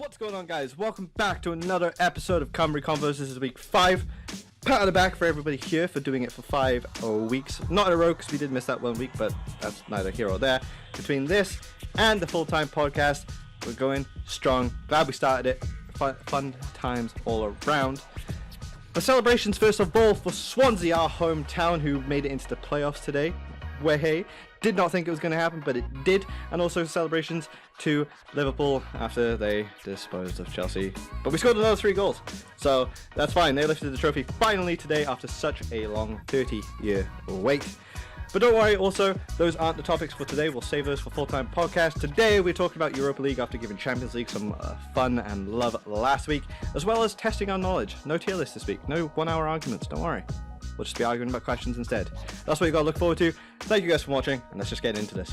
What's going on, guys? Welcome back to another episode of Cymru Convos. This is week 5. Pat on the back for everybody here for doing it for 5 weeks. Not in a row because we did miss that 1 week, but that's neither here or there. Between this and the full-time podcast, we're going strong. Glad we started it. Fun times all around. The celebrations, first of all, for Swansea, our hometown, who made it into the playoffs today. Hey, did not think it was going to happen, but it did. And also celebrations to Liverpool after they disposed of Chelsea. But we scored another 3 goals, so that's fine. They lifted the trophy finally today after such a long 30-year wait. But don't worry, also, those aren't the topics for today. We'll save those for full-time podcast. Today, we're talking about Europa League after giving Champions League some fun and love last week, as well as testing our knowledge. No tier list this week. No 1-hour arguments, don't worry. We'll just be arguing about questions instead. That's what you got to look forward to. Thank you guys for watching, and let's just get into this.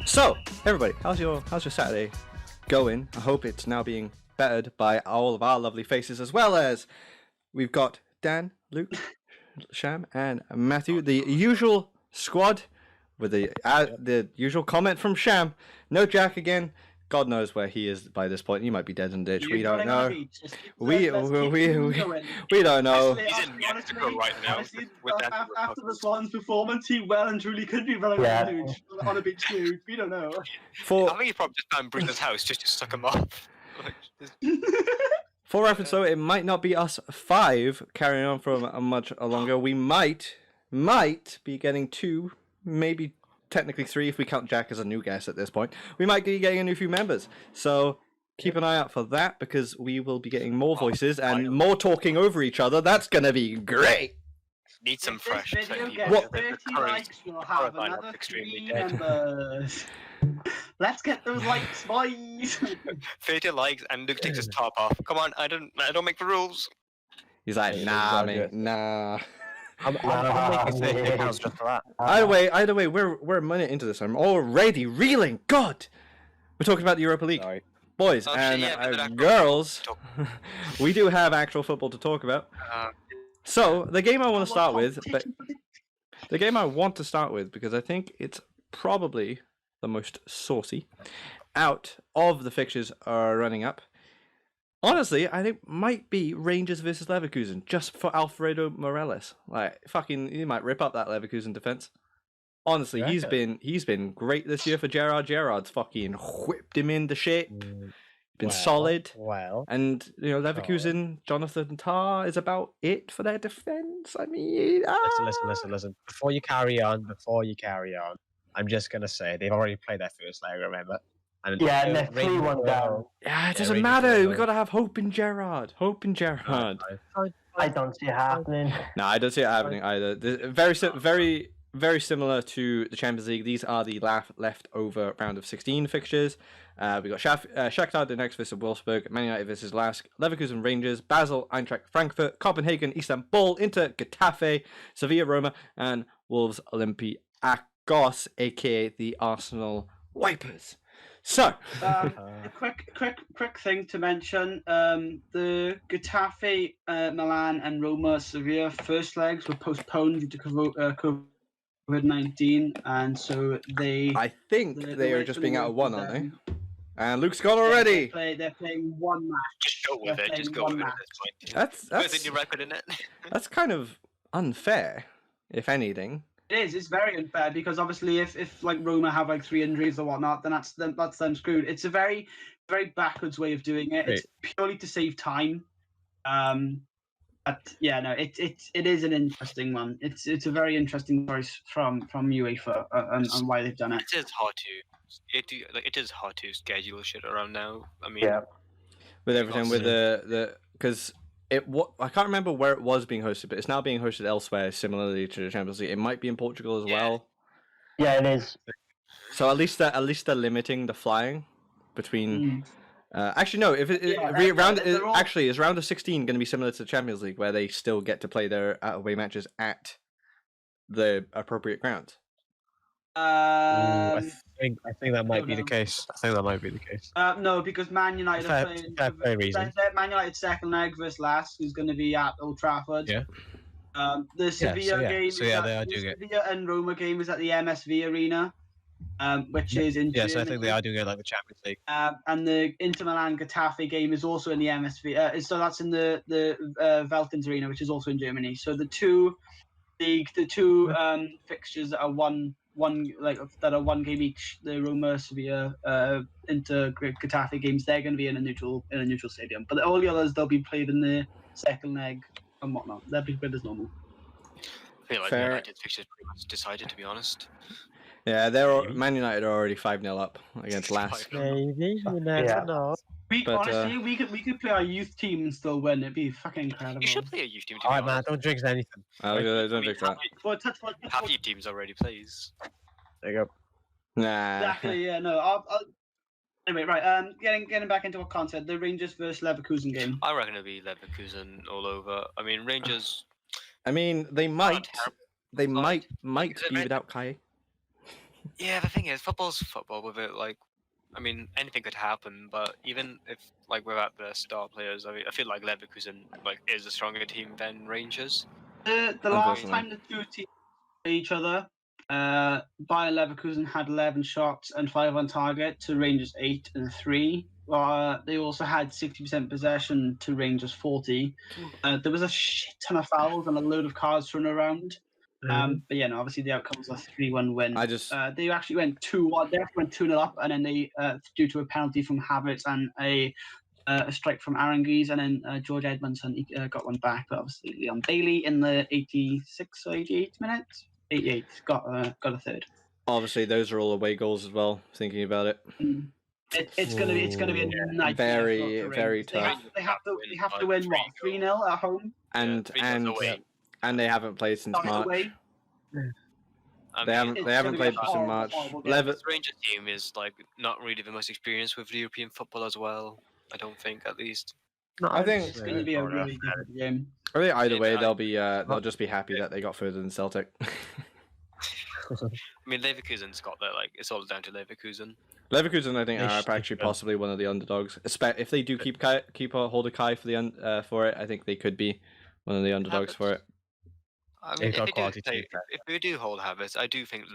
So, everybody, how's your Saturday going? I hope it's now being bettered by all of our lovely faces, as well as we've got Dan, Luke, Sham, and Matthew, the usual squad. With the usual comment from Sham, no Jack again. God knows where he is by this point. He might be dead in the ditch. We don't know. We don't know. He's in Mexico right now. After the Swans' performance, he well and truly could be running on a beach nude. We don't know. I think he's probably just found Bruno's house just to suck him off. For reference, though, it might not be us 5 carrying on for much longer. We might be getting 2. Maybe technically 3 if we count Jack as a new guest at this point. We might be getting a new few members. So keep an eye out for that because we will be getting more voices and more talking over each other. That's going to be great. Need some fresh. If this video gets 30 likes, we'll have another 3 members. Let's get those likes, boys. 30 likes and Luke takes his top off. Come on, I don't make the rules. He's like, nah, mate, nah. I'm making £30 just for that. Either way, we're a minute into this. I'm already reeling. God, we're talking about the Europa League, boys and girls. We do have actual football to talk about. So the game I want to start with, because I think it's probably the most saucy out of the fixtures are running up. Honestly, I think might be Rangers versus Leverkusen just for Alfredo Morelos. Like fucking, he might rip up that Leverkusen defense. Honestly, he's been great this year for Gerrard. Gerrard's fucking whipped him into shape. Been solid. And you know, Leverkusen, Jonathan Tah is about it for their defense. I mean, Listen. Before you carry on, I'm just gonna say they've already played their first leg. Remember? And they're 3-1 down. Yeah, it doesn't matter. We gotta have hope in Gerrard. I don't see it happening. No, I don't see it happening either. Very similar to the Champions League. These are the leftover round of 16 fixtures. We got Shakhtar Donetsk versus Wolfsburg, Man United versus Lask, Leverkusen Rangers, Basel Eintracht Frankfurt, Copenhagen Istanbul, Inter Getafe, Sevilla Roma, and Wolves Olympiacos, aka the Arsenal Wipers. So, a quick thing to mention: the Getafe, Milan, and Roma Sevilla first legs were postponed due to COVID-19, and so I think they are just being out of one, aren't they? And Luke's gone already. They're playing one match. Just go with it. Just go with it at this point. That's your record, isn't it? That's kind of unfair, if anything. It is. It's very unfair because obviously, if like Roma have like 3 injuries or whatnot, then that's them screwed. It's a very, very backwards way of doing it. It's purely to save time. But yeah, no, it is an interesting one. It's a very interesting choice from UEFA and why they've done it. It is hard to schedule shit around now. I mean, with everything with the because. I can't remember where it was being hosted, but it's now being hosted elsewhere, similarly to the Champions League. It might be in Portugal as well. Yeah, it is. So at least they're limiting the flying between. Actually, no. Is round of 16 going to be similar to the Champions League, where they still get to play their away matches at the appropriate grounds? I think that might be the case. I think that might be the case. No, because Man United are Fair playing reason. Man United's second leg versus last, who's going to be at Old Trafford. Yeah. The Sevilla game. So yeah, they are the doing it. Sevilla and Roma game is at the MSV Arena, which is in Yes, Germany. I think they are doing it like the Champions League. And the Inter Milan Getafe game is also in the MSV. So that's in the Veltins Arena, which is also in Germany. So the two fixtures that are one game each, the Roma Sevilla Inter Getafe games, they're going to be in a neutral stadium. But all the others, they'll be played in the second leg and whatnot. They'll be played as normal. I feel like Fair. United's fixture is pretty much decided, to be honest. Yeah, Man United are already 5-0 up against last. Maybe you never know. Honestly, we could play our youth team and still win. It'd be fucking incredible. You should play a youth team, to All be right, man. honest. Don't jinx anything. Don't fix that. Half your teams already plays. There you go. Nah. Exactly. Yeah. No. Anyway, right. Getting back into our content, the Rangers versus Leverkusen game. I reckon it'll be Leverkusen all over. I mean, Rangers. I mean, they might terrible. be without Kai. Yeah, the thing is, football's football with it. Like, I mean, anything could happen. But even if like without the star players, I feel like Leverkusen is a stronger team than Rangers. The last time the two teams played each other, Bayer Leverkusen had 11 shots and 5 on target to Rangers 8 and 3. They also had 60% possession to Rangers 40. There was a shit ton of fouls and a load of cards thrown around. But yeah, no, obviously the outcome was a 3-1 win. They actually went 2-1. They actually went 2-0 up, and then they due to a penalty from Havertz and a strike from Aranguiz, and then George Edmondson got one back. But obviously Leon Bailey in the 86 or 88 minutes, 88 got a third. Obviously, those are all away goals as well. Thinking about it. It's gonna be a nightmare. Very, very tough. They have to win what 3-0 at home. And they haven't played since March. They haven't played since March. This Rangers team is not really the most experienced with European football as well. I don't think, at least. No, I think it's going to be a really difficult game. I think either way, they'll just be happy that they got further than Celtic. I mean, Leverkusen's got that. It's all down to Leverkusen. Leverkusen, I think, are actually possibly one of the underdogs. If they do keep a hold of Kai for it, I think they could be one of the underdogs for it. I mean, if they do hold Havertz, I do think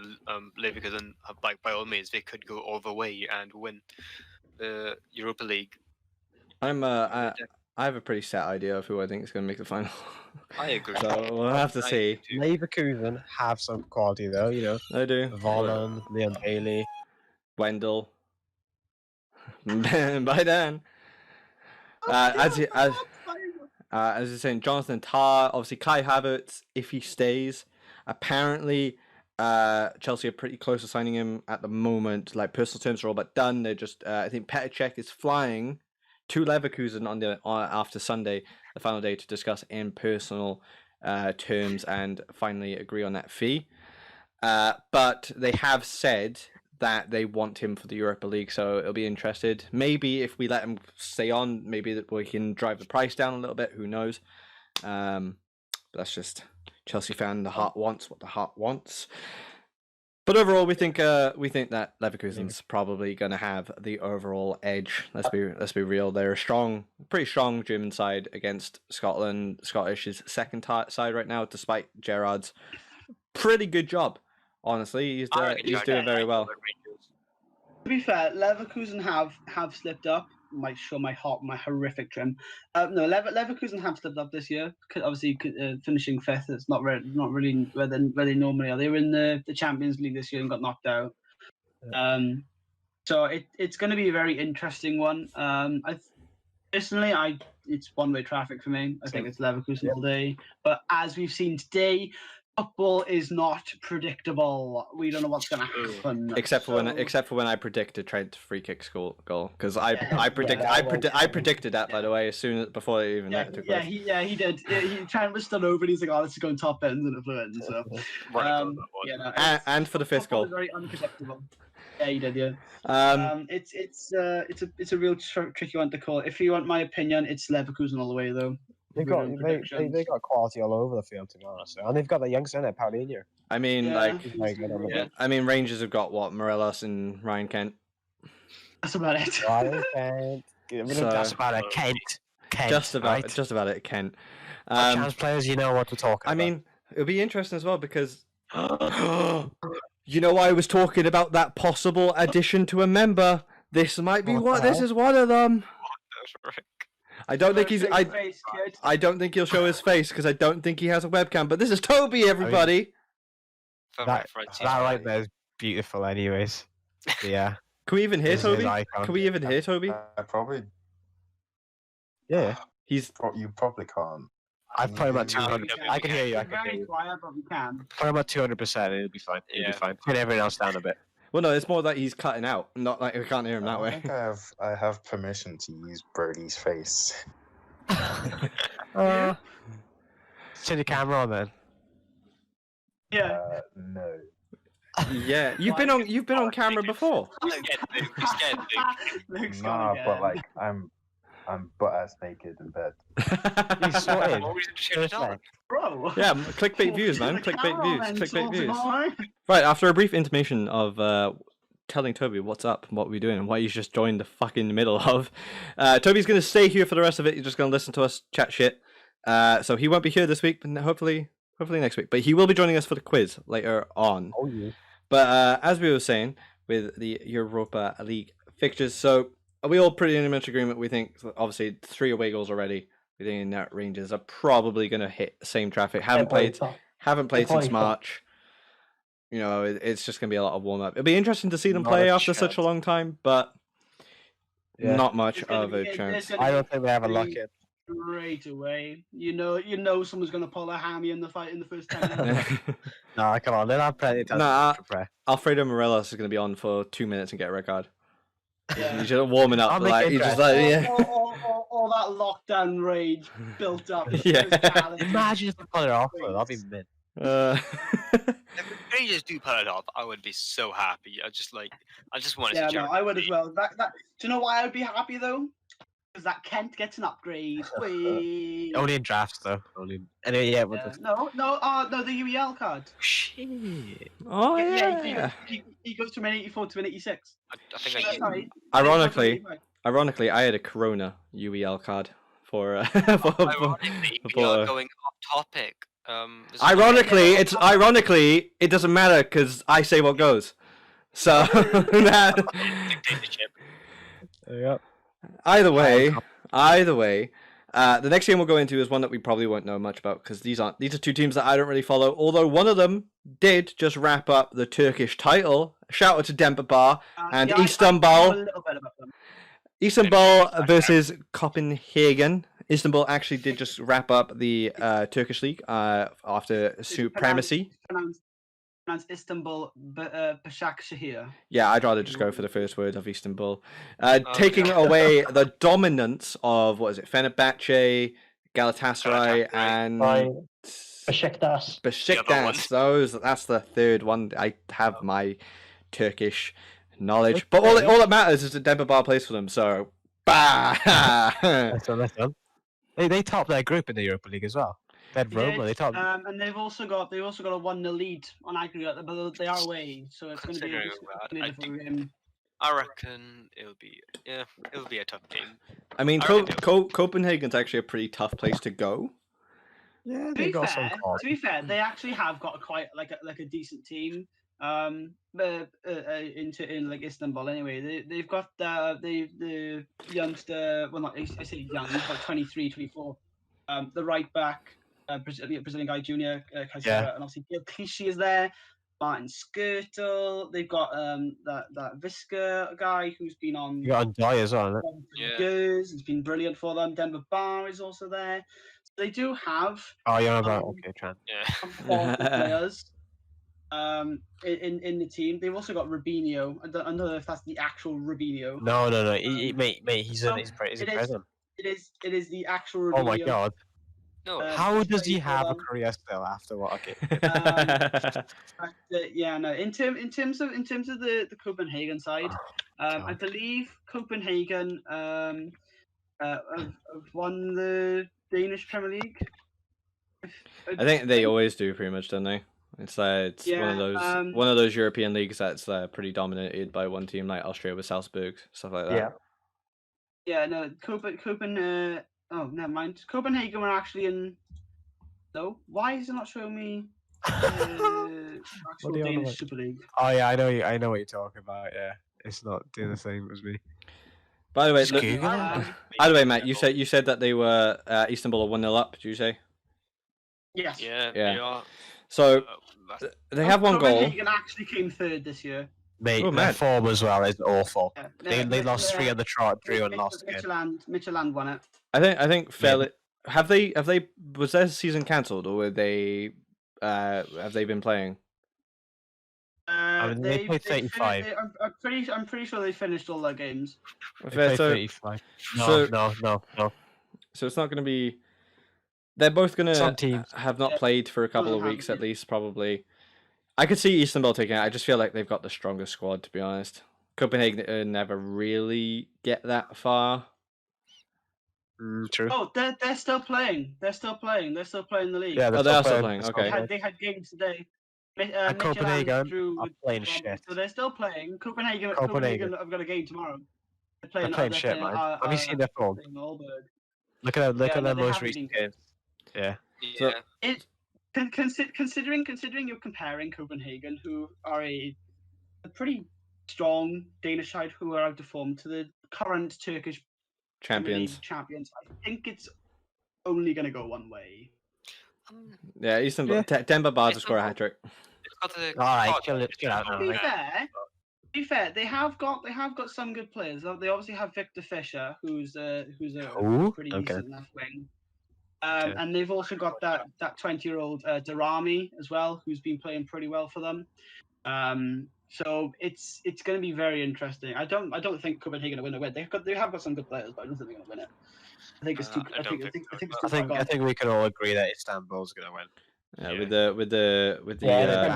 Leverkusen, by all means, they could go all the way and win the Europa League. I have a pretty set idea of who I think is going to make the final. I agree. So we'll have to see. Leverkusen have some quality, though. They do. Volland, Leon Bailey, Wendell. By then, as you're saying, Jonathan Tah, obviously Kai Havertz, if he stays, apparently Chelsea are pretty close to signing him at the moment. Personal terms are all but done. They're just I think Petr Cech is flying to Leverkusen after Sunday, the final day, to discuss in personal terms and finally agree on that fee. But they have said that they want him for the Europa League, so it'll be interested. Maybe if we let him stay on, maybe that we can drive the price down a little bit. Who knows? But that's just Chelsea fan. The heart wants what the heart wants. But overall, we think that Leverkusen's probably going to have the overall edge. Let's be real. They're a pretty strong German side against Scotland. Scottish is second side right now, despite Gerrard's pretty good job. Honestly, he's doing very well. To be fair, Leverkusen have slipped up. Might show my horrific trim. No, Leverkusen have slipped up this year. Obviously, finishing fifth. It's not really where they normally are. They were in the Champions League this year and got knocked out. So it's going to be a very interesting one. Personally, it's one-way traffic for me. I think it's Leverkusen all day. But as we've seen today, football is not predictable. We don't know what's going to happen. Except for when I predicted Trent free kick goal, because I predicted that, by the way, before they even took place. He did. Trent was stood over and he's like, "Oh, this is going top ends and it flew in." So, and for the fifth goal. Very unpredictable. Yeah, he did. Yeah. It's a real tricky one to call. If you want my opinion, it's Leverkusen all the way though. They got quality all over the field, to be honest, and they've got the youngster in there, Paulinho. I mean, Yeah, like, He's very good on the Yeah. bench. I mean, Rangers have got what, Morelos and Ryan Kent. that's about it. Ryan Kent. So- That's about it. Kent. Just about right? it, Kent. Our chance players, you know what we're talking I about. mean, it'll be interesting as well because you know, I was talking about that possible addition to a member. This might be What what. the This hell? is one of them. That's right. I don't think he's. Straight I. face, kid. I don't think he'll show his face because I don't think he has a webcam. But this is Toby, everybody. For that reference, that right there is beautiful, anyways. But yeah. Can we even hear This is his Toby? icon. Can we even hear Toby? I probably. Yeah. He's. You probably can't. I've put him at Yeah. 200. Yeah, I can hear you. I It's can hear very you. quiet, but we can. Put him at 200%. It'll be fine. It'll Yeah. be fine. Put everyone else down a bit. Well, no, it's more like he's cutting out, not like we can't hear him that I way. think I have permission to use Brody's face. Turn the camera on then. Yeah. No. Yeah, you've been on camera before. He's getting big. He's getting big. Luke's Nah, gonna but get like I'm butt ass naked in bed. He's sorted. What reason to shut it down? Bro. Yeah, clickbait views, man. The Clickbait cameraman views. Clickbait sorted views. all right. Right, after a brief intimation of telling Toby what's up, what we're doing, and what he's just joined the fucking middle of, Toby's going to stay here for the rest of it. He's just going to listen to us chat shit. So he won't be here this week, but hopefully next week. But he will be joining us for the quiz later on. Oh, yeah. But as we were saying, with the Europa League fixtures, so are we all pretty in much agreement? We think, obviously, 3 away goals already. We think that Rangers are probably going to hit the same traffic. Haven't played since probably March. You know, it's just going to be a lot of warm up. It'll be interesting to see them Not play a after such a chance. long time, but Yeah. not much It's gonna of a be- chance. it's gonna I be don't think they have a lock pretty in. Straight away. You know someone's gonna pull a hammy in the fight in the first 10 minutes. No, come on. They'll have plenty of time Nah, to prepare. Alfredo Morelos is going to be on for 2 minutes and get a red card. Yeah. He's just warming up, I'll make like it he's just interesting. like, yeah. all that lockdown rage built up. Yeah. Imagine if they pull it off, though. That'd be mint. If the Rangers do pull it off, I would be so happy. I just want to Yeah, see no, Jared. I would as well. That do you know why I would be happy though? Because that Kent gets an upgrade. Whee! Only in drafts, though. Only. Anyway, yeah. Yeah. No, the UEL card. Shit. Oh Yeah, yeah. he goes from an 84 to an 86. I think I Sorry. Ironically, I had a Corona UEL card for Ironically, we for- are going off topic. There's a- Ironically, it doesn't matter because I say what goes. So that, dictatorship. Yep. either way, the next game we'll go into is one that we probably won't know much about because these are 2 teams that I don't really follow. Although one of them did just wrap up the Turkish title. Shout out to Demba and yeah, I know Istanbul. a little bit about them. Istanbul versus Copenhagen. Istanbul actually did just wrap up the Turkish league after supremacy. Pronounced Istanbul, Başakşehir. Yeah, I'd rather just go for the first word of Istanbul. Taking away the dominance of, what is it, Fenerbahce, Galatasaray, and By Besiktas. Besiktas. That's the third one. I have my Turkish knowledge. But all that matters is that Demba Ba plays for them, so... Bah! That's done. They topped their group in the Europa League as well. They had Roma. They topped. And they've also got a 1-0 lead on aggregate, but they are away, so it's going to be a Considering that, I different game. I reckon it'll be a tough game. I mean, I reckon Copenhagen's actually a pretty tough place to go. Yeah, To they be got some fair, calls. they actually have got quite a decent team. In like Istanbul anyway. They've got the youngster. Well, not I say young. He's about 23, 24. The right back, Brazilian guy, Junior Caicedo, Yeah. and obviously Gil Clichy is there. Martin Skirtle. They've got that Visca guy who's been on. You got Ndoye as well, isn't it? for Yeah. years. He's been brilliant for them. Denver Bar is also there. So they do have Oh, you're on about okay, Tran. Yeah. some quality players in the team. They've also got Rubinho. I don't know if that's the actual Rubinho. No. Mate, he's No, in it is. prison. It is the actual Rubinho. Oh my god. No. How does he played for have a them. career still after what? Okay. Yeah, no. In terms of the Copenhagen side, I God. believe Copenhagen have won the Danish Premier League. I think they always do, pretty much, don't they? It's one of those European leagues that's pretty dominated by one team, like Austria with Salzburg, stuff like that. Yeah. Yeah, no, Copenhagen. Oh, never mind. Copenhagen were actually in. No, why is it not showing me actual What are you on Danish about? Super League? Oh yeah, I know what you're talking about. Yeah, it's not doing the same as me. By the way, Just Google it. by the way, Matt, you said that they were Istanbul are 1-0 up. Did you say? Yes. Yeah, Yeah. they are. So they have one goal. Copenhagen actually came third this year. Mate, Oh, their man. form as well is awful. Yeah, They lost 3 on the trot, drew and lost again. Midtjylland won it. I think fairly. Have they? Was their season cancelled, or were they? Have they been playing? I mean, they played 35. I'm pretty sure they finished all their games. They played 35. No. So it's not going to be. They're both going Some to teams have not played for a couple of weeks at least, probably. I could see Istanbul taking it. I just feel like they've got the strongest squad, to be honest. Copenhagen never really get that far. True. Oh, they're still playing. They're still playing the league. Yeah, They are still playing. Okay. They had games today. And Copenhagen drew are with playing Rob, shit. so they're still playing. Copenhagen have got a game tomorrow. They're playing shit, man. Have you seen their form? Look at their most recent games. Yeah. So, Considering you're comparing Copenhagen, who are a pretty strong Danish side who are out of form, to the current Turkish champions. I think it's only going to go one way. Yeah, Istanbul. Demba Ba to score a hat trick. Alright, chill out now. To be fair, they have got some good players. They obviously have Victor Fischer, who's a pretty decent left wing. And they've also got that 20-year-old Darami as well, who's been playing pretty well for them. So it's going to be very interesting. I don't think Copenhagen are going to win. They have got some good players, but I don't think they're going to win it. I think it's too. I think we can all agree that Istanbul's going to win. Yeah, with the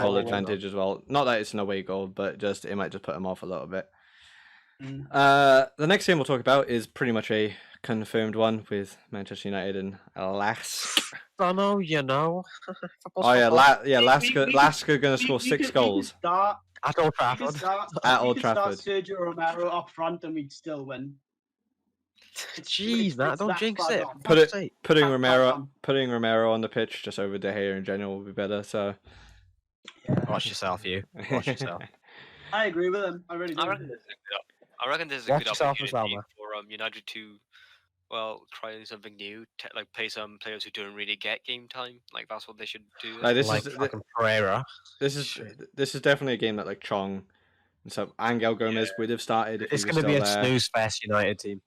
goal advantage as well. Not that it's an away goal, but it might just put them off a little bit. The next game we'll talk about is pretty much a confirmed one with Manchester United and Lask. Oh no, you know. Oh yeah, Lask are going to score 6 goals. At Old Trafford. At Old Trafford. Sergio Romero up front, and we'd still win. Jeez, Matt, don't jinx it. Putting Romero on the pitch just over De Gea in general would be better. So watch yourself, you. Watch yourself. I agree with him. I really do. I reckon there's a good opportunity for United to, try something new. Like play some players who don't really get game time. Like that's what they should do. Fucking Pereira. This is definitely a game that like Chong and so Angel Gomez would have started. If it's going to be a snooze fest United team.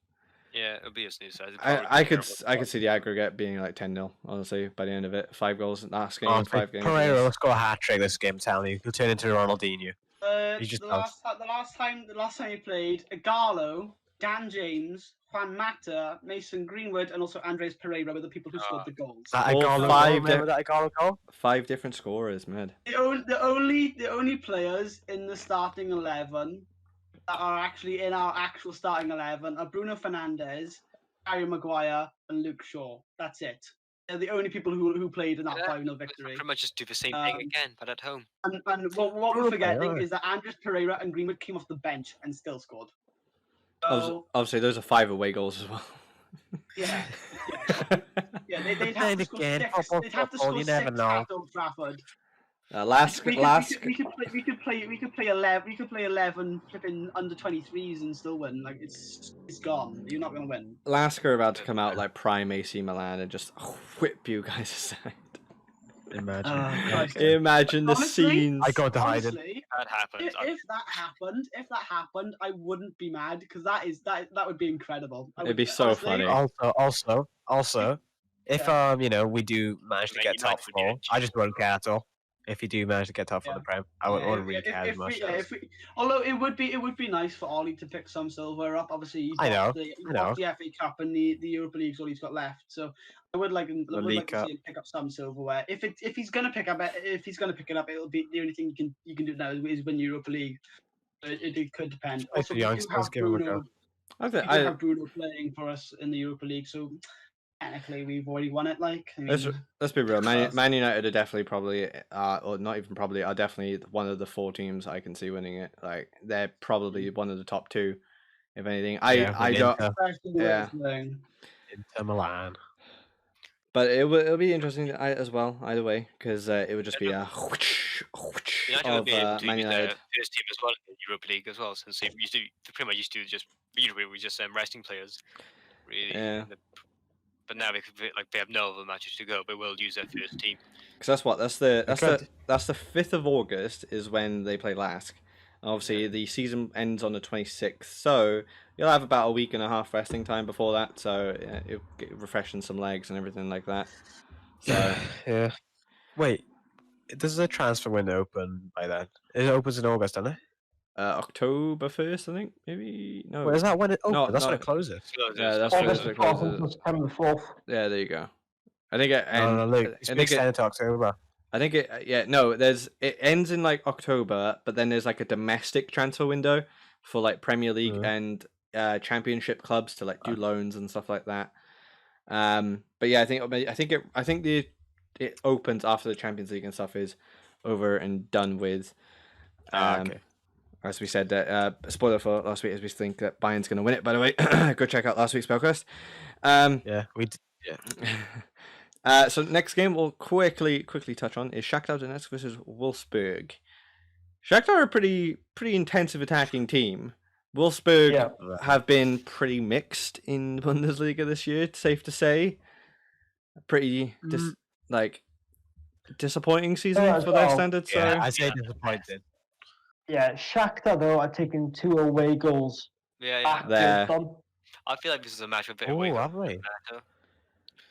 Yeah, it'll be a snooze fest. I could see the aggregate being like 10-0. Honestly, by the end of it, 5 goals in last game, 5 games. Pereira will score a hat trick this game. Telling you, he'll turn into Ronaldinho. The last time he played, Igalo, Dan James, Juan Mata, Mason Greenwood, and also Andres Pereira were the people who scored the goals. That goal? 5 different scorers, man. The only players in the starting 11 that are actually in our actual starting 11 are Bruno Fernandes, Harry Maguire, and Luke Shaw. That's it. They're the only people who played in that 5-0 victory. Pretty much just do the same thing again, but at home. And what we're forgetting is that Andres Pereira and Greenwood came off the bench and still scored. So, obviously, those are 5 away goals as well. Yeah. They'd have to score 6. They'd have to score 6 at Old Trafford. We could play 11 flipping under 23s and still win. Like it's gone. You're not gonna win. Lask are about to come out like prime AC Milan and just whip you guys aside. Imagine the scenes. I got to hide it. That happened. If that happened, I wouldn't be mad because that would be incredible. It'd be so funny. Also, if we do manage to get top 4, I just won't care at all. If you do manage to get top 4 the Prem, I won't really care as much. Although it would be nice for Ollie to pick some silver up. Obviously, he's got the FA Cup and the Europa League's all he's got left. So I would like to see him pick up some silverware. If he's gonna pick it up, it'll be the only thing you can do now is win Europa League. It could depend. Also, we do have Bruno playing for us in the Europa League, so technically we've already won it. Like, I Let's mean, let's be real. Man, Class. Man United are definitely probably, or not even probably, are definitely one of the 4 teams I can see winning it. Like they're probably one of the top 2, if anything. I don't. especially the way Yeah. it's going. Inter Milan. But it'll be interesting as well, either way, because it would just be a United would of be able to Man use their United. first team as well in the Europa League as well, since they pretty much used to just usually we just resting players, really. Yeah. But now they have no other matches to go, but will use their first team. Because that's the 5th of August is when they play Lask. Obviously, the season ends on the 26th, so you'll have about a week and a half resting time before that. So it'll get refreshing some legs and everything like that. So Yeah. Wait, does the transfer window open by then? It opens in August, doesn't it? October 1st, I think, maybe. No, Wait, is that when it opens? No, That's when no. it closes. Yeah, that's August when it 12th closes. until September 4th. Yeah, there you go. I think it No, Luke, it's been extended to October. I think it it ends in like October, but then there's like a domestic transfer window for like Premier League and Championship clubs to like do loans and stuff like that. But yeah, I think it opens after the Champions League and stuff is over and done with. Okay. As we said, that spoiler for last week, as we think that Bayern's going to win it. By the way, go check out last week's podcast. Yeah, we did. Yeah. So next game we'll quickly touch on is Shakhtar Donetsk versus Wolfsburg. Shakhtar are a pretty intensive attacking team. Wolfsburg have been pretty mixed in Bundesliga this year. It's safe to say, pretty disappointing season for their standards. Yeah, so I say disappointed. Yeah, Shakhtar though are taking 2 away goals. Yeah. There. I feel like this is a match with a bit Oh, away have we?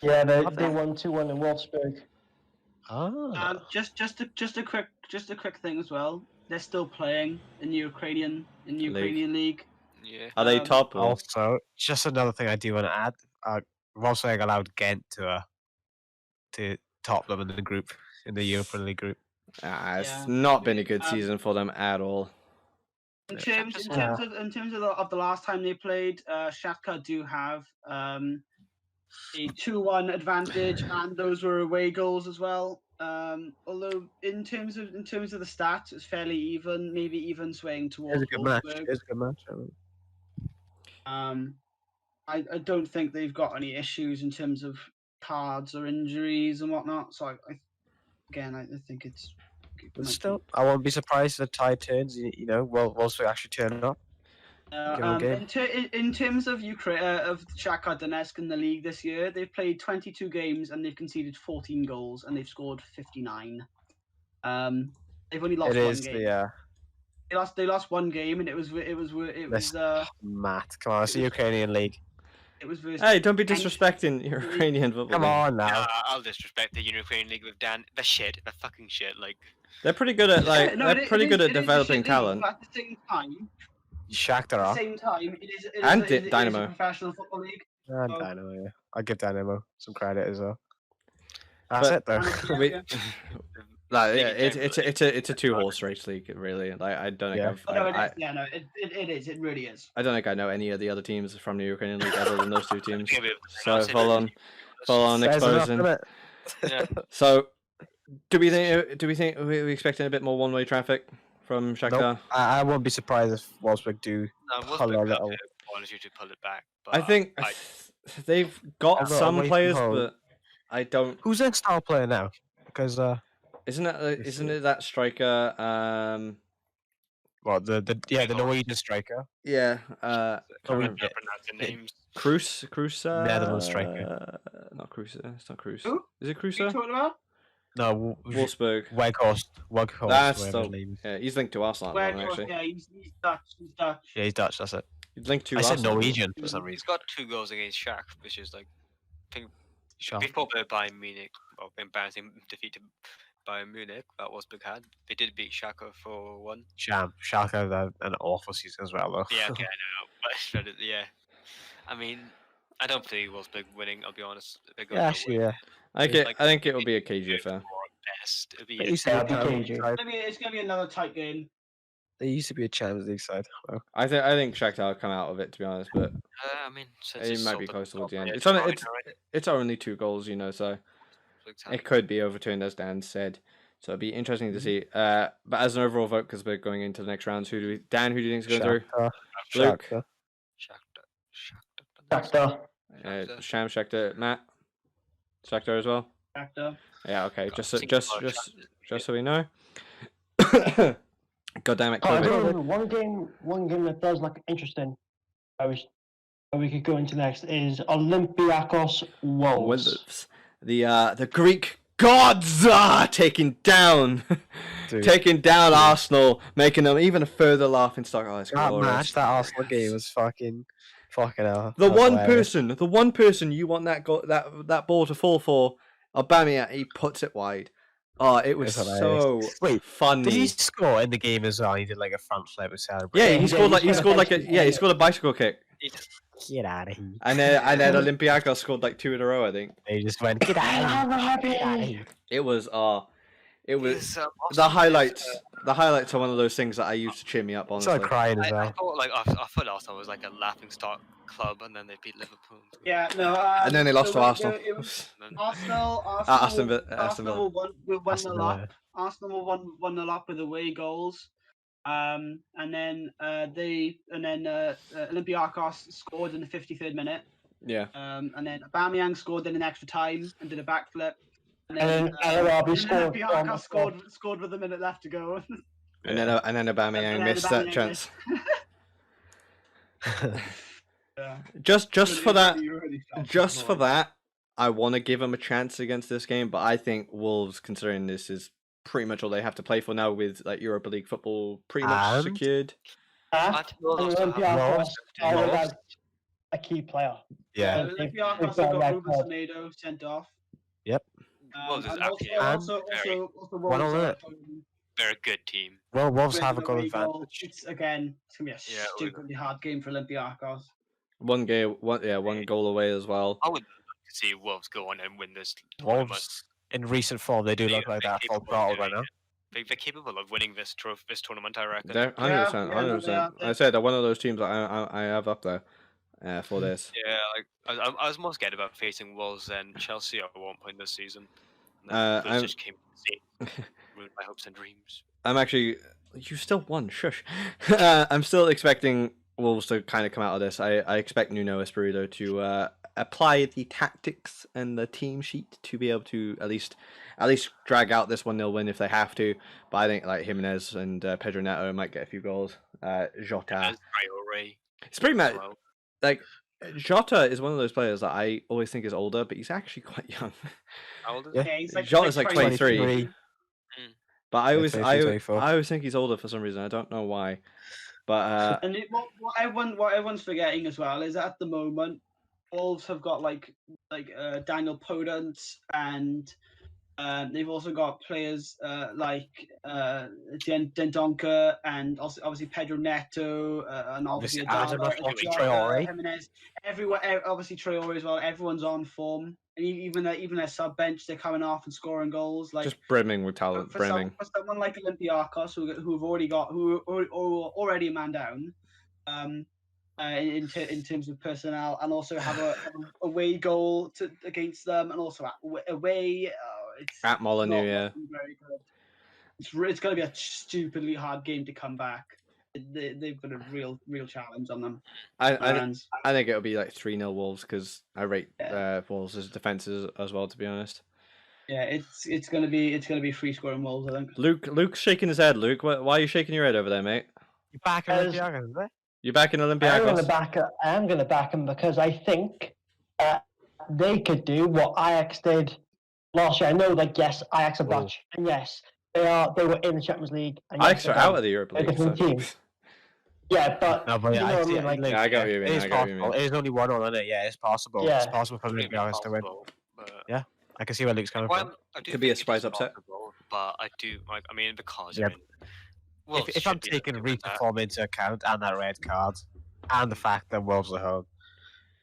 Yeah, they won 2-1 in Wolfsburg. Just a quick thing as well. They're still playing in the Ukrainian league. Yeah. Are they top? Or? Also, just another thing I do want to add. Wolfsburg allowed Ghent to top them in the group, in the Europa League group. It's not been a good season for them at all. In terms of the last time they played, Shakhtar do have a 2-1 advantage, and those were away goals as well. Although in terms of the stats, it's fairly even, maybe even swaying towards Wolfsburg. It's a good match. I don't think they've got any issues in terms of cards or injuries and whatnot. So I think it's. But still, I won't be surprised if the tide turns. You know, Wolfsburg actually turn up. In terms of of Shakhtar Donetsk in the league this year, they've played 22 games and they've conceded 14 goals and they've scored 59. They've only lost one game. They lost one game and it was Matt, come on, it's the Ukrainian league. It was versus. Hey, don't be disrespecting Ukrainian football. Come on now. I'll disrespect the Ukrainian league with Dan. They're fucking shit. Like they're pretty good at developing talent. At the same time, Shakhtar. At the same time, it is Dynamo. a professional football league. And Dynamo, yeah. I'll give Dynamo some credit as well. That's it though. It's a 2-horse race league, really. Like I don't think it is. It really is. I don't think I know any of the other teams from the Ukrainian league other than those 2 teams. So full on exposing. Yeah. So, do we think we're expecting a bit more one-way traffic from Shakhtar? Nope. I won't be surprised if Wolfsburg do pull a little. Quality to pull it back. But I think they've got some players, but I don't. Who's their star player now? Because isn't it that striker? The Norwegian striker. Yeah. Pronounce the names. Kruse. Netherlands striker. Not Kruse. It's not Kruse. Who? Is it Kruse? What are you talking about? No, Wolfsburg. Weghorst. That's he's linked to Arsenal, actually. Yeah, he's Dutch. Yeah, he's Dutch. That's it. He's linked to. I said Arsenal. Norwegian for some He's reason. got 2 goals against Shakhtar, which is like, I think Sharp. before the Bayern Munich, embarrassing defeat to Bayern Munich that Wolfsburg had. They did beat Shakhtar 4-1. Sham. Schalke had an awful season as well, though. Yeah, okay, I know, but yeah. I mean, I don't see Wolfsburg winning. I'll be honest. Yeah. I think it will be a cagey affair. Best. It'll be It's gonna be another tight game. They used to be a Champions League side. Well, I think Shakhtar will come out of it, to be honest, but I mean, since it it's might sort be of close towards the top end. edge It's only line already, it's only 2 goals, you know, so exactly. it could be overturned, as Dan said. So it'd be interesting to see. But as an overall vote, because we're going into the next rounds, Dan, who do you think is going through? Luke, Shakhtar. Shakhtar. Sham, Shakhtar, Matt, Shakhtar as well. Shakhtar. Yeah, okay. God, Just I think just about just Shakhtar. just so we know. God damn it, Oh, I COVID. don't know, one game that does look interesting. We could go into next is Olympiacos Wolves. Wolves. The Greek gods are taking down Arsenal, making them even a further laughing stock. Oh, it's That glorious. match, that Arsenal game was fucking hell. The That was one hilarious. person you want that ball to fall for, Aubameyang, he puts it wide. Oh, it was It's hilarious. so Wait, funny. Did he score in the game as well? He did like a front flip with celebration. Yeah, he scored a bicycle kick. Get out of here. And then Olympiacos scored like 2 in a row, I think. They just went, get out of here. Get out of here. It was It's, the Arsenal highlights. is, The highlights are one of those things that I used to cheer me up. I Honestly, started crying as I well. thought I thought Arsenal was like a laughing stock club, and then they beat Liverpool. Yeah, no. and then they lost to Arsenal. It was And then- Arsenal will won Aston the Villa. lot. Arsenal will won the lot with away goals. And then Olympiacos scored in the 53rd minute. Yeah. And then Aubameyang scored in an extra time and did a backflip. And then Arabi scored Olympiacos scored with a minute left to go. And then Aubameyang And then missed that Aubameyang chance. Yeah. Just for that, Really felt just it. for that, I want to give them a chance against this game. But I think Wolves, considering this is pretty much all they have to play for now, with like Europa League football pretty much And? secured. I think Wolves also have Olympiacos Wolves. are without a key player. Yeah. Olympiacos They've have got got that Ruben card. Semedo sent off. Yep. Wolves is And actually also very- Wolves One on are it. They're a good team. Well, Wolves with have a an goal away goal. advantage. It's gonna be a Yeah, stupidly hard game for Olympiacos. One goal away as well. I would like to see Wolves go on and win this tournament. Wolves, in recent form, they do look like They're that full capable of throttle right doing now. it. They're capable of winning this tournament, I reckon. They're 100%, Yeah, no, 100%. they are. I said they're one of those teams that I have up there for this. Yeah, like I was more scared about facing Wolves than Chelsea at one point this season. And I'm- those just came to ruined my hopes and dreams. I'm actually. You still won. Shush. I'm still expecting Wolves to kind of come out of this. I expect Nuno Espirito to apply the tactics and the team sheet to be able to at least drag out this 1-0 win if they have to. But I think like Jimenez and Pedro Neto might get a few goals. Jota. As Traore It's pretty as much well. like Jota is one of those players that I always think is older, but he's actually quite young. How old is Yeah. he? Yeah, he's like, Jota's like 23. 23. But I always 23, 24. I always think he's older for some reason. I don't know why. But And what everyone's forgetting as well is that at the moment, Wolves have got like Daniel Podence, and they've also got players like Dendoncker, and also obviously Pedro Neto, and obviously Obviously Adama, Adama, obviously Jota, Traore. Jimenez. Everywhere, obviously Traore as well. Everyone's on form, and even their sub bench, they're coming off and scoring goals. Like just brimming with talent, brimming. for someone like Olympiacos, who've already a man down, in terms of personnel, and also have a away goal against them, and also away. It's At Molineux, not yeah. looking very good. It's going to be a stupidly hard game to come back. They've got a real challenge on them. I hands. think it'll be like 3-0 Wolves because I rate Yeah. Wolves' defenses as well. To be honest, Yeah, it's going to be free scoring Wolves, I think. Luke's shaking his head. Luke, why are you shaking your head over there, mate? You back in As- Olympiacos, isn't it? You back in I am going to Olympiacos? back him because I think they could do what Ajax did last year. I know, like, yes, Ajax are Dutch, and yes, they were in the Champions League. And Ajax yes, are out of the Europa a League. different So. team. Yeah, but No, but you know I what I see mean, like, Yeah, I get what you mean, It is I get what you possible. mean. It is only 1-1, isn't it? Yeah, it's possible. Yeah. It's possible for Maybe Olympiacos to win. possible, but I can see where Luke's coming from. well, I do Could be a think it surprise is upset. possible, but I do like. I mean, because Yeah. I mean, Wolves If I'm should be taking able to win recent that. form into account and that red card, and the fact that Wolves are home,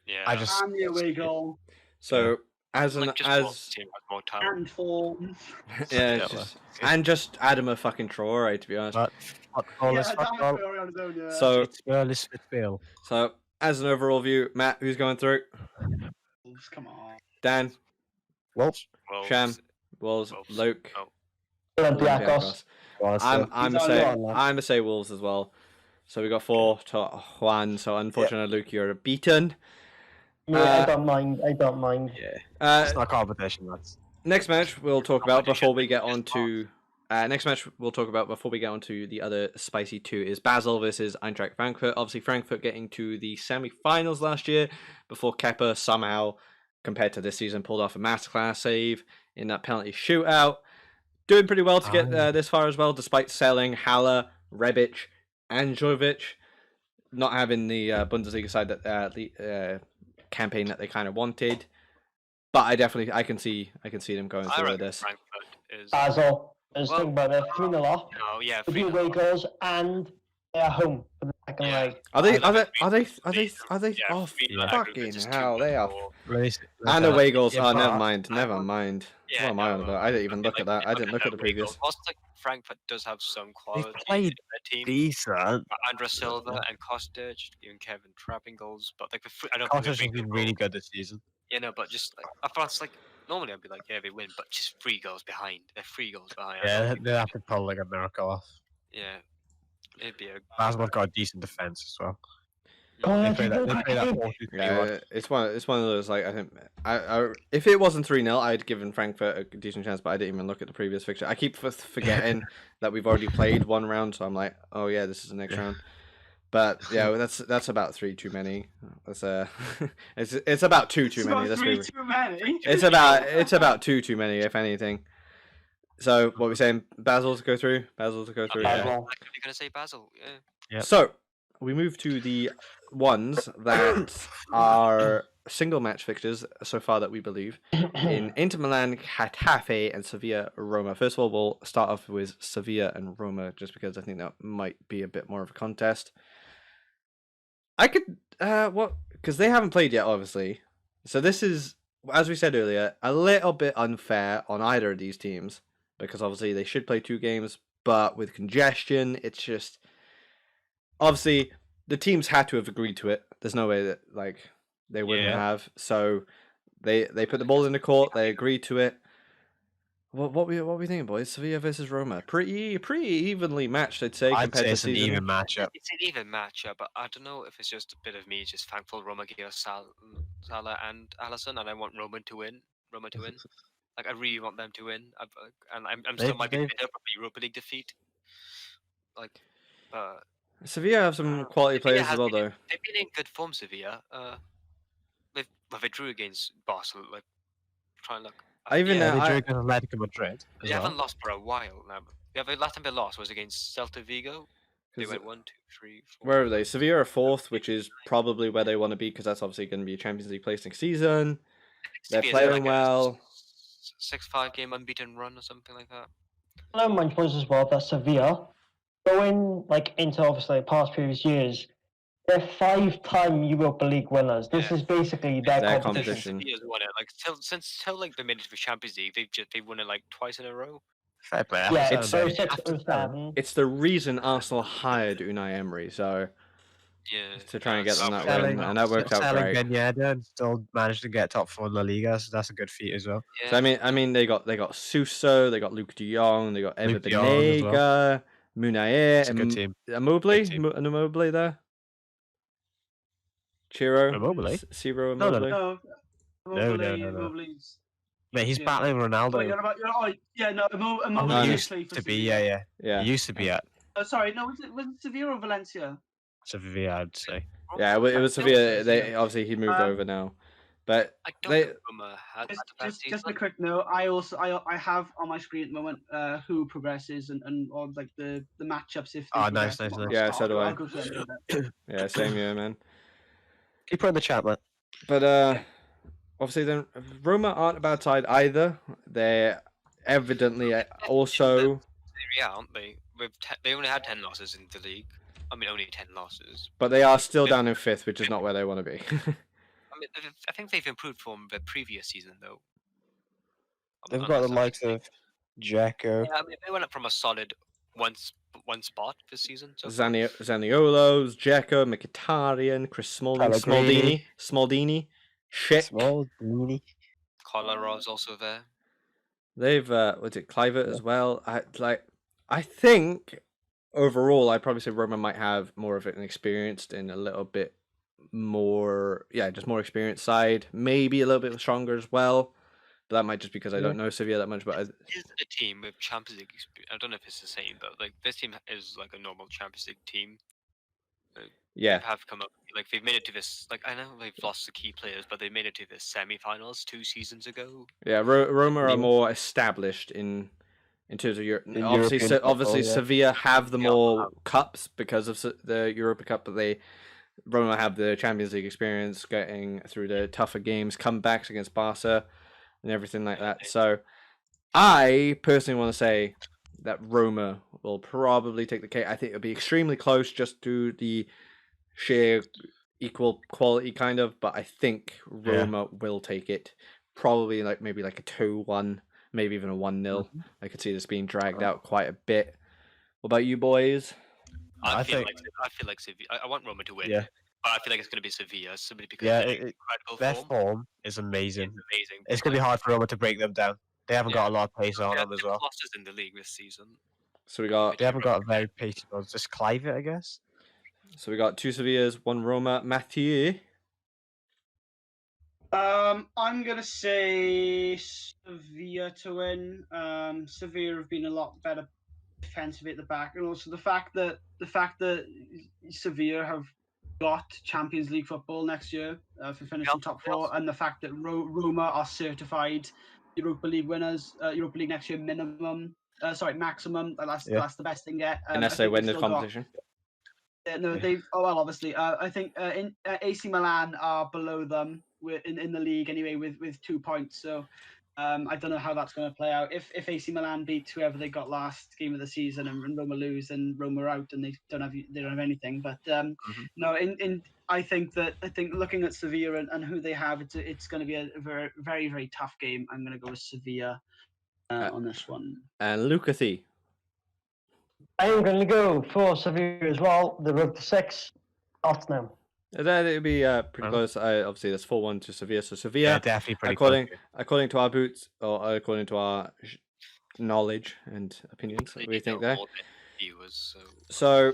Yeah, I just And the away goal. So as an Like, just as team has more talent. And form. yeah, Yeah, it's just well, and just add him a fucking Traore, to be honest. but football Yeah, is damn football. Traore on his own, yeah. So Football is football. so as an overall view, Matt, who's going through? Come on. Dan, Wolves. Wolves. Sham, Wolves, Wolves. Luke, Oh. Olympiacos. I'm He's say on, I'm gonna say Wolves as well. So we got 4 to Juan. So unfortunately, Luke, you're beaten. I don't mind. I don't mind. Yeah. It's not competition, lads. Next match we'll talk about before we get on Just to next match we'll talk about before we get on to the other spicy 2 is Basel versus Eintracht Frankfurt. Obviously Frankfurt getting to the semi-finals last year before Kepa somehow, compared to this season, pulled off a masterclass save in that penalty shootout. Doing pretty well to get this far as well, despite selling Haller, Rebic, and Jovic, not having the Bundesliga side that campaign that they kind of wanted. But I can see them going I through reckon this. Frankfurt is. Basel. There's Well, thing about it. 3-0 off. Oh yeah, They do 3-0. away goals and they're home for the second Yeah. leg. Are they? I love Are they? it. Are they? Are they? Yeah, Oh, 3-0 fucking is hell! too They are. much. And away goals. Oh, never but mind. Never mind. Yeah, What am I on no, about? I didn't even look like, at that. I didn't look at the away previous. goals. Also, like, Frankfurt does have some quality in played their team. decent. Andra Silva and Kostic, even Kevin trapping goals, but like I don't think Cottage they're has free been goals. really good this season. Yeah, no, but just like I thought, it's like normally I'd be like, yeah, they win, but just 3 goals behind. They're 3 goals behind. I Yeah, don't they have to pull like a miracle off. yeah, it'd be a. Basel have got a decent defense as well. Oh, They if play you that. go They play that back- 4-2-3-1. Yeah, it's one of those, like, I think if it wasn't 3-0, I'd given Frankfurt a decent chance, but I didn't even look at the previous fixture. I keep forgetting that we've already played one round, so I'm like, oh yeah, this is the next round. But yeah, that's about 3 too many. That's it's about 2 too many. That's three too many. it's about 2 too many, if anything. So what we're saying, Basel to go through. Yeah. Yeah. Basel. You're gonna say Basel, yeah. Yep. So we move to the ones that are single match fixtures so far that we believe in Inter Milan, Getafe, and Sevilla, Roma. First of all, we'll start off with Sevilla and Roma, just because I think that might be a bit more of a contest. I could because they haven't played yet, obviously. So this is, as we said earlier, a little bit unfair on either of these teams, because obviously they should play 2 games, but with congestion, it's just obviously the teams had to have agreed to it. There's no way that they wouldn't have. So they put the ball in the court. They agreed to it. What we thinking, boys? Sevilla versus Roma, pretty evenly matched, I'd say. I'd compared say to it's an season. even matchup. It's an even matchup, but I don't know if it's just a bit of me just thankful Roma gave us Salah and Alisson, and I want Roma to win. Like I really want them to win, and I'm still might be bitter from the Europa League defeat. Like, Sevilla have some quality players as well, though. They've been in good form, Sevilla. They drew against Barcelona. Like, try and look. They drew against Atletico Madrid. They haven't lost for a while now. Yeah, the last time they lost was against Celta Vigo. They went 1, 2, 3, 4. Where are they? Sevilla are 4th, which is probably where they want to be, because that's obviously going to be a Champions League place next season. They're playing well. 6-5 game unbeaten run or something like that. I don't mind points as well that Sevilla going into obviously past previous years. They're 5-time Europa League winners. This is basically their competition. Sevilla's won it since they made it to the Champions League. They've won it like twice in a row. Fair play. Yeah, It's- 06, 07. It's the reason Arsenal hired Unai Emery, so Yeah. to try and get them that Selling- win, and that worked out Selling great. Ben Yedder and still managed to get top 4 in La Liga, so that's a good feat as well. Yeah. So I mean, they got Suso, they got Luke De Jong, they got Ever Luke de Jong as well. Banega, Munaye, It's a good team. Immobile, Good team. Immobile there. Chiro, Immobile? Ciro No, no, Immobile. No. Mate, he's battling Ronaldo. Oh, Immobile He did used play for to be, Sevilla. Yeah, He used to be at Sorry, no, was it Sevilla or Valencia? Sevilla, I'd say. yeah. It was Sevilla. They Yeah. obviously he moved over now, but I don't they- think Roma had Just, the best just a season. quick note. I have on my screen at the moment who progresses and or like the matchups if. They Oh, nice, progress and nice, whatnot. nice. Yeah, so do I. I'll go through them in a bit. yeah, same here, man. Keep her in the chat, man. But obviously, then Roma aren't a bad side either. They're evidently also, Yeah, aren't they? They only had 10 losses in the league. I mean, only 10 losses. but they are still down in 5th, which is not where they want to be. I mean, I think they've improved from the previous season, though. They've got the Unless I'm likes mistaken. of Jacko, Yeah, I mean, they went up from a solid one spot this season. So far. Zaniolos, Dzeko, Mkhitaryan, Chris Smalling, Pellegrini. Smaldini, Schick. Small, Beanie. Kolarov's also there. They've what's it, Kluivert as well. I think overall, I'd probably say Roma might have more of an experienced and a little bit more, just more experienced side. Maybe a little bit stronger as well. But that might just because I don't know Sevilla that much. But Is a team with Champions League experience. I don't know if it's the same, but like this team is like a normal Champions League team. They have come up, like they've made it to this. Like I know they've lost the key players, but they made it to the semi-finals 2 seasons ago. yeah, Roma are more established in terms of Europe. Obviously, Sevilla have the more cups because of the Europa Cup, but Roma have the Champions League experience, getting through the tougher games, comebacks against Barca, and everything like that. So, I personally want to say that Roma will probably take the cake. I think it'll be extremely close, just to the sheer equal quality kind of, but I think Roma will take it. Probably maybe like a 2-1, maybe even a 1-0. I could see this being dragged out quite a bit. What about you boys? I feel like Sevilla. I want Roma to win. Yeah. But I feel like it's going to be Sevilla simply because their form is amazing. It's amazing. It's going to be hard for Roma to break them down. They haven't got a lot of pace on them as well. Losses in the league this season. So they haven't got a very pacey one. Just Kluivert, I guess. So we got 2 Sevillas, 1 Roma. Mathieu? I'm gonna say Sevilla to win. Sevilla have been a lot better defensively at the back, and also the fact that Sevilla have got Champions League football next year for finishing top 4, and the fact that Roma are certified Europa League winners, Europa League next year maximum. That's the best they can get. Unless they win the competition. Obviously, I think AC Milan are below them in the league anyway with 2 points. So I don't know how that's going to play out. If AC Milan beat whoever they got last game of the season and Roma lose and Roma are out and they don't have anything. But no, I think looking at Sevilla and who they have, it's going to be a very very very tough game. I'm going to go with Sevilla on this one. And Lucathy. I am going to go for Sevilla as well. They're up to 6. Tottenham. That it'd be pretty close. Obviously, that's 4-1 to Sevilla. So Sevilla, definitely pretty according to our boots, or according to our knowledge and opinions, we think there. So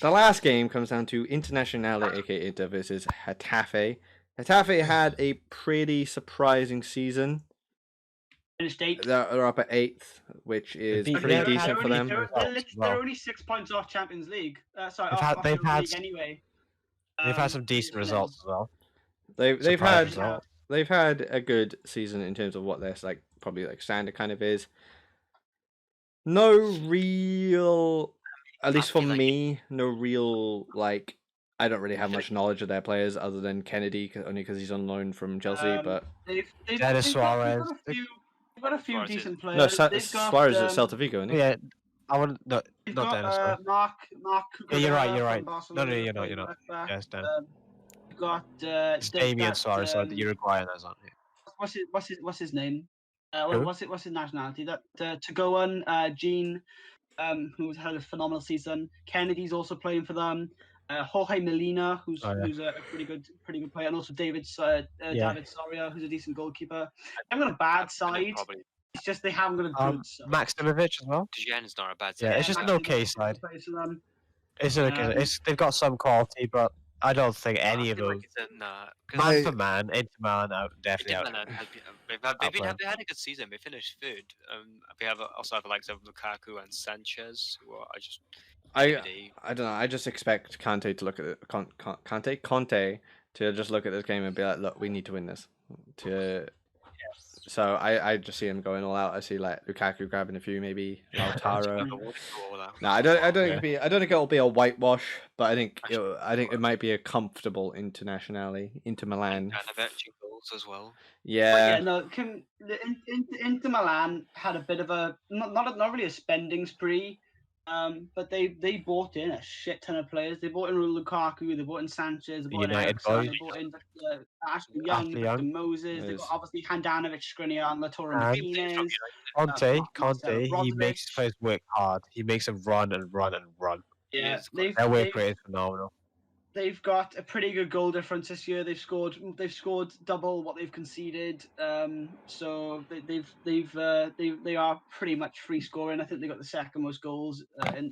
the last game comes down to Internazionale, aka Inter versus Getafe. Getafe had a pretty surprising season. Finished 8th. They're up at 8th, which is pretty decent for them. They're only 6 points off Champions League. They've had League anyway. They've had some decent results as well. They've had a good season in terms of what their probably standard kind of is. No real, at least for me, no real I don't really have much knowledge of their players other than Kennedy, only because he's on loan from Chelsea. But Dennis Suarez. They've got a few decent players. No, Suarez is at Celta Vigo, isn't he? Yeah, I wouldn't. Not Dennis. Mark. Yeah, you're right. No, you're not. Yes, Dan. Got it's Damian Suarez, the Uruguayan that's on here. What's his name? What's his nationality? That to go on Gene, who's had a phenomenal season. Kennedy's also playing for them. Jorge Molina, who's a pretty good player, and also David Soria, who's a decent goalkeeper. They've got a bad side. It's just they haven't got a good side. Maximovic as well. Dejan's not a bad side. Yeah, it's just an okay side. They've got some quality, but I don't think any of those. Man for man, Inter Milan definitely out. They had a good season. They finished 3rd. They also have the likes of Lukaku and Sanchez, who are just. I don't know. I just expect Conte to look at it. Conte to just look at this game and be like, "Look, we need to win this." So I just see him going all out. I see Lukaku grabbing a few, maybe Lautaro. No, I don't think it'll be a whitewash, but I think it might be a comfortable Internazionale, Inter Milan. And avenging goals as well. Yeah. Inter Milan had a bit of a not really a spending spree. But they bought in a shit ton of players. They bought in Lukaku, they bought in Sanchez, they bought in United Eriksen, boys. they bought in Ashley Young, Ashley Young. Victor Moses. They got Yes. obviously Handanovic, Skriniar, and Lautaro And Martinez. Conte, Marcelo he makes his Brozovic. players work hard. He makes them run and run and run. Yeah, Their work rate is phenomenal. they've got a pretty good goal difference this year. They've scored double what they've conceded. So they are pretty much free scoring. I think they got the second most goals in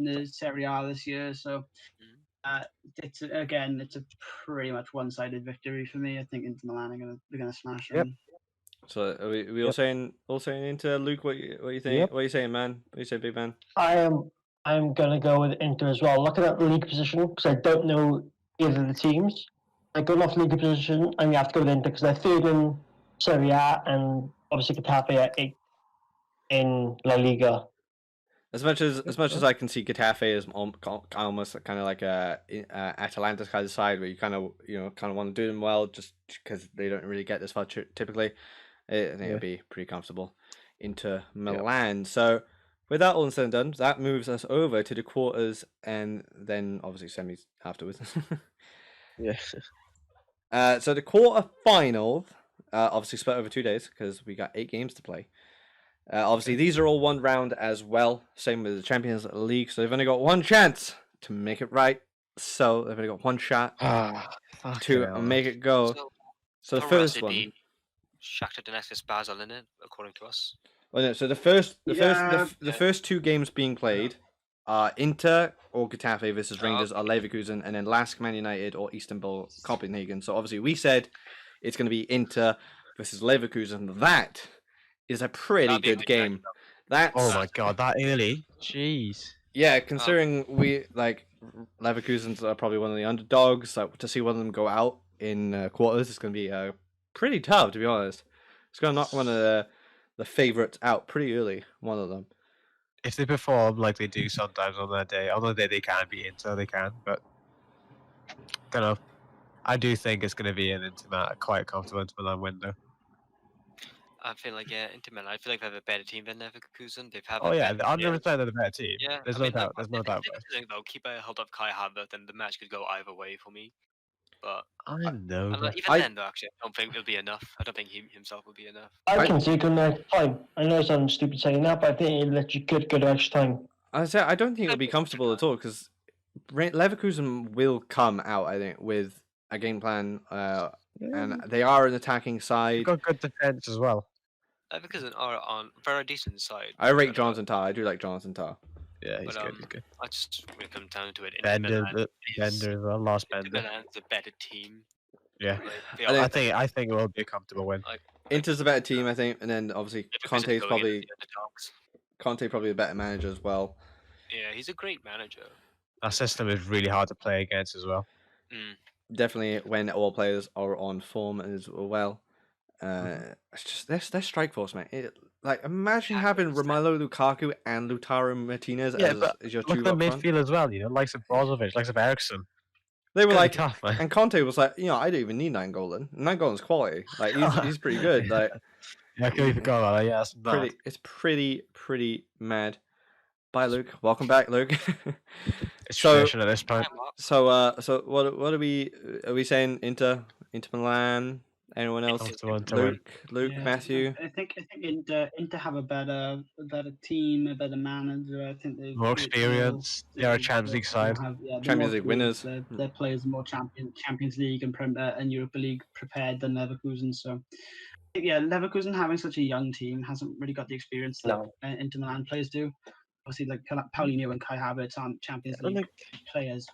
the Serie A this year. So it's a pretty much one-sided victory for me. I think Inter Milan are gonna smash them. Yep. So are we all saying Inter? Luke, what you think? Yep. What are you saying, man? What you say, big man? I'm gonna go with Inter as well. Looking at the league position, because I don't know either of the teams. I go off league position, I'm gonna have to go with Inter because they're third in Serie A and obviously Getafe are 8th in La Liga. As much as I can see Getafe as almost kind of like a Atalanta's kind of side where you kind of want to do them well just because they don't really get this far typically. I think it'll be pretty comfortable into Milan. So with that all said and done, that moves us over to the quarters and then obviously semis afterwards. So the quarter-final, obviously split over 2 days because we got 8 games to play. Obviously, these are all one round as well. Same with the Champions League. So they've only got one chance to make it right. So they've only got one shot to make it go. So the first one. Shakhtar Donetsk Basel in it, according to us. Well, no, so the first 2 games being played are Inter or Getafe versus Rangers or Leverkusen, and then Lask Man United or Istanbul Copenhagen. So obviously we said it's going to be Inter versus Leverkusen. That is a pretty good game. That's oh my god, that early? Jeez. Yeah, considering we like Leverkusen's are probably one of the underdogs, so to see one of them go out in quarters is going to be pretty tough, to be honest. It's going to knock one of the favourites out pretty early. One of them. If they perform like they do sometimes on the day they can be Inter, they can, but don't know. I do think it's going to be an quite comfortable Inter Milan window. I feel like Inter Milan. I feel like they have a better team than Leverkusen. They've had. 100% they're the better team. Yeah, there's no doubt. There's no doubt. If they'll keep a hold of Kai Havertz, then the match could go either way for me. But I know. then, though, actually, I don't think it'll be enough. I don't think he himself will be enough. I can see good extra time. I know it sounds stupid saying that, but I think it lets you good extra time. I don't think it'll be comfortable at all because Leverkusen will come out, I think, with a game plan, and they are an attacking side. They've got good defense as well. Leverkusen are on very decent side. I rate Jonathan Tah. I do like Jonathan Tah. Yeah, he's good. He's good. I just when it comes down to it, Bender as well. Last Inter Bender. Milan's a better team. Yeah, Like, I think it will be a comfortable win. Inter's a better team, I think, and then obviously Conte's probably a better manager as well. Yeah, he's a great manager. That system is really hard to play against as well. Definitely when all players are on form as well. It's just their strike force, man. Like imagine having Romelu Lukaku and Lautaro Martinez as your 2 look at the midfield as well. You know, likes of Brozovic, likes of Eriksen. They were like tough, man. And Conte was like, I don't even need Nainggolan. Nainggolan's quality. Like he's pretty good. Like I can even forgot about that. Yeah, it's pretty mad. Bye, Luke. Welcome back, Luke. It's tradition at this point. So what are we saying? Inter Milan. Anyone else? Luke, Matthew. I think Inter have a better team, a better manager. I think they more experience. They're a Champions League side. Champions League winners. Their players are more Champions League and Europa League prepared than Leverkusen. So Leverkusen having such a young team hasn't really got the experience that Inter Milan players do. Obviously, like Paulinho and Kai Havertz aren't Champions League players.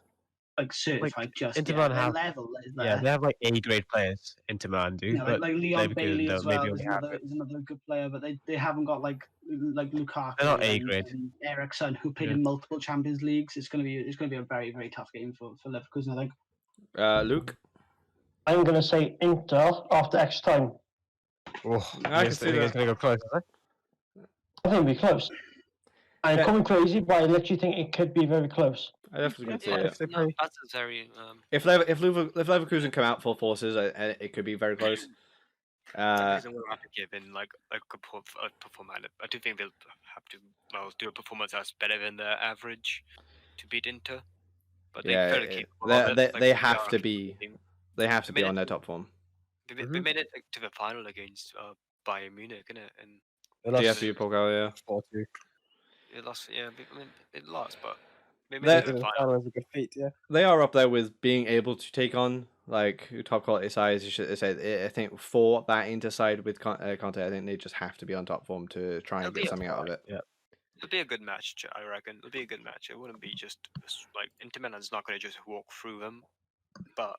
Like certified, just Inter Milan have level. They have like A-grade players. Inter Milan do, like Leon Bailey as well is another good player, but they haven't got like Lukaku. They're not A-grade. And Eriksen, who played in multiple Champions Leagues. It's gonna be a very very tough game for Leverkusen, I think. Luke, I'm gonna say Inter after extra time. I can see it's gonna go close. I think it'll be close. I'm coming crazy, but I literally think it could be very close. I definitely say that's a very. If Leverkusen come out full forces, it could be very close. Uh, Because we'll have to give in like a performance. I do think they'll have to do a performance that's better than their average to beat Inter. But they're yeah, fairly capable of it. Like, they are have a to capable be. team. They have to They be made on it. their top form. They made it to the final against Bayern Munich, innit? And They lost lost DFB Pokal, yeah. 4-2. it lost. Yeah, I mean it lost, but they made That- it to the final. That was a good feat, yeah. They are up there with being able to take on like top quality sides. You should say. I think for that Inter side with Conte, I think they just have to be on top form to try and It'll get be something out of it. It'll be a good match, I reckon. It'll be a good match. It wouldn't be just like Inter Milan's not going to just walk through them, but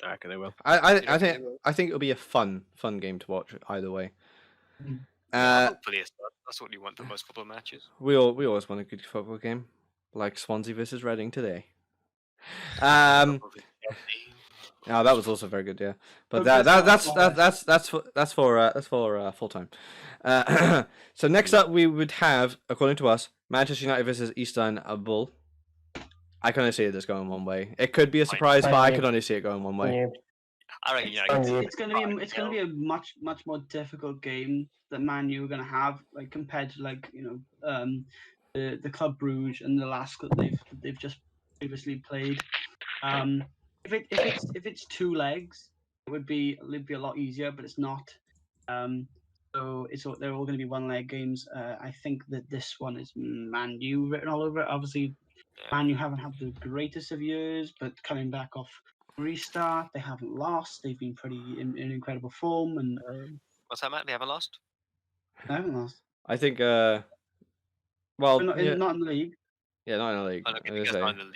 I reckon they will. I think it'll be a fun game to watch either way. yeah, hopefully that's what you want for most football matches. We always want a good football game, like Swansea versus Reading today. No, that was also very good, yeah. But that's for full time. So next up, we would have, according to us, Manchester United versus Istanbul. I can only see this going one way. It could be a surprise, but I can only see it going one way. Yeah. I reckon United. It's gonna be a much more difficult game that Man U are gonna have, like compared to like the Club Brugge and the last that they've just previously played. If it's two legs, it would be a lot easier, but it's not. So they're all going to be one leg games. I think that this one is Man U written all over it. Obviously, Man U haven't had the greatest of years, but coming back off restart, they haven't lost. They've been pretty in incredible form, and What's that, Matt? They haven't lost. they haven't lost. I think But well, not in the league. yeah, not in the league. Oh, okay, I was because gonna not say, in the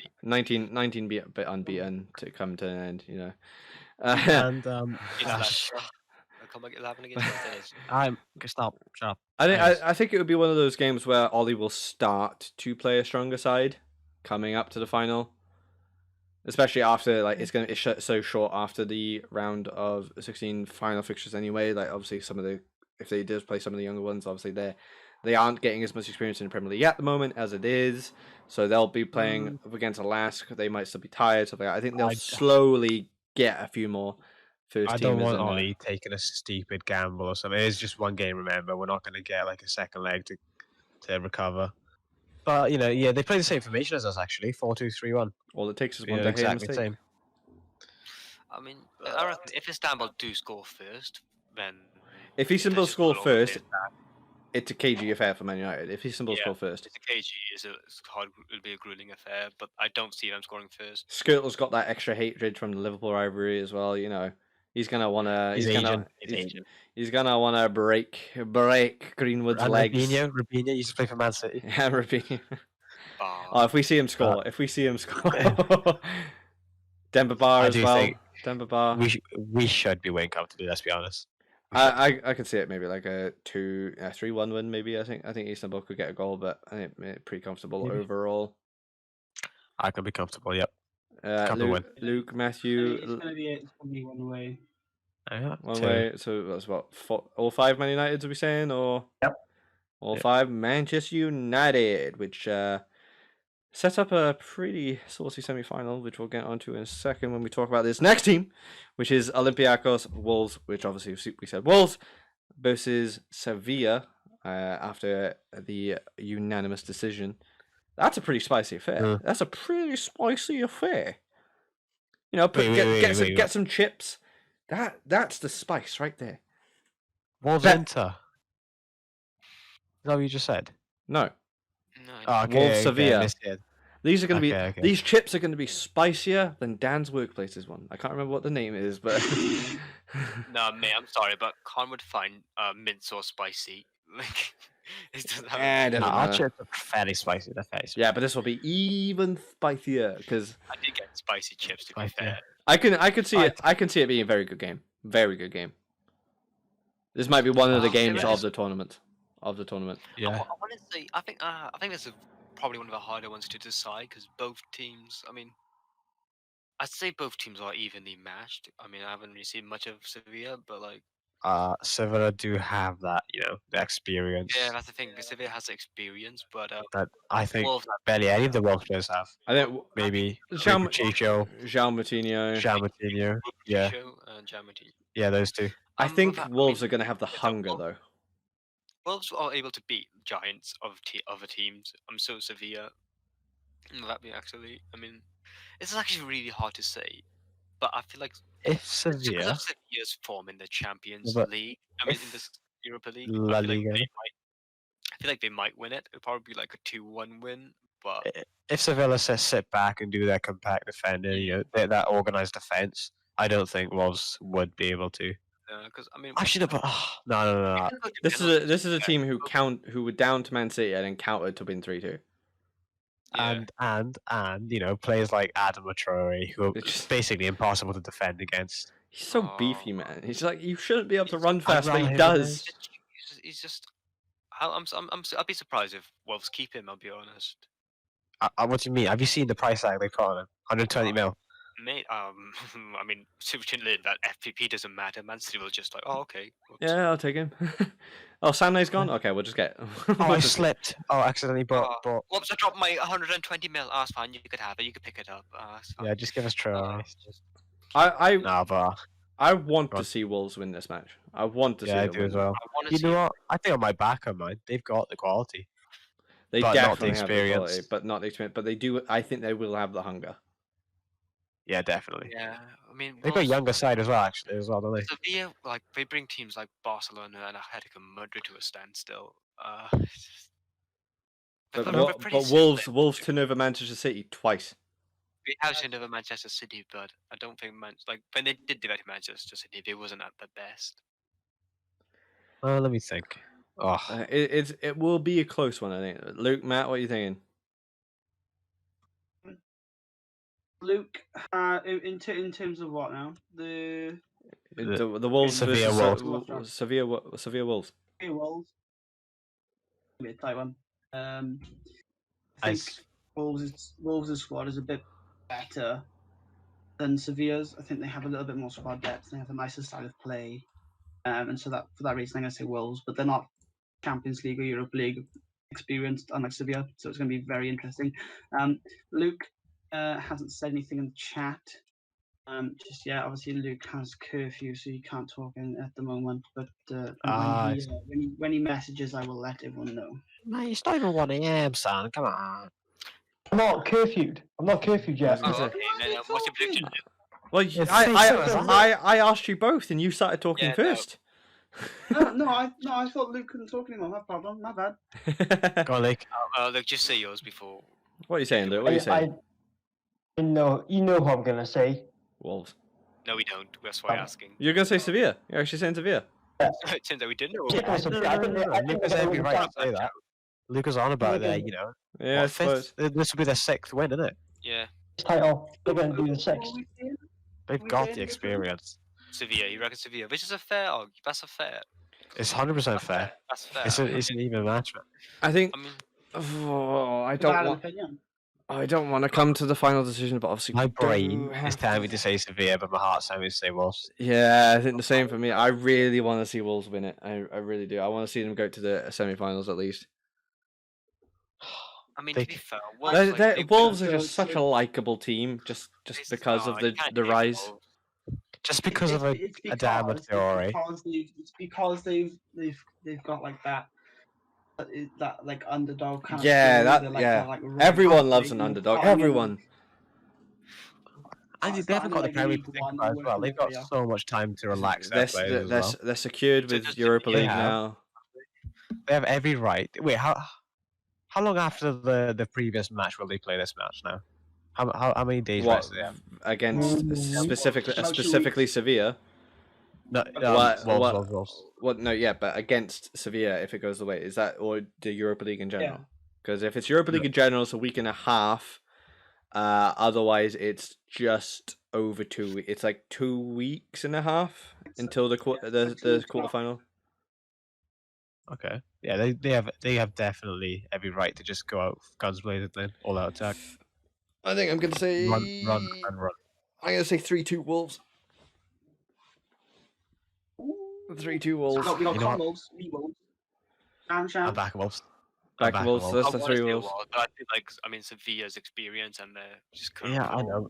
league. 19 be a bit unbeaten to come to an end, you know. And Against Leicester. Come back 11 against Leicester. It is. I'm stop. Shut up. I think it would be one of those games where Ollie will start to play a stronger side coming up to the final, especially after like it's so short after the round of 16 final fixtures anyway. Like obviously if they do play some of the younger ones, obviously they aren't getting as much experience in the Premier League at the moment as it is, so they'll be playing up against a Lask. They might still be tired, stuff like that. I think they'll slowly get a few more. I don't want Ollie taking a stupid gamble or something. It's just one game, remember. We're not going to get like a second leg to recover. But, they play the same formation as us, actually. 4-2-3-1. All it takes is one Exactly the same. I mean, I reckon if Istanbul do score first, then... If Istanbul score first, it's a cagey affair for Man United. If Istanbul score first... It's a cagey, it'll be a grueling affair, but I don't see them scoring first. Skirtle's got that extra hatred from the Liverpool rivalry as well, you know. He's gonna wanna. He's gonna wanna break Greenwood's legs. Rapinha used to play for Man City. Yeah, Rapinha. Oh, if we see him score, Demba Ba as well. Demba Ba. We should be winning comfortably. Let's be honest. I can see it maybe like a 3-1 win. Maybe I think Istanbul could get a goal, but I think pretty comfortable overall. I can be comfortable. Yep. Luke, Matthew. It's gonna be one way. One way. So that's what all 5 Man Uniteds are we saying, or all 5 Manchester United, which set up a pretty saucy semi-final, which we'll get onto in a second when we talk about this next team, which is Olympiacos Wolves, which obviously we said Wolves versus Sevilla after the unanimous decision. That's a pretty spicy affair. That's a pretty spicy affair. You know, get some chips. That's the spice right there. Wolves Inter. Is that what you just said? No. No. Wolves Sevilla. These are going to be these chips are going to be spicier than Dan's Workplace's one. I can't remember what the name is, but No, mate, I'm sorry, but Con would find mint sauce spicy. Like, it doesn't have. Our chips are fairly spicy. They're fairly spicy. Yeah, but this will be even spicier because I did get spicy chips to be fair. I can see it. I can see it being a very good game. Very good game. This might be one of the games of the tournament. Yeah. I want to say. I think this is probably one of the harder ones to decide because both teams. I mean, I'd say both teams are evenly matched. I mean, I haven't really seen much of Sevilla, but like. Sevilla do have that, the experience. Yeah, that's the thing. Sevilla has experience, but that I think barely any of the Wolves players have. I think maybe João Chicho, Moutinho. yeah. And Jam Moutinho. Yeah, those two. I think without- Wolves mean, are going to have the it's a hunger, Wolves- though. Wolves are able to beat giants of other teams. I'm so Sevilla. That be actually. I mean, it's actually really hard to say, but I feel like If it's because Sevilla, of Sevilla's form in the Champions but League. I mean, in if this Europa League, La I feel like Liga, I feel like they might win it. It'll probably be like a 2-1 win, but if Sevilla sit back and do their compact defending, you know, that organised defence, I don't think Wolves would be able to. because I mean, Actually, no, no. if you go to This penalties, is a yeah, team who were down to Man City and then countered to win 3-2. yeah. And you know, players like Adam Traore, who are It's just- basically impossible to defend against. He's so beefy, Oh. man. He's like, you shouldn't be able to He's- run I'd fast, but rather he him does. He's just. I'd be surprised if Wolves keep him. I'll be honest. What do you mean? Have you seen the price tag they put on him? 120 mil. Mate, I mean, certainly that FPP doesn't matter. Man City will just like, oh, okay. whoops. Yeah, I'll take him. Oh, Sané's gone? Okay, we'll just get. Oh, we'll I just- slipped. Oh, accidentally bought. Whoops, I dropped my 120 mil. Oh, it's fine. You could have it. You could pick it up. It's fine. Yeah, just give us Traore. I Nah, but I want Go to on. see Wolves win this match. I want to see yeah, I them do win. as well. I want to You see. know what? I think I might back them, man. They've got the quality. They But not the definitely have the quality, experience. but not the experience. But they do. I think they will have the hunger. Yeah, definitely. Yeah, I mean, They've got a Wolves- younger side as well, actually, don't they? Sevilla, like they bring teams like Barcelona and Atletico Madrid to a standstill. It's just- But, they're Wo- pretty but similar. Wolves turned over Manchester City twice. We have seen over Manchester City, but I don't think like when they did that to Manchester City, they wasn't at the best. Let me think. Oh, It will be a close one, I think. Luke, Matt, what are you thinking? Luke, in terms of what now? The The Wolves Sevilla versus Wolves. Sevilla Wolves. Wolves. Be a tight one. I I think Wolves' squad is a bit better than Sevilla's. I think they have a little bit more squad depth. They have a nicer style of play, and so that for that reason, I'm going to say Wolves. But they're not Champions League or Europa League experienced, unlike Sevilla. So it's going to be very interesting. Luke hasn't said anything in the chat. Just yeah, obviously Luke has curfew, so he can't talk at the moment. But when he messages, I will let everyone know. mate, it's not even 1 a.m., son. Come on. I'm not curfewed. I'm not curfewed yet. I was Oh, gonna say- okay. Then what's your prediction? Well, It's I, so I, simple. I asked you both, and you started talking Yeah, no. first. No, I thought Luke couldn't talk anymore. No problem. My bad. Go on, Luke. Look, just say yours before. What are you saying, Luke? What are you saying? I know you know who I'm gonna say. Wolves. No, we don't. That's why I'm asking. You're gonna say Sevilla. You're actually saying Sevilla. It turns out we didn't. Yeah, No, so no, I no, think no, they- no. I think Luke has they're every gonna right to say that. Luke was on about there, you know. Yeah, I What, suppose. fifth? This will be their 6th win, isn't it? Yeah, this title. They're gonna do the sixth. They've We got saying the different? experience. Sevilla. You reckon Sevilla? Which is a fair argument. That's a fair. It's 100% fair. That's fair. It's an even match, man. I think. I mean, Oh, I Valid don't want. opinion. I don't want to come to the final decision, but obviously My we do brain have is telling me to say Sevilla, but my heart's telling me to say Wolves. Yeah, I think the same for me. I really want to see Wolves win it. I really do. I want to see them go to the semi-finals at least. I mean, They to be c- fair, Wolves are so- just such a likable team, just because of you the can't the hate rise. Wolves. Just because of a Adama Traore. It's because they've got like that like underdog kind of Yeah, story. that They're, like, yeah. kinda, like, really Everyone loves an heartbreaking. underdog. I mean, Everyone. And It's they haven't not got the like Premier League League to think One about as well. working They've got player. so much time to relax their players as well. They're secured So with does Europa Sevilla League have- now. They have every right. Wait, how long after the previous match will they play this match now? How many days What rest do they have? against specifically Sevilla? No, What- Wolves. What? No, yeah, but against Sevilla, if it goes the way, is that or the Europa League in general? Because if it's Europa League in general, it's a week and a half. Otherwise, it's just over 2 weeks. It's like 2 weeks and a half until the it's like 2 weeks quarterfinal. Okay. Yeah, they have definitely every right to just go out guns blazing then, all out attack. I think I'm gonna say Run and run. I'm gonna say 3-2 Wolves. 3-2 Wolves. We got You know what? Wolves. We Wolves. Sham. I'm back Wolves. Back I'm Wolves. Wolves. That's I the wanna 3 say Wolves. Wolves, but I feel like Sevilla's experience and their just current Yeah, I form. know.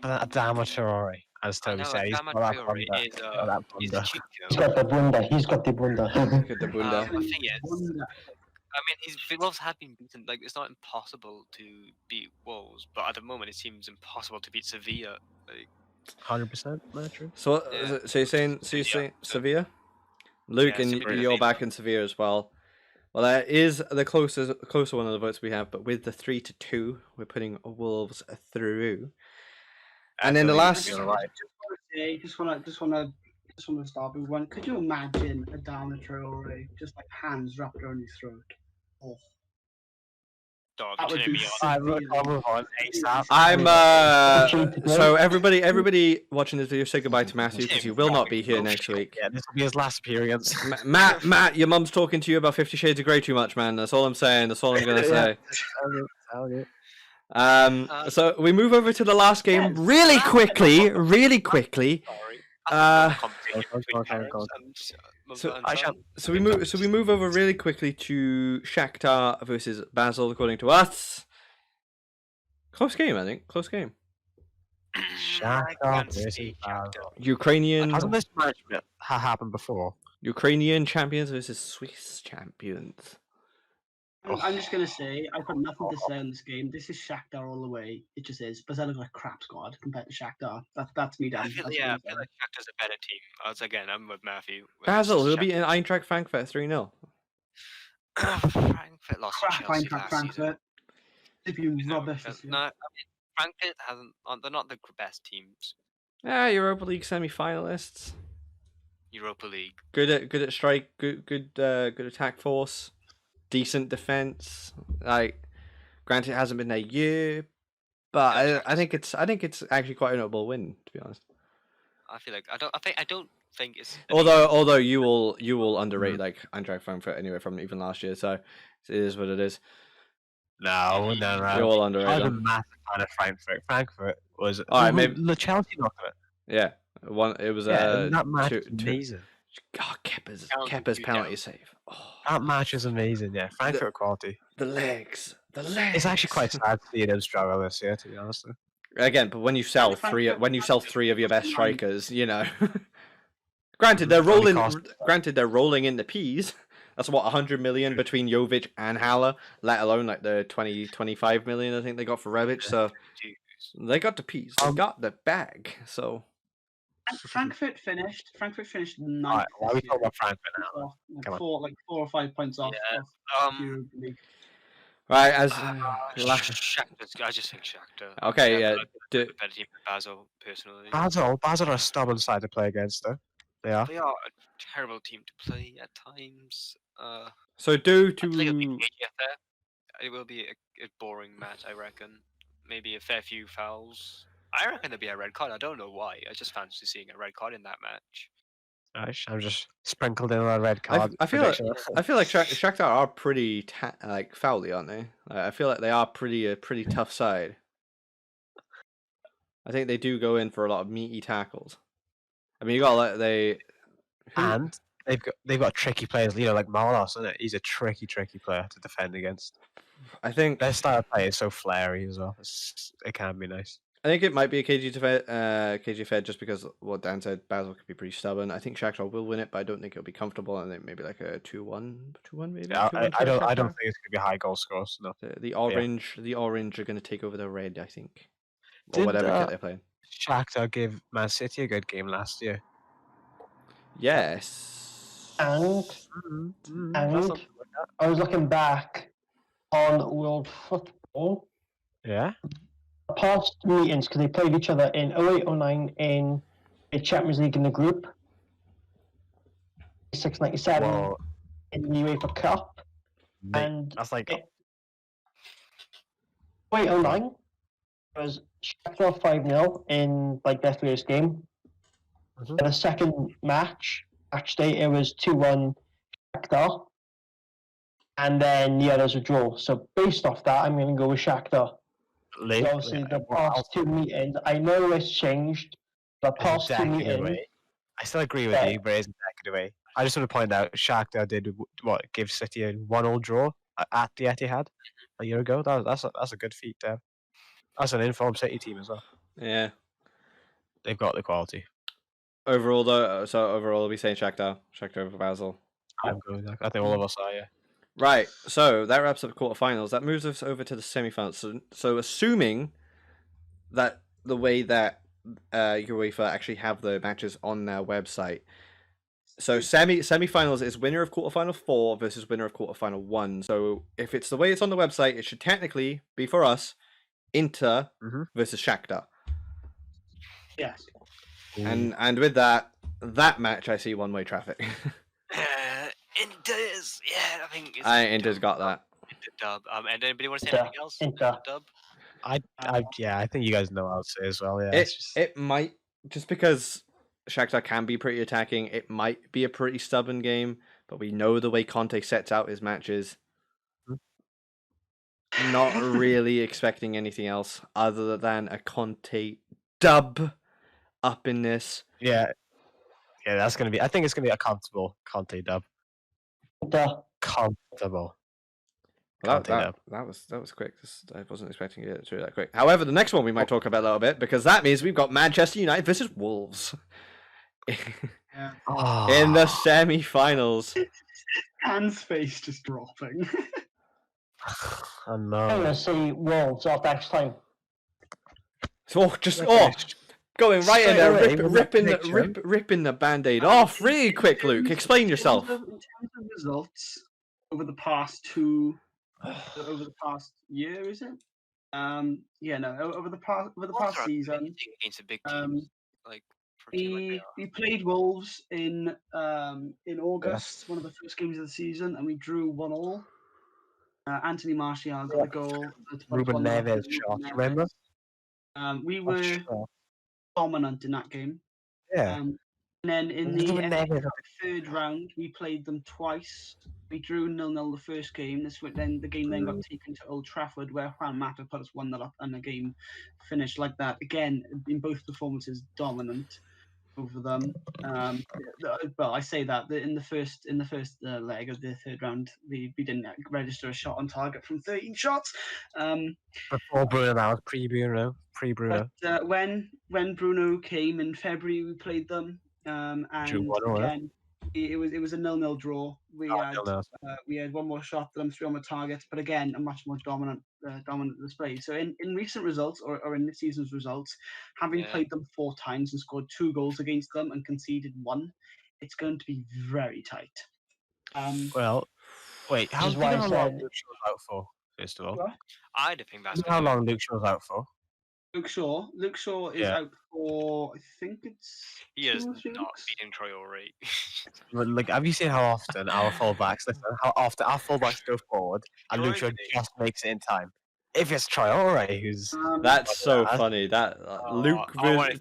Adama Traore, as I Toby know said, he's Adama got that Traore blunder. is Got that he's a blunder. cheat He's code. got the blunder. He's got the blunder. Get the bunda. The thing is, Wonder. I mean, Wolves have been beaten. Like, it's not impossible to beat Wolves, but at the moment, it seems impossible to beat Sevilla. Like, 100%, no, true. So, Yeah. so you're saying, Sevilla? Luke, Yeah, and Sevilla you're beat back them. in Sevilla as well. Well, that is the closer one of the votes we have, but with the 3-2, we're putting Wolves through. And then the last, Just want to stop with one. Could you imagine a Adama Traore just like hands wrapped around his throat? Oh, Dog, that would turning be me on. I'll move on ASAP. I'm so everybody watching this video, say goodbye to Matthew because he will not be here next week. Yeah, this will be his last appearance. Matt, your mum's talking to you about 50 Shades of Grey too much, man. That's all I'm saying. That's all I'm gonna say. So we move over to the last game really quickly. Sorry. So we move over really quickly to Shakhtar versus Basel, according to us. Close game, I think. Close game. Shakhtar versus Basel. Ukrainian Hasn't this match happened before? Ukrainian champions versus Swiss champions. I'm just gonna say I've got nothing to say on this game. This is Shakhtar all the way. It just is. Basel look like a crap squad compared to Shakhtar. That's me done. I feel like Shakhtar's a better team. I'm with Matthew. Basel will be in Eintracht Frankfurt 3-0. Frankfurt lost to Crap Chelsea Eintracht last Frankfurt. season. They've been rubbish this year. No, I mean, Frankfurt hasn't. They're not the best teams. Europa League semi-finalists. Europa League. Good at strike. Good attack force. Decent defense. Like, granted, it hasn't been a year, but I think it's actually quite a notable win, to be honest. I feel like I don't think it's. Although you will underrate like Eintracht Frankfurt anyway from even last year, so it is what it is. No. You all underrate I was a them. massive fan of Frankfurt. Frankfurt was. Alright, maybe the Chelsea knocked it. Yeah, it was that match two, was amazing. God, Kepa's penalty save. Oh, that match is amazing. Yeah, Frankfurt quality. The legs. It's actually quite sad to see them struggle this year, to be honest. Again, but when you sell three of your best strikers, you know. Granted, they're rolling in the peas. That's what 100 million between Jovic and Haller, let alone like the 25 million I think they got for Rebic. So they got the peas. They got the bag. So Frankfurt finished ninth. Alright, why are we talking about Frankfurt now? Four or 5 points off. Europa League. right, as Shakhtar. I just think Shakhtar. Okay, yeah. Better team than Basel, personally. Basel are a stubborn side to play against, though. They are. They are a terrible team to play at times. So I think it'll be KGF there. It will be a boring match, I reckon. Maybe a fair few fouls. I reckon there'll be a red card. I don't know why. I just fancy seeing a red card in that match. I'm just sprinkled in a red card. I feel like Shakhtar are pretty foully, aren't they? I feel like they are a pretty tough side. I think they do go in for a lot of meaty tackles. I mean, you got and they've got tricky players, like Marlos, isn't it? He's a tricky player to defend against. I think their style of play is so flary as well. It can be nice. I think it might be a KG Fed just because what Dan said, Basel could be pretty stubborn. I think Shakhtar will win it, but I don't think it'll be comfortable. I think maybe like a 2-1 maybe. Yeah, I don't think it's gonna be high goal scores. No. The orange are going to take over the red, I think, or whatever kit they're playing. Shakhtar gave Man City a good game last year. Yes. And I was looking back on World Football. Yeah. The past meetings, because they played each other in 08-09 in the Champions League in the group, 96-97 in the UEFA Cup, and that's like 08-09 was Shakhtar 5-0 in like their first game. Mm-hmm. The second match day, it was 2-1 Shakhtar, and then the others were draw. So based off that, I'm going to go with Shakhtar. Obviously, the past two meetings, I know it's changed. The past two meetings, I still agree with you, but it's a decade away. I just want to point out, Shakhtar did give City a 1-1 draw at the Etihad a year ago. That's a good feat there. That's an informed City team as well. Yeah, They've got the quality. Overall, though, so overall, are we saying Shakhtar over Basel? I'm going. I think all of us are. Yeah. Right. So that wraps up the quarterfinals. That moves us over to the semifinals. So assuming that the way that UEFA actually have the matches on their website. So semifinals is winner of quarterfinal 4 versus winner of quarterfinal 1. So if it's the way it's on the website, it should technically be for us Inter versus Shakhtar. Yes. And with that match, I see one-way traffic. Inter's, yeah, I think it's Inter's got that. Inter dub. And anybody want to say Inter, anything else? Inter. Dub. I think you guys know what I'd say as well. Yeah. It might, just because Shakhtar can be pretty attacking, it might be a pretty stubborn game, but we know the way Conte sets out his matches. Not really expecting anything else other than a Conte dub up in this. Yeah, that's gonna be. I think it's gonna be a comfortable Conte dub. Comfortable. That was quick. I wasn't expecting it to be that quick. However, the next one we might talk about a little bit, because that means we've got Manchester United versus Wolves in the semi-finals. Hands face just dropping. Oh no! I'm gonna see Wolves off next time. Going right in there, away, ripping the band-aid off really quick, Luke. Explain yourself. In terms of results over the past year, is it? Over the past season, against a big team, we played Wolves in August, one of the first games of the season, and we drew 1-1. Anthony Martial got the goal. Ruben Neves shot. Remember? We were dominant in that game. Yeah. And then in the third round, we played them twice. We drew 0-0 the first game. The game got taken to Old Trafford, where Juan Mata put us 1-0 up, and the game finished like that. Again, in both performances, dominant over them. Well, I say that in the first leg of the third round, we didn't register a shot on target from 13 shots. Before Bruno, that was pre-Bruno. But when Bruno came in February, we played them, and again, it was a 0-0 draw. We had one more shot than them, 3 on the target, but again, a much more dominant display. So in recent results, or in this season's results, having played them 4 times and scored 2 goals against them and conceded 1, it's going to be very tight. Well, wait, how long Luke Shaw's out for? First of all, I don't think that's how long Luke Shaw's out for. Luke Shaw is out for, I think it's. He is not beating Traore. Like, have you seen how often our fullbacks? How often our fullbacks go forward and Luke Shaw just makes it in time? If it's Traore who's that's so funny. That Luke versus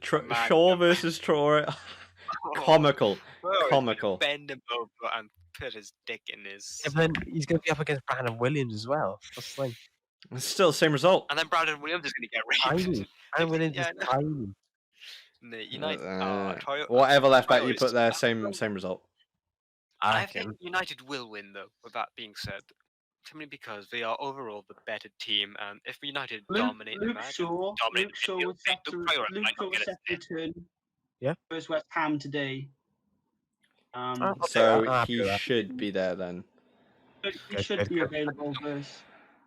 Shaw versus Traore, comical. Bend him over and put his dick in his. Yeah, but then he's going to be up against Brandon Williams as well. That's the thing. It's still the same result. And then Brandon Williams is going to get raped. Brandon Williams is tiny. United, whatever left back you put there, same result. I think United will win, though. With that being said, simply because they are overall the better team, and if United dominate the match, Luke Shaw was set to return. Versus West Ham today. So he should be there then. He should be available versus.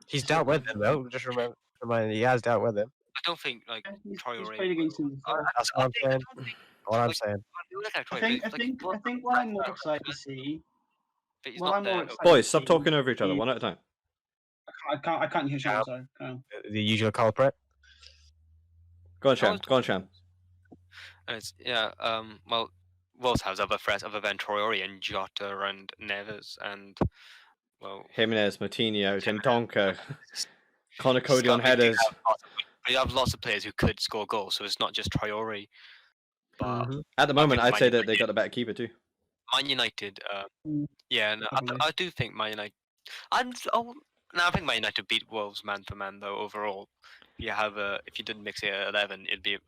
He's dealt with him though. Just remind he has dealt with him. I don't think Traore. He's played against him before. That's what I'm saying. I think what I'm more excited to see. Boys, stop talking over each other one at a time. I can't hear Sham. Sorry. The usual culprit. Go on, Sham. Well, Wolves has other threats other than Traore and Jota and Neves and Jimenez, Moutinho, Tendonka, Connor Cody on headers. You have lots of players who could score goals, so it's not just Traore. But at the moment, I'd say that they got a better keeper too. Man United, I do think Man United. I think Man United beat Wolves man for man though. Overall, if you didn't mix it at 11, it'd be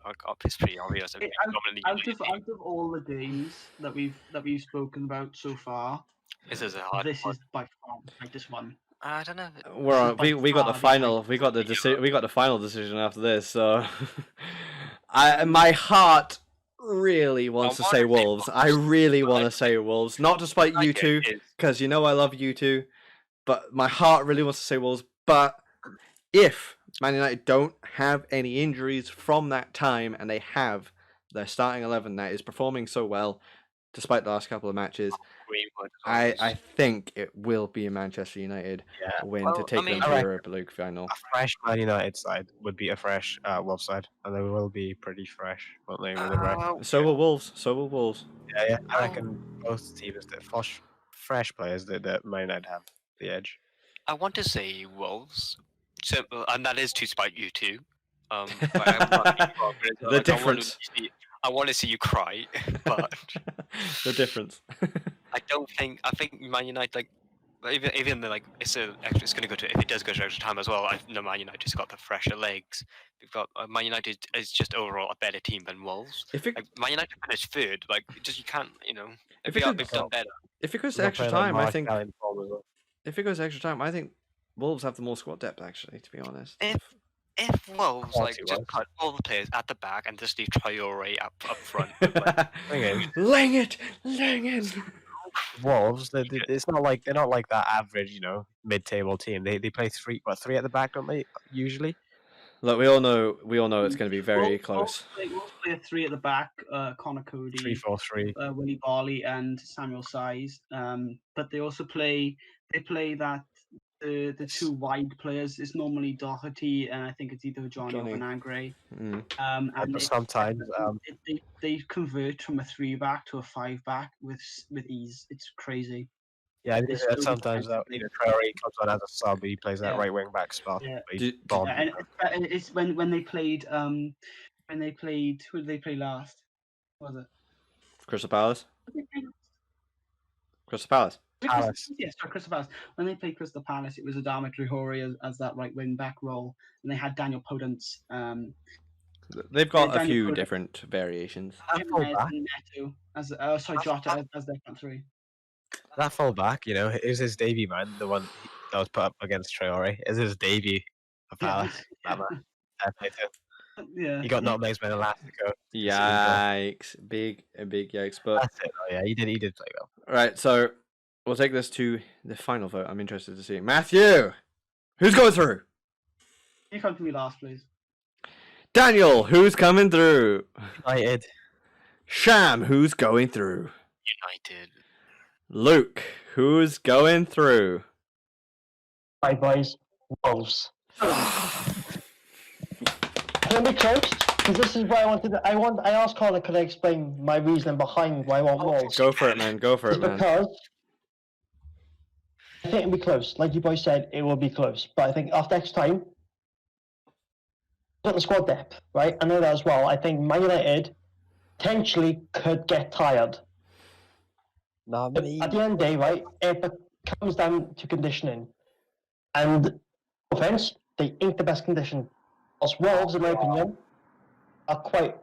it's pretty obvious. Out of all the games that we've spoken about so far, this is by far the tightest one. I don't know. We got the final. We got the final decision after this. So My heart really wants to I say wanna say Wolves. I Wolves, really but want to say Wolves, not despite you two, because you know I love you two, but my heart really wants to say Wolves. But if Man United don't have any injuries from that time, and they have their starting 11 that is performing so well, despite the last couple of matches, Greenwood. I think it will be a Manchester United Yeah. win Well, to I take mean- them to the Alright. Europa League final. A fresh Man United side would be a fresh Wolves side, and they will be pretty fresh, won't they? With the rest. So will Wolves. So will Wolves. Yeah. I Oh. reckon both teams that fresh players that Man United have the edge. I want to say Wolves, so, and that is to spite you two. But I'm not being wrong, but it's The like, difference. I want to see you cry, but The difference. I think Man United like even though like it's going to go to if it does go to extra time as well. I know Man United's got the fresher legs. We've got Man United is just overall a better team than Wolves. If it Like Man United finished third, like you can't If if it could- they've done better. if it goes to We've got extra players like time, I think Martial in form as well. if it goes to extra time, I think Wolves have the more squad depth. Actually, to be honest. If Wolves like Quality-wise. just put all the players at the back and just leave Traore up front, like, Thing is, Langen. Wolves, it's not like they're not like that average, mid-table team. They play three at the back, don't they? Usually. Look, we all know it's going to be very close. Wolves play a 3 at the back, Connor Cody, 3-4-3. Willie Barley, and Samuel Size. But they also play that the two wide players is normally Doherty and I think it's either Johnny or Johnny. Vinagre. Mm. And But sometimes, they convert from a 3 back to a 5 back with ease. It's crazy. yeah, I They think still that sometimes defensively- Traore comes on as a sub. He plays that Yeah. right wing back spot. Yeah. He Do- bombs. Yeah, and it's when they played who did they play last? What was it? Crystal Palace. Who did they play last? Crystal Palace. Palace. Yes, Crystal Palace. When they played Crystal Palace, it was Adama Traore as that right wing back role, and they had Daniel Podence, They've got a Daniel few Cody. different variations. That full Jimenez back, and Neto Jota as their front three. that full back, it was his debut, man. The one that was put up against Traore. It was his debut for Palace. That man. Fair play to him. Yeah. He got nutmegs by Elastico. Yikes! Big yikes! But That's it. Oh yeah, he did play well. right, so we'll take this to the final vote. I'm interested to see Matthew. Who's going through? You come to me last, please. Daniel. Who's coming through? United. Sham. Who's going through? United. Luke. Who's going through? Bye, boys. Wolves. Can we close? Because this is why I wanted. I asked Connor, could I explain my reasoning behind why I want Wolves? Go for it, man. Go for It's it, man. because I think it'll be close. Like you boys said, it will be close. But I think after extra time, got the squad depth, right? I know that as well. I think Man United potentially could get tired. Not But me. at the end of the day, right, it comes down to conditioning. And no offense, they ain't the best condition. Whilst Wolves, in my opinion, are quite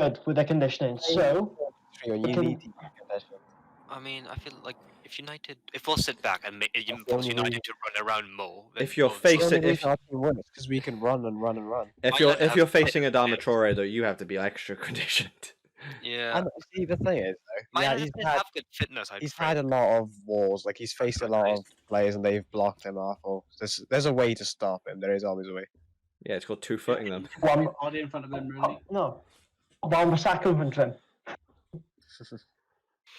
good with their conditioning. So, You can- need to get conditioned. I mean, I feel like if we'll sit back and That's the force only United reason. to run around more, then If you're Wolves- faced- The only if- reason our team won is because we can run and run and run. If Why you're not have facing Adama players? Traore though, you have to be extra conditioned. yeah, And see, the thing is, though, Man yeah, United have good fitness. I'd he's say. had a lot of walls. Like he's faced a lot of players, and they've blocked him off. Or there's a way to stop him. There is always a way. Yeah, it's called two-footing them. one, Body in front of them, really. no, one was in front of him.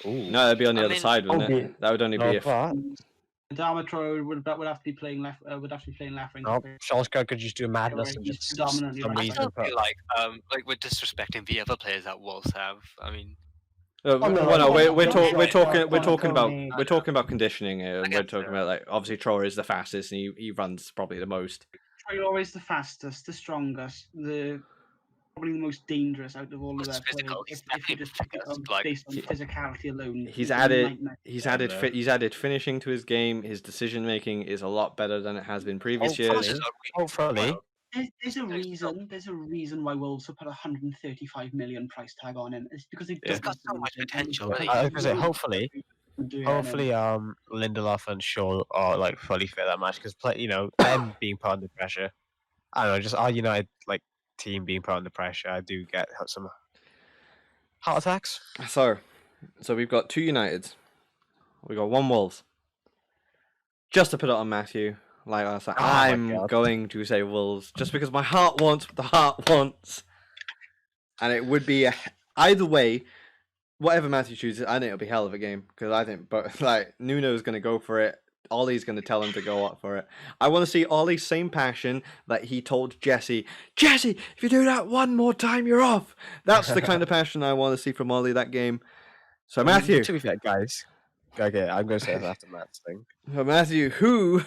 Ooh. No, that'd be on the I other mean- side, wouldn't Oh, it? dear. That would only be No, if. but Adama Traore would have to be playing left. Would have to be playing left wing. no, Solskjaer could just do madness Traore, and he's just predominantly some right. I reason still put. feel like we're disrespecting the other players that Wolves have. I mean, Oh, no, well, no, we're no, talking no, we're no, talking no, we're no, talking about Tony. we're talking about conditioning here. And I we're guess talking so. about like obviously Traore is the fastest and he runs probably the most. Traore is the fastest, the strongest, probably the most dangerous out of all of Most their players. physical, he's If you definitely just pick it the up fittest, based on he- physicality alone, He's a added nightmare. he's added finishing to his game. His decision making is a lot better than it has been previous Hopefully. years. Hopefully, There's a reason why Wolves have put a 135 million price tag on him. It's because they Yeah. don't He's got so lose much it, potential, and hasn't I he? was gonna say, hopefully, doing hopefully, Lindelof and Shaw are like fully fit that match because them being put under pressure. I don't know, just our United like team being put under pressure, I do get some heart attacks. So we've got 2 Uniteds. We got 1 Wolves. Just to put it on Matthew, like I said, my I'm God. going to say Wolves just because my heart wants what the heart wants, and it would be either way. Whatever Matthew chooses, I think it'll be hell of a game because I think, but like Nuno's going to go for it. Ollie's going to tell him to go up for it. I want to see Ollie's same passion that he told Jesse. Jesse, if you do that one more time, you're off. That's the kind of passion I want to see from Ollie that game. So Matthew, To be fair, guys. Okay, I'm going to say that after Matt's thing. so Matthew, who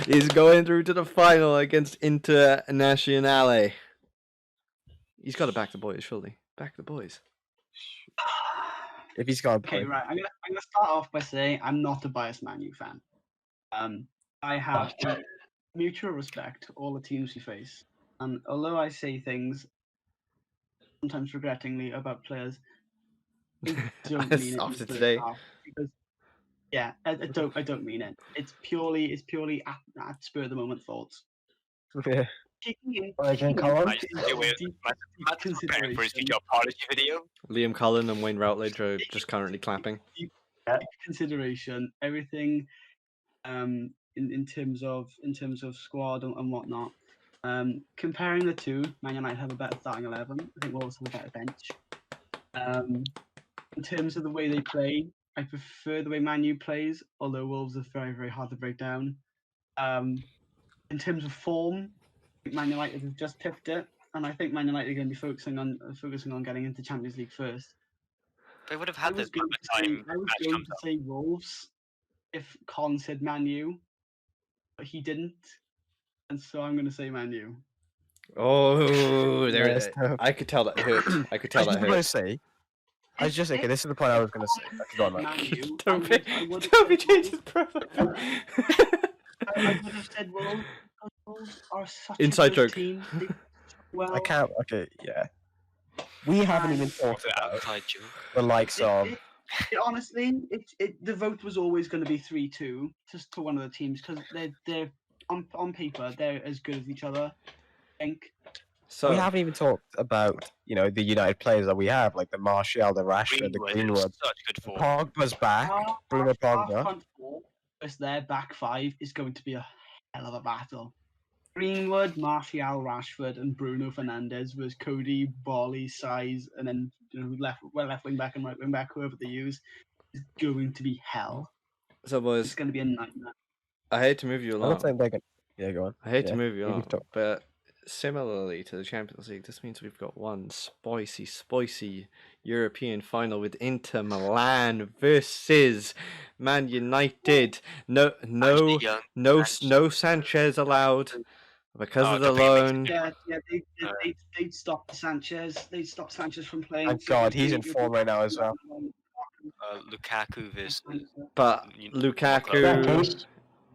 is going through to the final against Internazionale? He's got to back the boys, surely. Back the boys. If he's got Okay, right. I'm gonna start off by saying I'm not a biased Man U fan. I have mutual respect to all the teams we face, and although I say things sometimes regrettingly about players, I don't mean it. After in the today. first half because yeah, I don't mean it. It's purely at spur of the moment thoughts. yeah. Taking Origin into colour? deep Matt's preparing for his consideration- video apology video. Liam Cullen and Wayne Routledge are just currently clapping. consideration everything in terms of squad and whatnot. Comparing the two, Man United have a better starting 11. I think Wolves have a better bench. In terms of the way they play, I prefer the way Man U plays, although Wolves are very, very hard to break down. In terms of form, I think Man United have just tipped it, and I think Man United are going to be focusing on getting into Champions League first. They would have I had was this by going the to say, time I was match going comes to up. say Wolves if Colin said Man U, but he didn't, and so I'm going to say Man U. Oh, there Yes, it is. no. I could tell that hurt. I could I tell was that just going to hurt. say. I was just okay. This is the point I was going to say. Okay, go on, Matt. Man U, Don't I would have be said changing his Wolves. profile. I would have said Wolves. Because Wolves are such Inside a good joke. team. They play well. I can't. Okay, yeah. We haven't even talked The about outside joke. the likes of. Honestly, the vote was always going to be 3-2 just to one of the teams because they're on paper they're as good as each other. I think. So We haven't even talked about the United players that we have, like the Martial, the Rashford, the Greenwood is Greenwood. such good form. Pogba's back. Bruno Our Pogba. front four versus their back five is going to be a hell of a battle. Greenwood, Martial, Rashford, and Bruno Fernandes versus Cody, Bolly, Size, and then left wing back and right wing back, whoever they use, is going to be hell. So It's boys, going to be a nightmare. I hate to move you I'm not along. saying they're gonna. Yeah, go on. I hate Yeah, to move you you can along, talk. but similarly to the Champions League, this means we've got one spicy European final with Inter Milan versus Man United. No Actually, young. no Sanchez allowed because Oh, of the completely loan. Yeah, they'd stop Sanchez. They'd stop Sanchez from playing. Thank God, he's in form right now as well. Lukaku versus But you- In that Lukaku, case,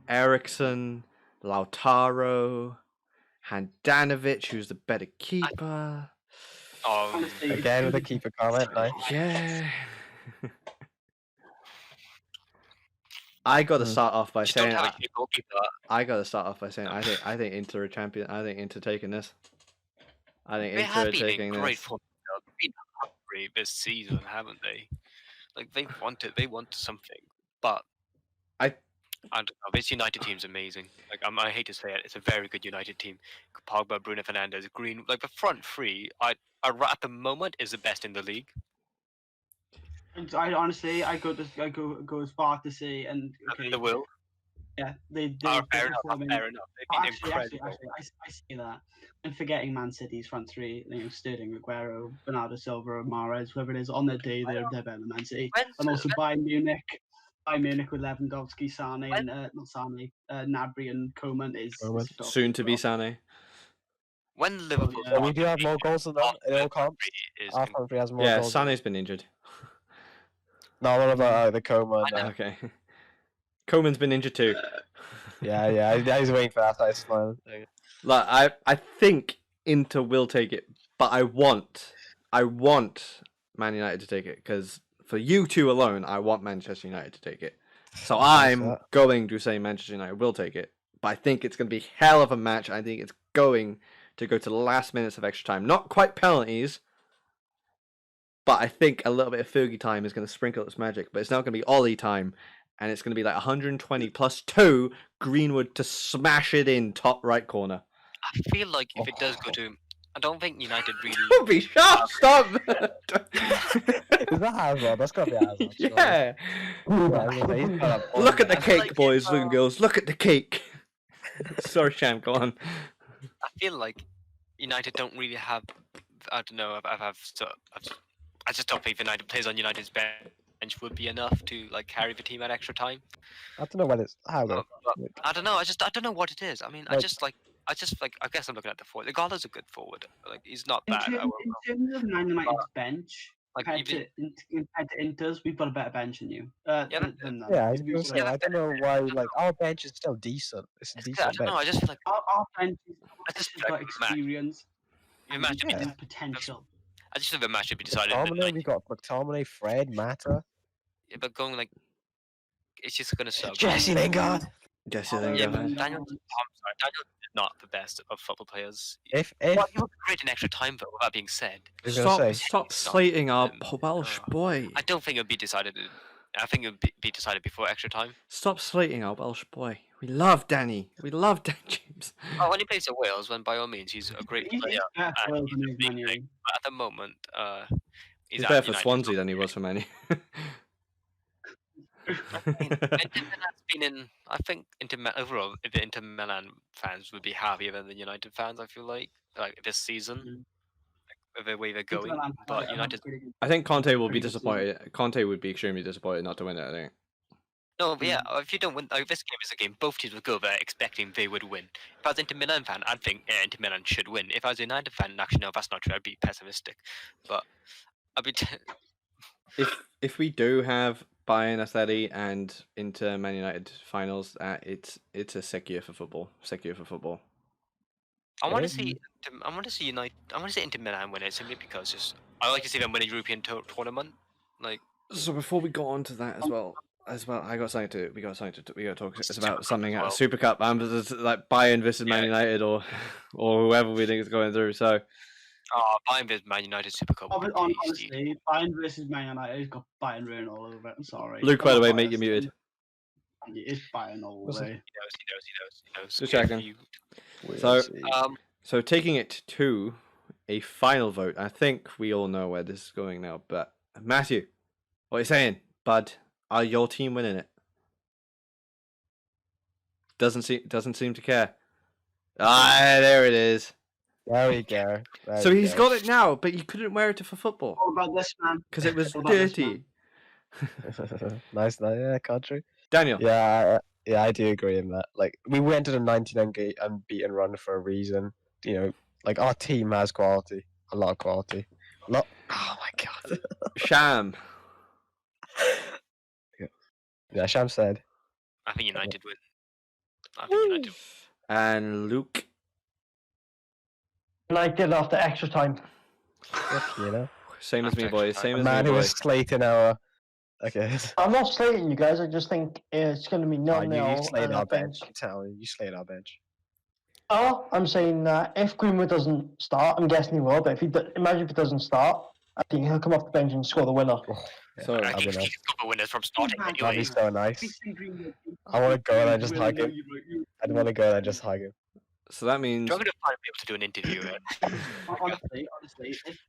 Ericsson, Lautaro, Handanovic, who's the better keeper. Honestly, it's Again with gonna a be- keeper comment. Nice. Yeah. I got to start off by just don't saying have a good goalkeeper. I got to start off by saying I think Inter are champion. I think Inter taking this. I think They Inter have are been taking in great this. form. They've been hungry this season, haven't they? Like they want something, but I- don't know. This United team's amazing. Like I hate to say it, it's a very good United team. Pogba, Bruno Fernandes, Green, like the front three. At the moment is the best in the league. I honestly, I go as far to say, and okay, The will. yeah, they Fair they're enough. performing. Fair enough. They've Oh, been actually, incredible. I see that. And forgetting Man City's front three, Sterling, Aguero, Bernardo Silva, Mahrez, whoever it is, on their day they're better than Man City. And also Bayern Munich with Lewandowski, Sane, and not Sane, Gnabry and Coman is Coman. Soon to be Sane. When Liverpool, yeah. We do have more goals than them in all comps. is Our country has more Yeah, goals. than Sane's been injured. No, what about the Coman? Okay. Coman's been injured too. Yeah, I was waiting for that. I was smiling. Like I think Inter will take it, but I want Man United to take it because for you two alone, I want Manchester United to take it. So I'm that. going to say Manchester United will take it, but I think it's going to be hell of a match. I think it's going to go to the last minutes of extra time. Not quite penalties, but I think a little bit of Fergie time is going to sprinkle its magic. But it's now going to be Ollie time, and it's going to be like 120 plus 2 Greenwood to smash it in top right corner. I feel like if it does go to, I don't think United really. Don't be sharp, stop! Is that Hazard? That's got to be Hazard. surely. Yeah. He's got a Look at the I feel cake, like boys if, and girls. Look at the cake. Sorry, Sham, go on. I feel like United don't really have. I don't know. I just don't think United players on United's bench would be enough to like carry the team at extra time. I don't know whether it's how though. But I don't know. I don't know what it is. I mean, I Like- just I guess I'm looking at the forward. The Gala's a good forward. Like he's not In, bad. terms, in terms of Man United's bench, Like compared to Inter's, we've got a better bench than you. Yeah, Than them. Yeah, I was We've gonna got say, a- I don't know why. Like our bench is still decent. It's a I decent don't know. I bench. just feel like our bench just has feel got like Matt. experience the match should be. and potential. I just think the match should be decided. in the McTominay, we got McTominay, Fred, Mata, Yeah, but going like, it's just gonna suck. Jesse Lingard. Guess you think Yeah, of but it. Daniel, I'm sorry, Daniel is not the best of football players. If Well, he was great in extra time, though. Without being said, I was gonna say, Stop Stop. slating our Um, Welsh boy. I don't think it would be decided. I think it would be decided before extra time. Stop slating our Welsh boy. We love Danny. We love Dan James. Oh, when he plays for Wales, then by all means he's a great He's player. better and Wales he's than a he is big Man U. thing. But at the moment, He's at better for United. Swansea than he was for Man U. Inter Milan's been in. I think overall, the Inter Milan fans would be happier than the United fans. I feel like this season, with the way they're Inter going. Milan But are United, pretty good. I think Conte will be Pretty good season. disappointed. Conte would be extremely disappointed not to win it, I think. no, but yeah. If you don't win, this game is a game. Both teams would go there expecting they would win. If I was an Inter Milan fan, I'd think Inter Milan should win. If I was a United fan, actually no, that's not true. I'd be pessimistic. But I'd be. If we do have Bayern Atleti and Inter Man United finals, it's a sick year for football. Sick year for football. I want to is. see. I want to see United. I want to see Inter Milan win it simply because just I like to see them win a European tournament. Like So before we go on to that as well, we got to talk. It's Super about Cup something as at well. Super Cup. It's like Bayern versus Man Yeah. United or whoever we think is going through. So Bayern versus Man United Super Cup. would be tasty. Honestly, Bayern versus Man United has got Bayern written all over it. I'm sorry. Luke, by I'm the way, not mate, you're biased. muted. It's Bayern all Was the it- way. He knows. Just If checking. you- So- Um, So taking it to a final vote, I think we all know where this is going now. But Matthew, what are you saying, bud? Are your team winning it? Doesn't seem to care. Ah, there it is. there we go. There So we he's go. got it now, but you couldn't wear it for football What about this man? because it was What about this dirty. nice, yeah, country. Daniel, Yeah, I do agree in that. Like we went to the 99 game unbeaten run for a reason. You know, like our team has quality, a lot of quality. Oh my god. Sham, Yeah, Sham said. I think United win. I think United. Win. and Luke. United after extra time. You know, Same as me, After boys. extra Same a as man me, who boys. was slating our. Okay. I'm not slating you guys. I just think it's going to be Oh, 0-0. you slayed and our I think- bench. I'm telling you, you slayed our bench. Oh, I'm saying that if Greenwood doesn't start, I'm guessing he will. But if imagine if he doesn't start, I think he'll come off the bench and score the winner. So I that'd think be nice. he's got the winners from starting That'd That'd be anyway. so nice. I want to go and I just hug him. I want to go and I just hug him. that means Do you want me to find people to do an interview? Honestly,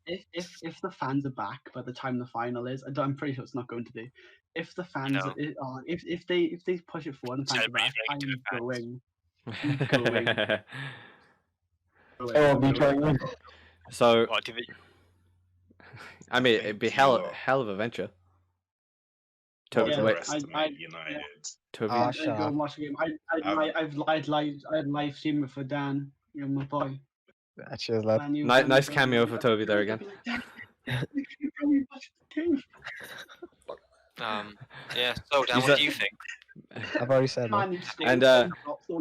if the fans are back by the time the final is, I'm pretty sure it's not going to be. If the fans, No. if they push it forward and the fans are back, Celebrating I'm to the going. It will be going. so What, do they- I mean it'd be hell of a venture. Toby, Yeah, wait, Underestimate United. Toby. Ah, I'd go and watch the game. I'd live stream it for Dan. You're my boy. Cheers, lad. Man, you- Nice cameo for Toby there again. Yeah. So Dan, Is what that- do you think? I've already said that. And, so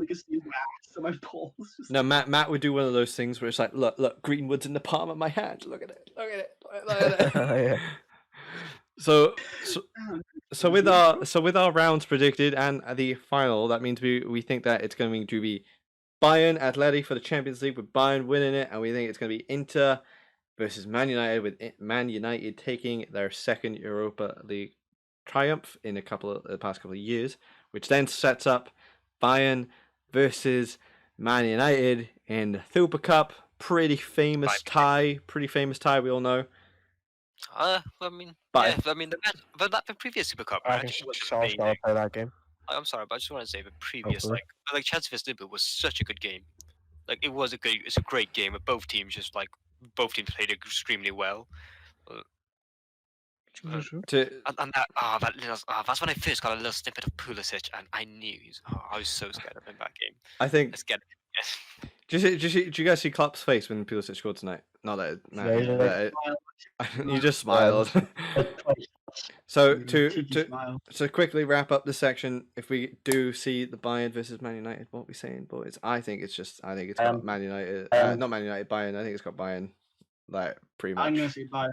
I can see my ass and my balls. Just- No, Matt would do one of those things where it's like, look, Greenwood's in the palm of my hand. Look at it. Look at it. Yeah. So with our rounds predicted and the final, that means we think that it's going to be Bayern Athletic for the Champions League, with Bayern winning it, and we think it's going to be Inter versus Man United, with Man United taking their second Europa League triumph in the past couple of years, which then sets up Bayern versus Man United in the Super Cup. Pretty famous tie. We all know. I mean, But the previous Super Cup I match think was Shaw's amazing. gonna play that game. I'm sorry, but I just want to say the previous Hopefully. like Chelsea vs Liverpool was such a good game. Like it's a great game. With both teams both teams played extremely well. And that's when I first got a little snippet of Pulisic, and I knew I was so scared of him that game. I think. Let's get it. Yes. Did you guys see Klopp's face when Pulisic scored tonight? Not that. You just smiled. So to quickly wrap up this section, if we do see the Bayern versus Man United, what are we saying, boys? I think it's got Man United, not Man United, Bayern. I think it's got Bayern, like pretty much. I'm gonna say Bayern.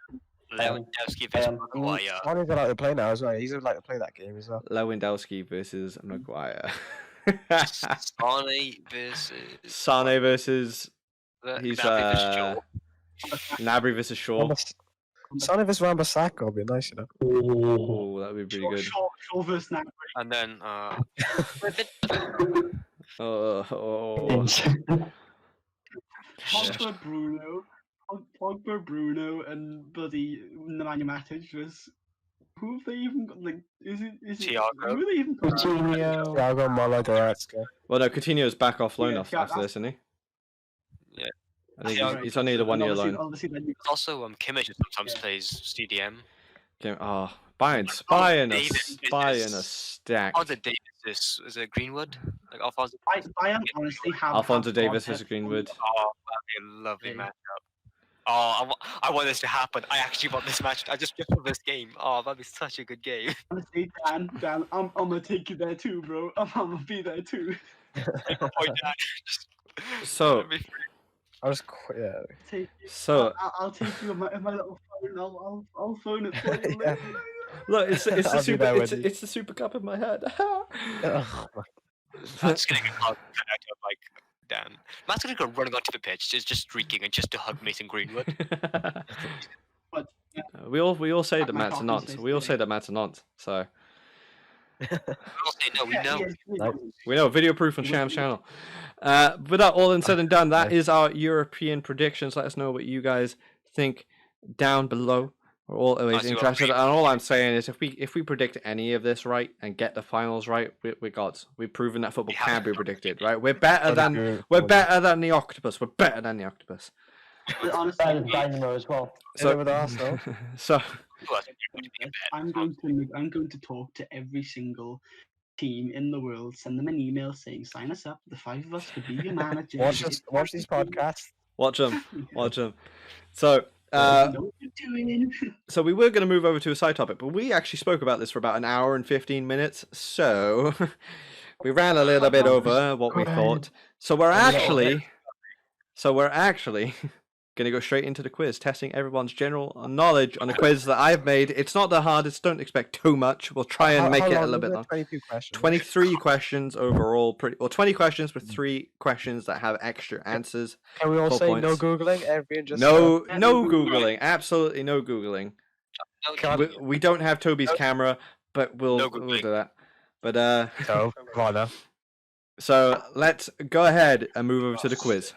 Lewandowski versus Maguire. Sonny's allowed to play now as well. He's allowed to play that game as well. Lewandowski versus Maguire. Sane versus. He's Gnabry Gnabry versus Shaw. versus Shaw. Sonny versus Wan-Bissaka would be nice, you know. Oh, that would be pretty good. Shaw versus Gnabry. And then Pogba, Bruno, and bloody Nemanja Matic was. Who have they even got? Like, is it? Thiago. Who are they even got? Thiago, Mola, Goretzka. Well, no, Coutinho's back off loan Yeah, after this, isn't he? Yeah. I think he's only the 1 year loan. Also, Kimmich sometimes plays CDM. Okay, Bayern are stacked. Alfonso Davis is it Greenwood? Like Alfonso. Bayern honestly have. Alfonso Davis is Greenwood. Oh, that'd be a lovely matchup. Oh, I want this to happen. I actually want this match. I just for this game. Oh, that'd be such a good game. Honestly, Dan, I'm gonna take you there too, bro. I'm gonna be there too. So, So I'll take you on my little phone. I'll phone it for you later. Look, it's the Super Cup in my head. That's gonna get out of Dan. Matt's gonna go running onto the pitch, just streaking and just to hug Mason Greenwood. We all say that Matt's a nonce. We all say that Matt's a nonce. So. We all say no. We know. We know. Video proof on Sham's channel. With that all said and done, that is our European predictions. Let us know what you guys think down below. We're always interested. And all I'm saying is, if we predict any of this right and get the finals right, we're gods. We've proven that football can be predicted, right? We're better than the octopus. We're better than the octopus. Honestly, Dynamo as well. So with Arsenal. So. I'm going to talk to every single team in the world. Send them an email saying, "Sign us up. The 5 of us could be your manager." Watch these podcasts. Watch them. So. So we were going to move over to a side topic, but we actually spoke about this for about an hour and 15 minutes. So we ran a little bit over what we thought. So we're actually going to go straight into the quiz, testing everyone's general knowledge on a quiz that I've made. It's not the hardest. Don't expect too much. We'll try and make it a little bit long. 22 questions. 23 questions overall. 20 questions with 3 questions that have extra answers. Can we all say points. no Googling? Everyone just no Googling. Absolutely no Googling. No, We don't have Toby's camera, but we'll do that. But so let's go ahead and move over to the quiz.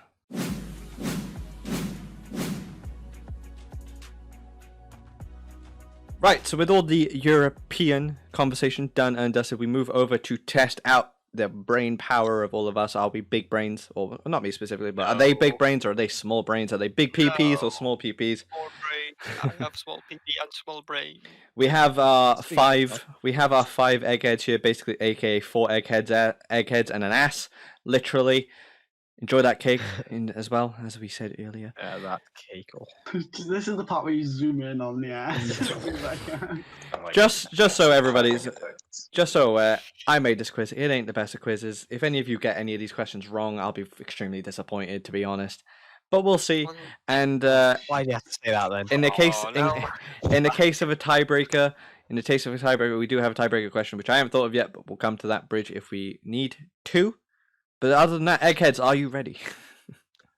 Right, so with all the European conversation done and dusted, we move over to test out the brain power of all of us. Are we big brains? Or not me specifically, but are they big brains or are they small brains? Are they big PPs or small PPs? Small brain. I have small PP and small brain. We have our 5 eggheads here, basically, aka 4 eggheads and an ass, literally. Enjoy that cake as well, as we said earlier. That cake. This is the part where you zoom in on the ass. Just so everybody's aware, I made this quiz. It ain't the best of quizzes. If any of you get any of these questions wrong, I'll be extremely disappointed, to be honest. But we'll see. And why do you have to say that then? in the case of a tiebreaker, we do have a tiebreaker question, which I haven't thought of yet, but we'll come to that bridge if we need to. But other than that, Eggheads, are you ready?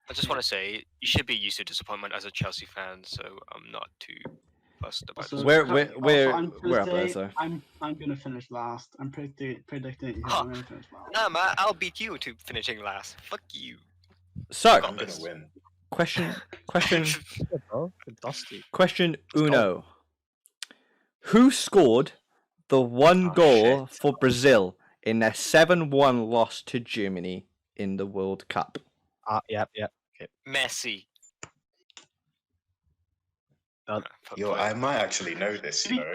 I just want to say you should be used to disappointment as a Chelsea fan, so I'm not too fussed about Also, this. We're I'm we're up there, gonna say so I'm gonna finish last. I'm predicting Huh. I'm gonna finish last. Nah, man, I'll beat you to finishing last. Fuck you. so Got I'm gonna this. win. question Good, bro. Good dusty. question go. uno. Who scored the one Oh, goal shit. for Brazil in their 7-1 loss to Germany in the World Cup? Yep. Messi. Done. Fuck Yo, it. I might actually know this, you know.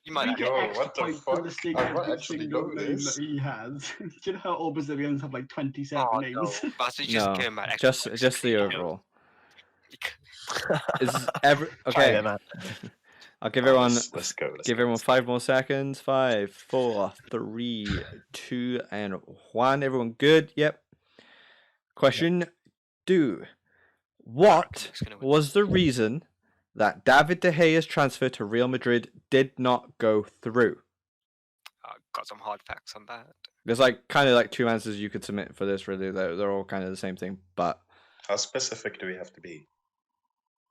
You might We actually. get Yo, extra what the points for fuck? listing I might every actually single know name this. that he has. Do you know how all Brazilians have like 27 Oh, names? no. Bastard, just No, give him an extra just points. just the You know. overall. Is every Try okay? it, man. I'll give Oh, everyone let's go. Let's give go, everyone let's 5 go. more seconds. 5, 4, 3, 2, and 1. Everyone good? Yep. Question 2. What Nick's gonna win. was the reason that David De Gea's transfer to Real Madrid did not go through? Got some hard facts on that. There's like kind of like 2 answers you could submit for this. Really, they're all kind of the same thing. But How specific do we have to be?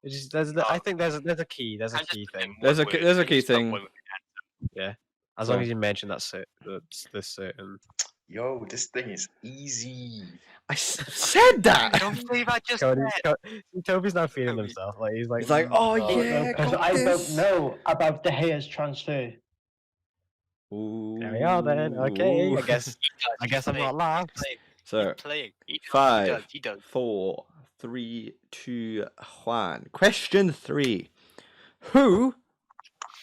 It's just, I think there's a key. There's a I'm just key putting thing. one There's a- word, there's a and key you start thing. one word. Yeah. As So- long as you mention that's this certain. Yo, this thing is easy. I said that. Don't believe I just Cody, said. Toby's not feeling Cody. himself. Like he's like. It's like, oh Oh, yeah, Because got I this. don't know about De Gea's transfer. Ooh. There we are then. Okay, I guess He I'm playing. not last. So He's playing. He 5, does. 4, 3, 2, 1. Question 3. Who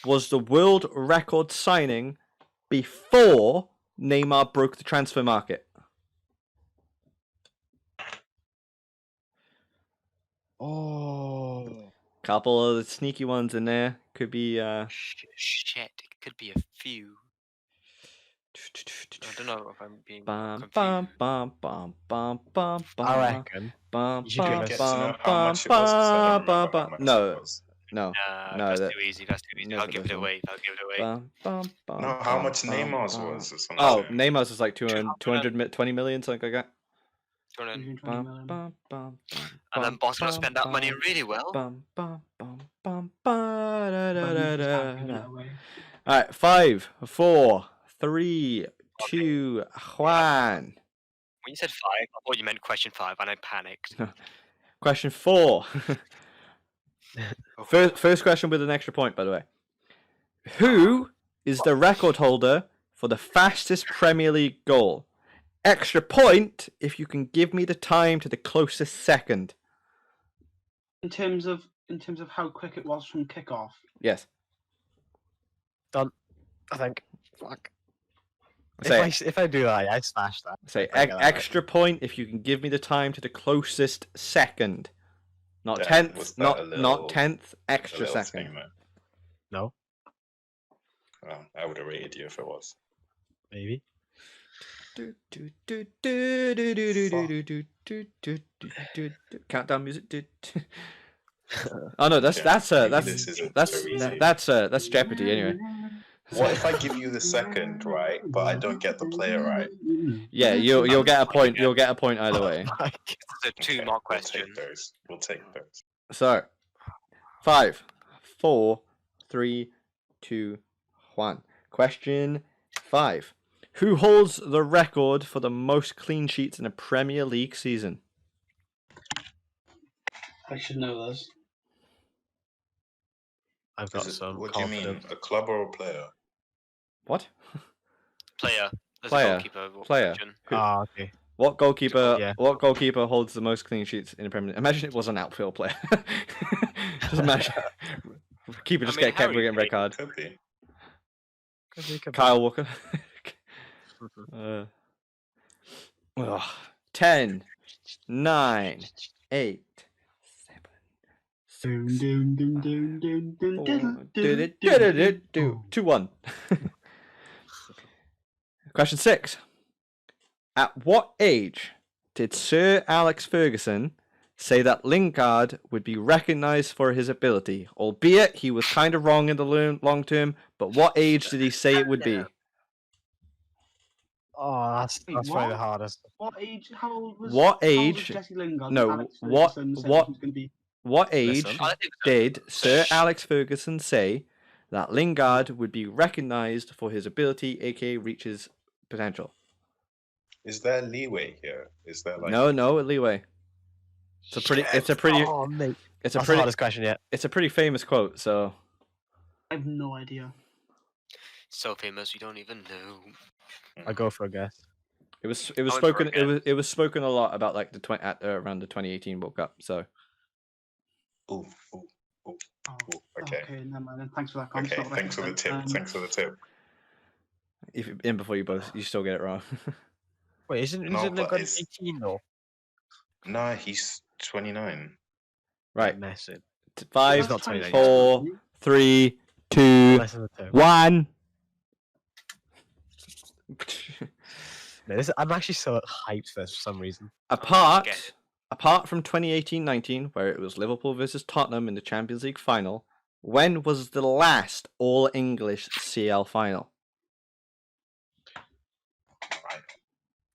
was the world record signing before Neymar broke the transfer market? Oh. Couple of the sneaky ones in there. Could be Shit, it could be a few. I don't know if I'm being bum confused. bum bum bum bum bum I bum reckon. bum You should give bum us- Get to know bum how much it was, 'cause I don't bum remember how bum. much No, it was. no, Nah, no. that's That too easy. That's too easy. never I'll give it does one. away. I'll give it away. Bum, bum, bum, No, how bum, much bum, Neymar's bum. was or something. Oh, Neymar's is like 200, 200. 220 million, something like that. Go on then. Bum, bum, bum, bum, And then bum, Boss gonna bum, spend that money bum, really well. bum, bum, bum, bum, ba, da, da, But da, he's just da, happy da. that way. All right, 5, 4, 3, 2, 1. When you said 5, I thought you meant question 5, and I panicked. Question 4. Oh, First question with an extra point, by the way. Who is the record holder for the fastest Premier League goal? Extra point if you can give me the time to the closest second. In terms of how quick it was from kickoff. Yes. I think. Fuck. Say, If I do that, I smash that. say I get that extra point if you can give me the time to the closest second. Not Yeah, tenth, was that not a not little- tenth, A extra little second. thing, man. No, Oh, I would have rated you if it was. maybe. Countdown music. Oh no, that's Yeah, maybe that's this isn't that's so easy. that's Jeopardy anyway. What if I give you the second, right, but I don't get the player right? Yeah, you'll get a point. You'll get a point either way. It's a 2-mark question. We'll take those. We'll take those. So, 5, 4, 3, 2, 1. Question 5. Who holds the record for the most clean sheets in a Premier League season? I should know this. I've got Is it, some what do you mean? confidence. A club or a player? What? Player. There's Player. a goalkeeper Player. question. Who? Ah, okay. What goalkeeper? Yeah. What goalkeeper holds the most clean sheets in a Premier League? Imagine it was an outfield player. Just imagine. Keeper just I mean, kept Harry getting red Kane. card. Could be. Could be. Kyle Walker. 10, 9, 8, 7, 6, 2-1. Question 6. At what age did Sir Alex Ferguson say that Lingard would be recognised for his ability? Albeit he was kind of wrong in the long term, but what age did he say it would be? Oh, that's Wait, probably the what? hardest. What age? How old was? What how old was age- Jesse Lingard? no, when Alex what- Ferguson said what- he was going to be. What Listen. age I think did Sir Alex Ferguson say that Lingard would be recognised for his ability, aka reach his potential? Is there leeway here? Is there like No leeway. It's a pretty. It's a pretty. Oh, mate. It's a That's the pretty. hardest question yet. It's a pretty famous quote. So I have no idea. So famous, you don't even know. I'll go for a guess. it was. I went for spoken. a It was spoken a lot about like around the 2018 World Cup. So ooh, ooh, ooh. Oh, Ooh, okay. never mind. Then. Thanks for that. Conor. Okay, Not thanks for the tip. recommended. Thanks for the tip. if in before you still get it wrong. Wait, isn't No, but Lingard it's- 18 though? Nah, he's 29. Right. Messing. Five, He's not 29. 4, 3, 2, Less than the two. 1. Man, I'm actually so hyped for this for some reason. Apart get it. apart from 2018-19, where it was Liverpool versus Tottenham in the Champions League final, when was the last All English CL final? Right.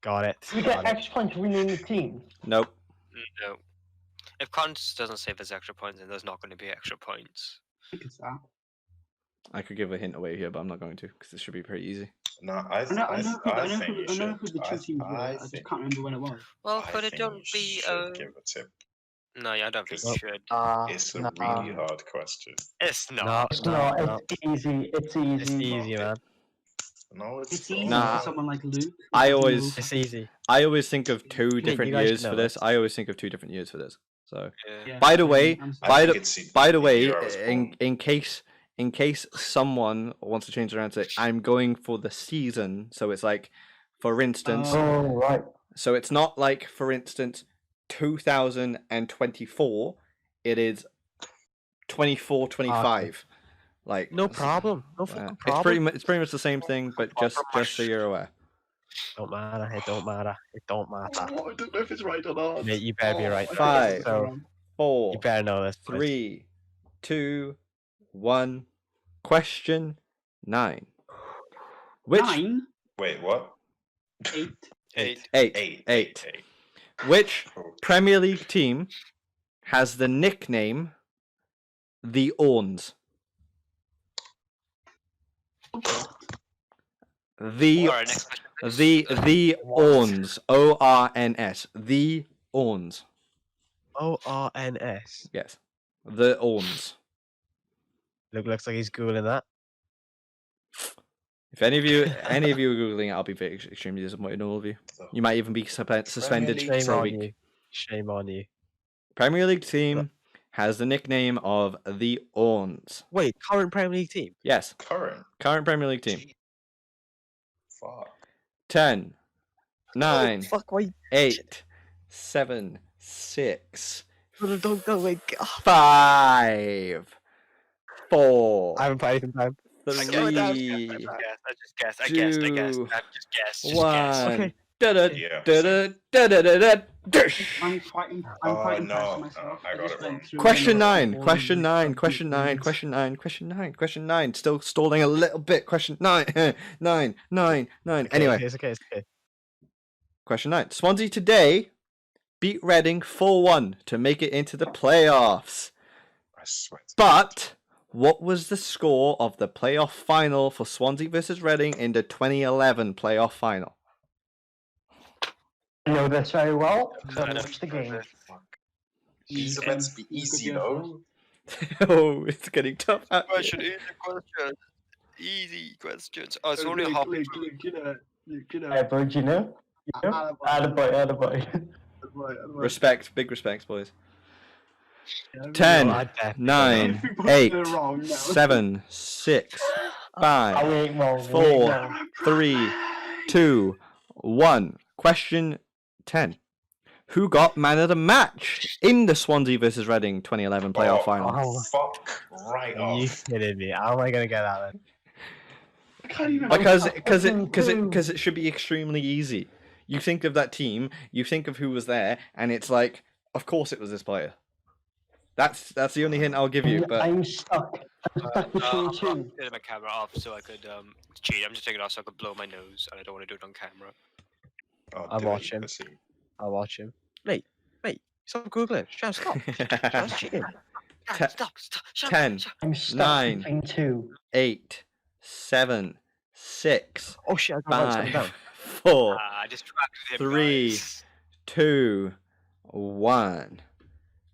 Got it. You get Got it. extra points for winning the team. Nope. No. If Cons doesn't save his extra points, then there's not going to be extra points. I think it's that. I could give a hint away here, but I'm not going to because it should be pretty easy. No, I know who the two teams were. I just think, can't remember when it was. Well, I could it think don't you be? should give a tip. No, yeah, I don't think you Well, should. It's a really hard question. It's No, not. It's no, not. no. It's easy. It's easy. It's easy, man. No, It's easy Nah. for someone like Luke. I who doesn't always- know- It's easy. I always think of two you different guys years should for know this. this. I always think of 2 different years for this. So, Yeah. Yeah, by the way, I'm I by think the it's by the the way, year I was born. in case someone wants to change around, say I'm going for the season. So it's like, for instance, Oh, right. so it's not like, for instance, 2024. It is 24-25. Like No problem. No yeah. fucking It's problem. it's pretty much the same thing, but just so you're aware. Don't matter. It don't matter. It don't matter. Oh, I don't know if it's right or not. Mate, you better be right. I think Five. it's So, wrong. 4, you better know this. boys. 3, 2, 1. Question 9. Which 9, Wait, what? 8. 8. 8. Eight. Which Okay. Premier League team has the nickname the Orns? The Alright, next question. please. the Orns. ORNS. The Orns. ORNS. Yes. The Orns. Looks like he's googling that. If any of you are googling it, I'll be very extremely disappointed in all of you. You might even be suspended League for Shame a on week. you. Shame on you. Premier League team has the nickname of the Orns. Wait, current Premier League team. Yes, Current. current Premier League team. Fuck. 10, 9, Fuck, wait. 8, 7, 6, Don't go, wait. 5, 4, I haven't played anything time. I guess, I 3, guessed. I guessed. I've just guessed. Just 1. Okay. Yeah. Dush. I'm quite impressed Oh, with no, myself. I got just it went wrong. through Question and 9, all question the 9, different question 9, ones. question 9, question 9, question 9. Still stalling a little bit. Question 9, 9, 9, 9. Anyway, It's okay. It's okay. question 9. Swansea today beat Reading 4-1 to make it into the playoffs. I swear. But what was the score of the playoff final for Swansea versus Reading in the 2011 playoff final? I know this very well. So I know. watch the game. Fuck. These are meant to be easy, though. Oh, it's getting tough. Question, easy question. Easy questions. Oh, it's only half. Luke, you know. Yeah, bro, do you know? You know? Attaboy. Respect, big respects, boys. Yeah, 10, No, I definitely don't 9, If we both 8, get it wrong, no. 7, 6, Oh, 5, we ain't wrong. we ain't 4, wrong. 3, 2, 1. Question 10. Who got man of the match in the Swansea versus Reading 2011 playoff final? Oh, Fuck right are you off. kidding me? How am I gonna get that then? I can't even Because remember. it should be extremely easy. You think of that team, you think of who was there, and it's like, of course it was this player. That's the only hint I'll give you. But I'm stuck. Back between I'm two. turning my camera off so I could cheat. I'm just taking it off so I could blow my nose, and I don't want to do it on camera. Oh, I'll do it, watch you him. pussy. I'll watch him. Mate, stop googling. Sham, stop. Sham's cheating. Stop! Shut 10, up! I'm stuck 9. between two. 8, 7, 6, Oh shit, I can't write something 5, down. 4, I distracted him, 3. guys. 2, 1.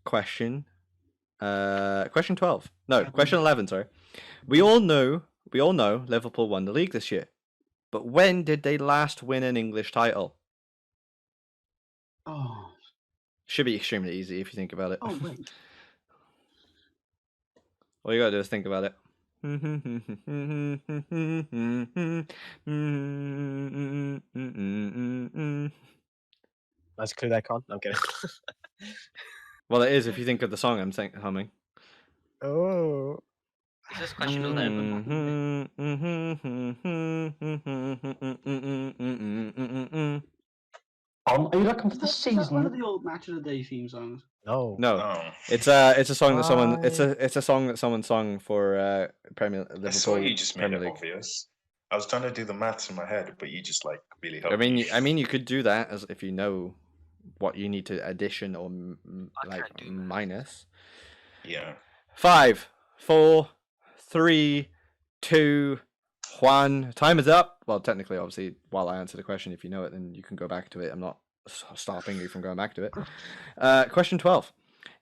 Question 12. No, question 11, sorry. We all know Liverpool won the league this year. But when did they last win an English title? Oh, Should be extremely easy if you think about it. oh wait. All you gotta do is think about it. Let's clue that con. I'm kidding. Well, it is if you think of the song I'm humming. Oh. Is this question 11? Are you looking for the Is that one of season? the old Match of the Day theme songs? No. No, Oh. it's a song that someone Why? it's a song that someone sung for I saw Liverpool you just made Premier it League. obvious. I was trying to do the maths in my head, but you just like really helped I mean, me. you could do that as if you know what you need to addition or I like can't do that. minus. Yeah. 5, 4, 3, 2, 1. Time is up. Well, technically, obviously, while I answer the question, if you know it, then you can go back to it. I'm not stopping you from going back to it. Question 12.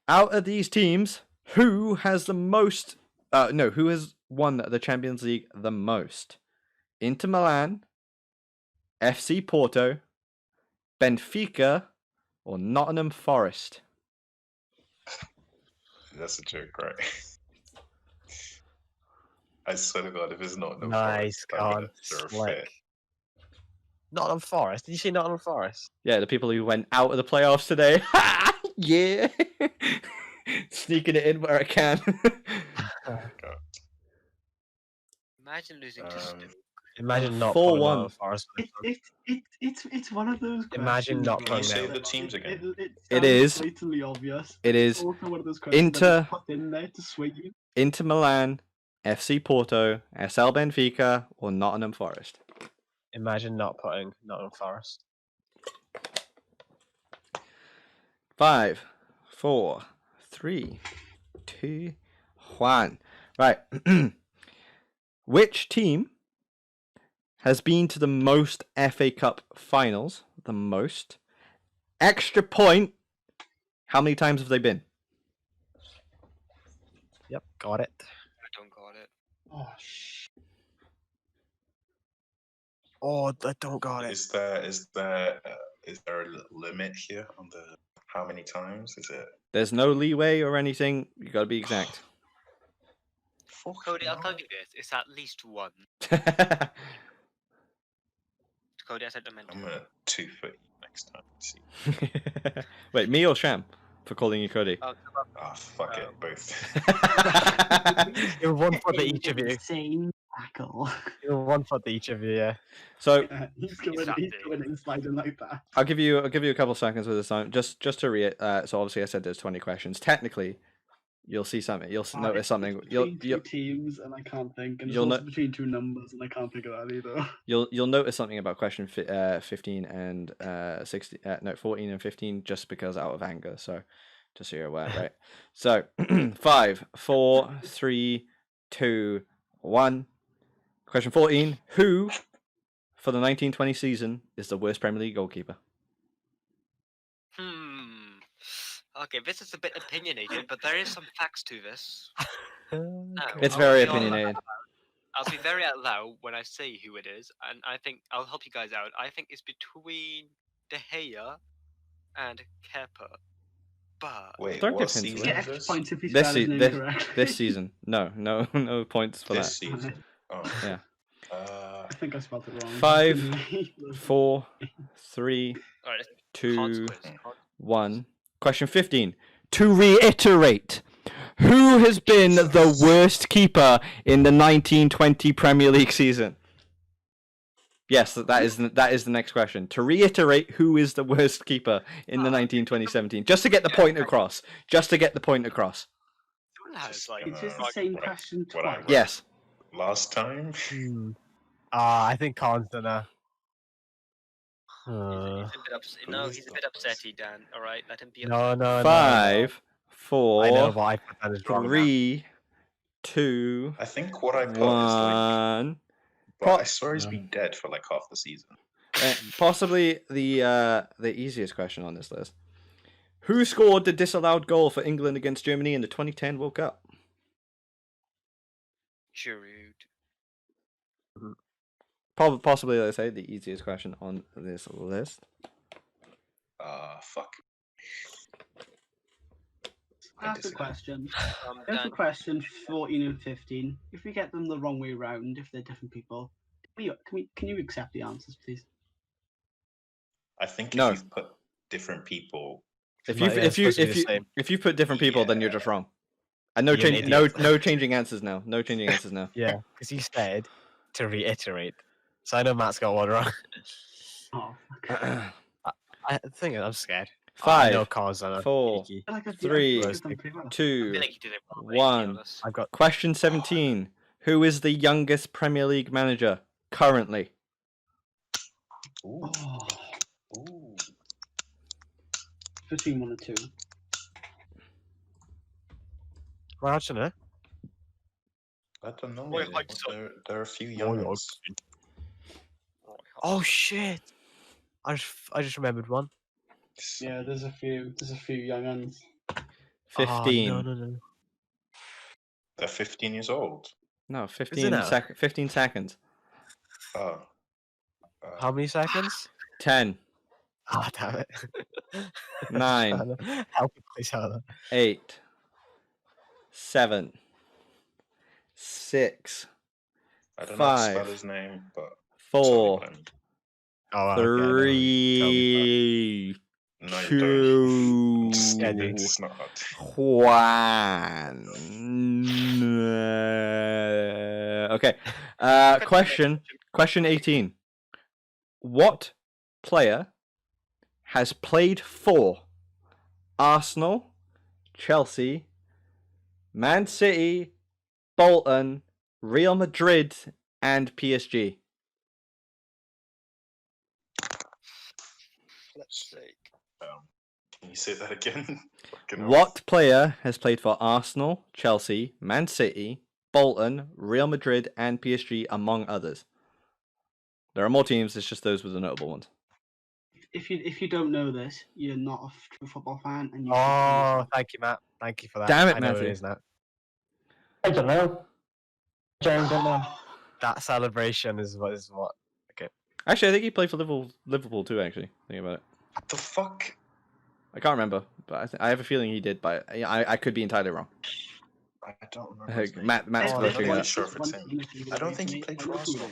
Out of these teams, who has the most? Who has won the Champions League the most? Inter Milan, FC Porto, Benfica, or Nottingham Forest? That's a joke, right? I swear to God, if it's not Nice, Forest, I'm God. gonna throw a Slick. fit. Nottingham Forest. Did you say Nottingham Forest? Yeah, the people who went out of the playoffs today. Yeah. Sneaking it in where I can. God. Imagine losing to Um, Stoke. Imagine not 4-1. putting Nottingham Forest. It's one of those. Imagine questions not where Can you say them. the teams again? It It sounds is. blatantly obvious. It It's is also one of those questions that Inter- is put in there to sway you. Inter Milan, FC Porto, SL Benfica, or Nottingham Forest? Imagine not putting Nottingham Forest. 5, 4, 3, 2, 1. Right. Which team has been to the most FA Cup finals? The most. Extra point. How many times have they been? Yep, got it. I don't got it. Oh shit. Oh, I don't got it. Is there a limit here on the how many times? Is it? There's no leeway or anything. You got to be exact. Cody, I'll tell you this. It's at least one. Cody, I said I meant I'm to. gonna 2 foot you next time. See. Wait, me or Sham for calling you Cody? Oh, Ah, fuck it, both. You're 1 foot to each of you. Insane tackle. You're 1 foot to each of you, yeah. So He's going Exactly. in sliding like that. I'll give you a couple seconds with this time, just to read. So obviously I said there's 20 questions. Technically, you'll see something. You'll notice It's something. between two teams, and I can't think. And it's you'll also no- between two numbers, and I can't think of that either. You'll notice something about question 15 and 16. No, 14 and 15, just because out of anger. So just so you're aware, right? So 5, 4, 3, 2, 1. Question 14: Who, for the 1920 season, is the worst Premier League goalkeeper? Okay, this is a bit opinionated, but there is some facts to this. Now, It's I'll very be all- opinionated. I'll be very out loud when I say who it is, and I think I'll help you guys out. I think it's between De Gea and Kepa. But Wait, Don't what give hints season away. Get is extra this? points if he This spelled his se- name this- correctly. This season, no points for This that. season. Oh. Yeah. I think I spelled it wrong. 5, 4, 3, alright, 2, consequence. 1. Question 15. To reiterate, who has been the worst keeper in the 1920 Premier League season? Yes, that is the next question. To reiterate, who is the worst keeper in the 1920-17? Just to get the point across. Just to get the point across. Everyone has like. It's just the Right, same right. question What I twice. read. Yes. Last time? I think Khan's gonna. He's a bit upset. No, he's a bit upsetty, Dan. All right, let him be No, upset. no, no. 5, I know, 4, but I put that as wrong now. 3, 2, I think what I put is like. 1. But I saw he's been dead for like half the season. Possibly the easiest question on this list. Who scored the disallowed goal for England against Germany in the 2010 World Cup? Giroud. Possibly, let's say, the easiest question on this list. Fuck. Ask the question. Ask Dan, the question 14 and 15. If we get them the wrong way round, if they're different people, can you accept the answers, please? I think No. if you've put different people. If Might- you yeah, it's supposed to be the same. if you put different people, then you're just wrong. And You're an no idiot. changing answers now. No changing answers now. Yeah, because he said to reiterate. So I know Matt's got one wrong. Oh, The thing is, I'm scared. I know 5, Khan's on a 4, cheeky. I like that- 3, I think pretty well. I 2, feel like he did it wrong, to be 1. honest. I've got Question 17. Who is the youngest Premier League manager currently? Ooh. Oh, Ooh. between 1 and 2. well, actually, no. I don't know. Roy man. Hodgson. There are a few Roy young ones. Hodgson. Oh shit! I just remembered one. Yeah, there's a few young uns. 15. Oh, no. They're 15 years old. No, it 15 now? 15 seconds. Oh. How many seconds? 10, Ah, damn it. 9, Help me, please, Hannah. 8, 7, 6, I don't know how to spell 5, his name, but 4, tell me. Oh, okay, I know. Tell me 3, No, you 2, don't. Eddie. It's not hard. 1. Okay. Question 18. What player has played for Arsenal, Chelsea, Man City, Bolton, Real Madrid, and PSG? Let's see. Can you say that again? Fucking hell. What player has played for Arsenal, Chelsea, Man City, Bolton, Real Madrid, and PSG, among others? There are more teams, it's just those with the notable ones. If you don't know this, you're not a true football fan, and you. Oh, thank you, Matt. Thank you for that. Damn it, I know what Matthew. it is now. I don't know. James, don't know. That celebration is what. Actually, I think he played for Liverpool too, actually. Think about it. What the fuck? I can't remember, but I have a feeling he did, but I could be entirely wrong. I don't remember. His name. Matt's I'm not flushing really it. sure if it's him. I don't think he played for Arsenal.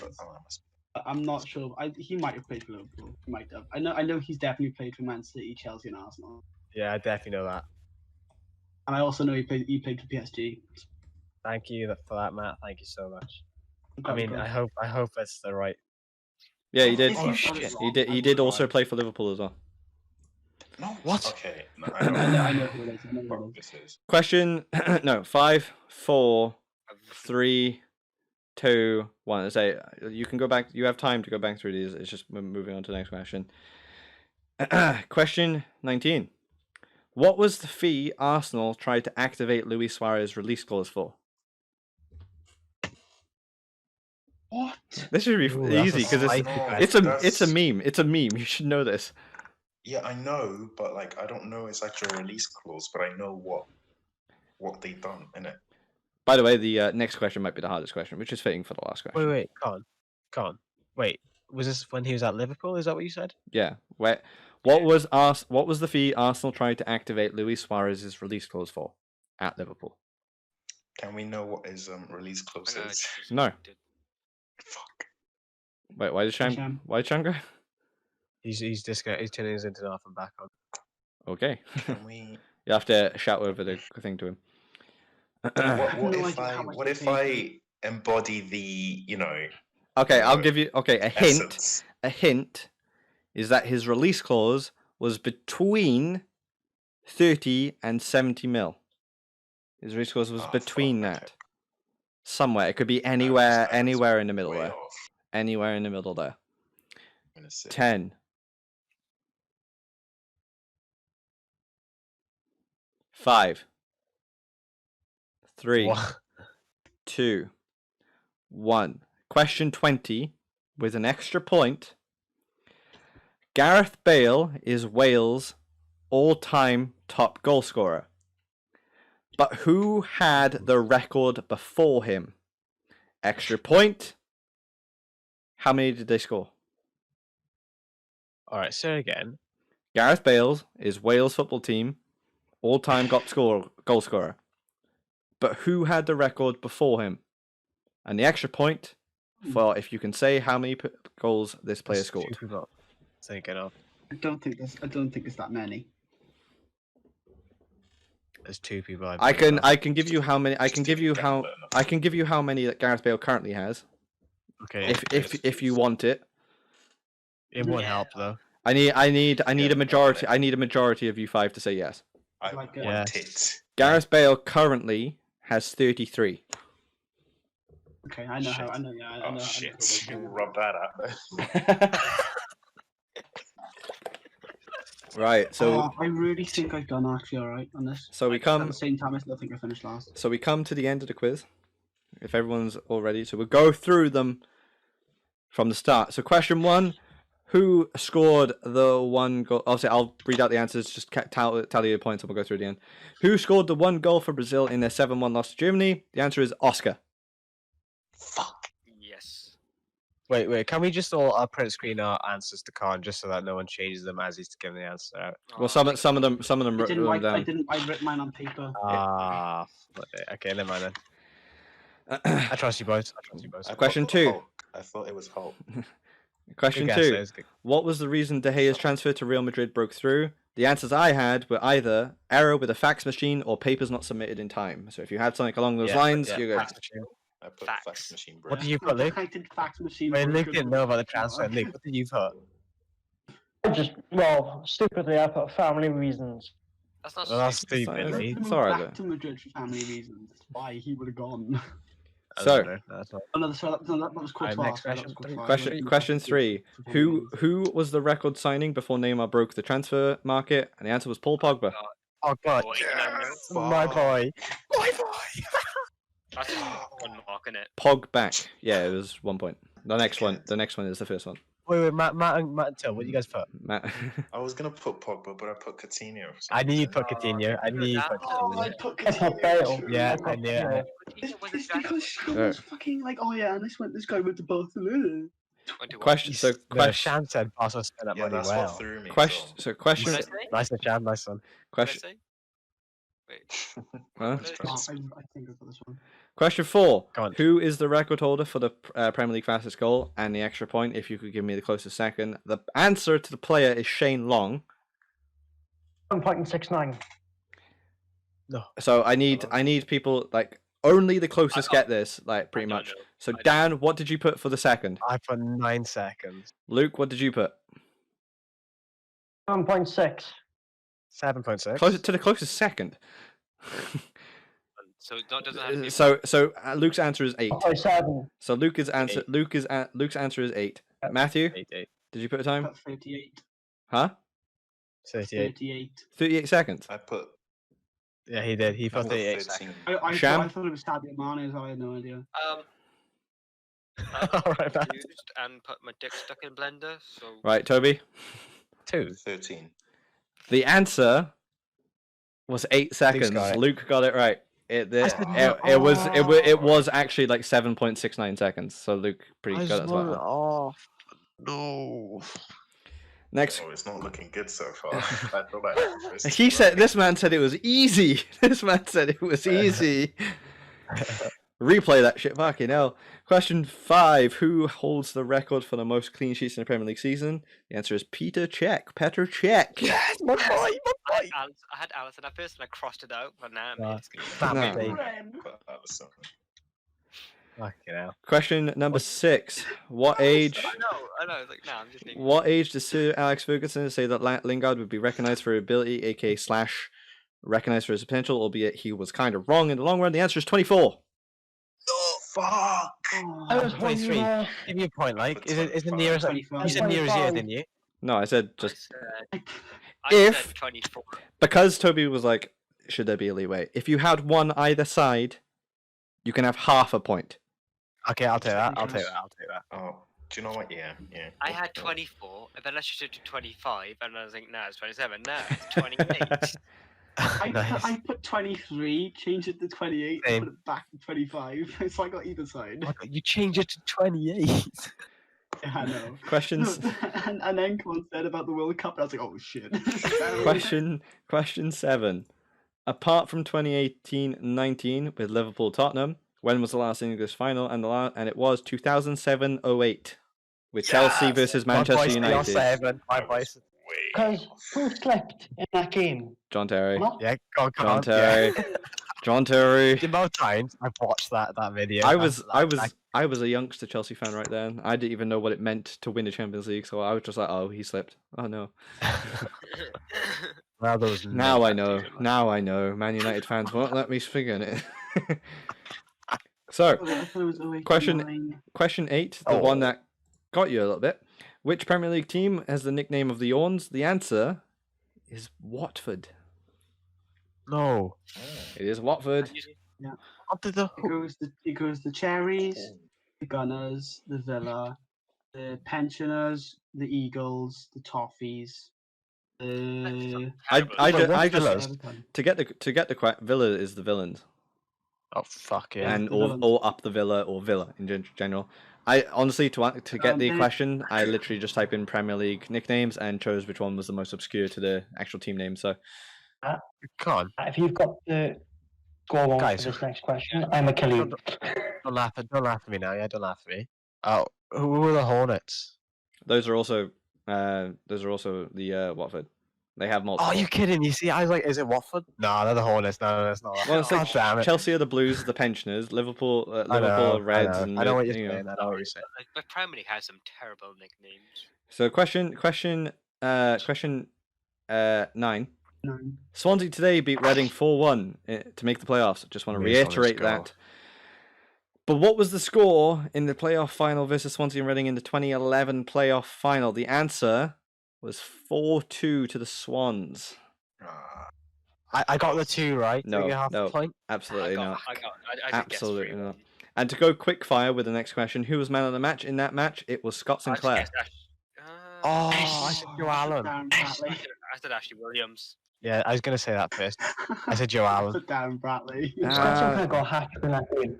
But, I'm not sure. He might have played for Liverpool. He might have. I know he's definitely played for Man City, Chelsea, and Arsenal. Yeah, I definitely know that. And I also know he played for PSG. Thank you for that, Matt. Thank you so much. I Okay, mean, good. I hope that's the right. Yeah, he did. If you got it wrong, He I did would also cry. play for Liverpool as well. No. What? Okay. No, I know who it is. I know who what it is. this is. Question 5, 4, 3, 2, 1. Say you can go back. You have time to go back through these. It's just we're moving on to the next question. Question 19. What was the fee Arsenal tried to activate Luis Suarez release clause for? What? This should be Ooh, that's easy a because spicy it's question. a meme. It's a meme. You should know this. Yeah, I know, but like I don't know his actual release clause, but I know what they done in it. By the way, the next question might be the hardest question, which is fitting for the last question. Wait, Con. Wait, was this when he was at Liverpool? Is that what you said? Yeah. What was the fee Arsenal tried to activate Luis Suarez's release clause for at Liverpool? Can we know what his release clause is? No. Fuck. Wait, why did Sham go? He's turning his internet off and back on. Okay. Can we? You have to shout over the thing to him. What if I embody the Okay, I'll give you a hint. essence? A hint is that his release clause was between 30 and 70 mil. His recent scores was Oh, between fuck, that. okay. Somewhere. It could be anywhere, That was anywhere in the middle way there. off. Anywhere in the middle there. I'm gonna say 10. 5. 3. What? 2. 1. Question 20 with an extra point. Gareth Bale is Wales' all-time top goal scorer. But who had the record before him? Extra point. How many did they score? All right, say it again. Gareth Bale is Wales football team all-time goal scorer. But who had the record before him? And the extra point for if you can say how many goals this player There's scored. two people thinking of. I don't think there's that many. There's two people. I can give you how many. I can give you how many that Gareth Bale currently has. Okay. If you want it. It won't help though. I need a majority. I need a majority of you 5 to say yes. I Like, want yes. it. Gareth Bale currently has 33. Okay, I know how. Shit. I know. Yeah, I Oh know. shit! You rub that out. Right. So I really think I've done actually all right on this. So we At come. the same time, I still think I finished last. So we come to the end of the quiz. If everyone's all ready, so we'll go through them from the start. So question 1. Who scored the one goal? Obviously, I'll read out the answers. Just tally your points, and we'll go through the end. Who scored the one goal for Brazil in their 7-1 loss to Germany? The answer is Oscar. Fuck. Yes. Wait. Can we just all print screen our answers to Khan just so that no one changes them as he's giving the answer out? Well, some of them I wrote didn't them write. I down. didn't. I wrote mine on paper. Ah, okay, never mind then. I trust you both. I Question thought 2. Hulk. I thought it was Hulk. Question Good 2. guess, that was good. What was the reason De Gea's transfer to Real Madrid broke through? The answers I had were either error with a fax machine or papers not submitted in time. So if you had something along those lines, you're good. fax machine. I put Facts. fax machine, bro. What did you put, Luke? I did fax machine. Wait, for Luke good didn't know about the reason. transfer. Luke, what did you put? Stupidly, I put family reasons. That's not Well, that's stupid. stupid. It's- Lee. He moved alright, back to Madrid for family reasons. That's why he would have gone. I So- don't know, no, that's not. Oh, no, so that was quick Alright, next fast. That was question. quick fast. Question 3. For family reasons. Who was the record signing before Neymar broke the transfer market? And the answer was Paul Pogba. Oh god, Oh, 89 minutes. my boy. That's just one mark in it. Pogback. Yeah, it was 1 point. The next one is the first one. Wait, Matt and Till, what do you guys put? Matt. I was gonna put Pogba, but I put Coutinho. for some I knew you reason. put Coutinho. I knew you put Oh, I Coutinho. put I put Bale. Yeah, I I knew it. It's, Was it it's because Sham was fucking like, oh yeah, and this guy went to Barcelona. 21. Question. So No, question. Sham said Barca spent that Yeah, money that's well. what threw me. Question. So. So question. What did I say? Nice one, Sham. Nice one. What did I Question. say? Wait. Huh? What did I Oh, say? I think I got this one. Question 4. Go on. Who is the record holder for the Premier League fastest goal and the extra point? If you could give me the closest second. The answer to the player is Shane Long. 1.69. No. So I need people like only the closest I- get this, like pretty I don't much. know. So I don't Dan, what did you put for the second? I put 9 seconds. Luke, what did you put? 1.6. 7.6. Closer to the closest second. So it doesn't have to be. So Luke's answer is 8. 1.7. So Luke's answer Eight. Luke's answer is 8. Matthew, 8. did you put a I time? put 38. Huh? 38. 38. 38 seconds. I put. Yeah, he did. He I put put 38 13. Sham? I thought it was Sadio Mane, so I had no idea. Alright, Matt. Used and put my dick stuck in blender. So Right, Toby. 2. 13. The answer was 8 seconds. got it. Luke got it right. It was actually like 7.69 seconds. So Luke pretty good at that. off. No. Next. Oh, it's not looking good so far. I feel like He said this man said it was easy. This man said it was easy. Replay that shit, fucking hell. Question 5. Who holds the record for the most clean sheets in the Premier League season? The answer is Petr Cech. Yes, my boy, my boy. I had Allison at first and I crossed it out, but now Ah, it's good. Family No. thing. That was something. Fucking hell. Question number 6. What age? I know. It's like, I'm just thinking. What age does Sir Alex Ferguson say that Lingard would be recognised for ability, aka slash recognized for his potential, albeit he was kind of wrong in the long run. The answer is 24. Fuck! I was 23. wondering, Give me a point, like. Put Is it 25. near as... 25. You said near as here, 25. didn't you? No, I said just I If- said 24. because Toby was like, should there be a leeway? If you had one either side, you can have half a point. Okay, I'll take that. I'll Because- take that. Oh, do you know what? Yeah. I had 24, and then I shifted to 25, and I was like, nah, it's 27. Nah, it's 28. I put 23, changed it to 28, Same. and put it back to 25. So I got either side. You change it to 28. Yeah, I know. Questions. and then Con said about the World Cup, and I was like, oh shit. Question 7. Apart from 2018-19 with Liverpool Tottenham, when was the last English final? And it was 2007-08 with Chelsea Yes! versus Manchester United. 7. My That voice. was way because off. who slept in that game? John Terry. Not Yeah, go John on. Terry. Yeah. John Terry. The amount of times I've watched that video. I was a youngster Chelsea fan right then. I didn't even know what it meant to win the Champions League, so I was just like, oh, he slipped. Oh no. Well, there was Now no I know. season, like. Now I know. Man United fans won't let me speak on it. So, Oh, I thought it was 08, Question- 09. question 8, the one that got you a little bit. Which Premier League team has the nickname of the Yawns? The answer is Watford. No. It is Watford. Onto the It goes the Cherries, the Gunners, the Villa, the Pensioners, the Eagles, the Toffees, the I Wait, just Villas? Everton. to get the Villa is the villains, Oh fuck yeah. and the or villains. up the Villa or Villa in general. I honestly to get the they- question, I literally just type in Premier League nicknames and chose which one was the most obscure to the actual team name. So Come on. if you've got the score on Guys. for this next question, I'm a kill you. Don't laugh at me now. Yeah, don't laugh at me. Oh, who are the Hornets? those are also the Watford. They have multiple. Oh, you kidding? You see, I was like, is it Watford? No, they're the Hornets. No, it's not. Well, it's like God damn it. Chelsea are the Blues, the Pensioners, Liverpool I know, are Reds, I know. and I know what you're you know. saying. I know what you're saying. But Premier League has some terrible nicknames. So question 9. No. Swansea today beat Reading 4-1 to make the playoffs. Just want to Yes, reiterate let's go. that. But what was the score in the playoff final versus Swansea and Reading in the 2011 playoff final? The answer was 4-2 to the Swans. I got the 2 right. No, So you get half no. a point. Absolutely not. I did guess Absolutely three. not. And to go quick fire with the next question, who was man of the match in that match? It was Scott I just Sinclair. guessed Oh, I said Joe Allen. Darren Bradley. I said Ashley Williams. Yeah, I was gonna say that first. I said Joe Allen. Put Darren Bradley. Scott Sinclair got a hat trick in that game.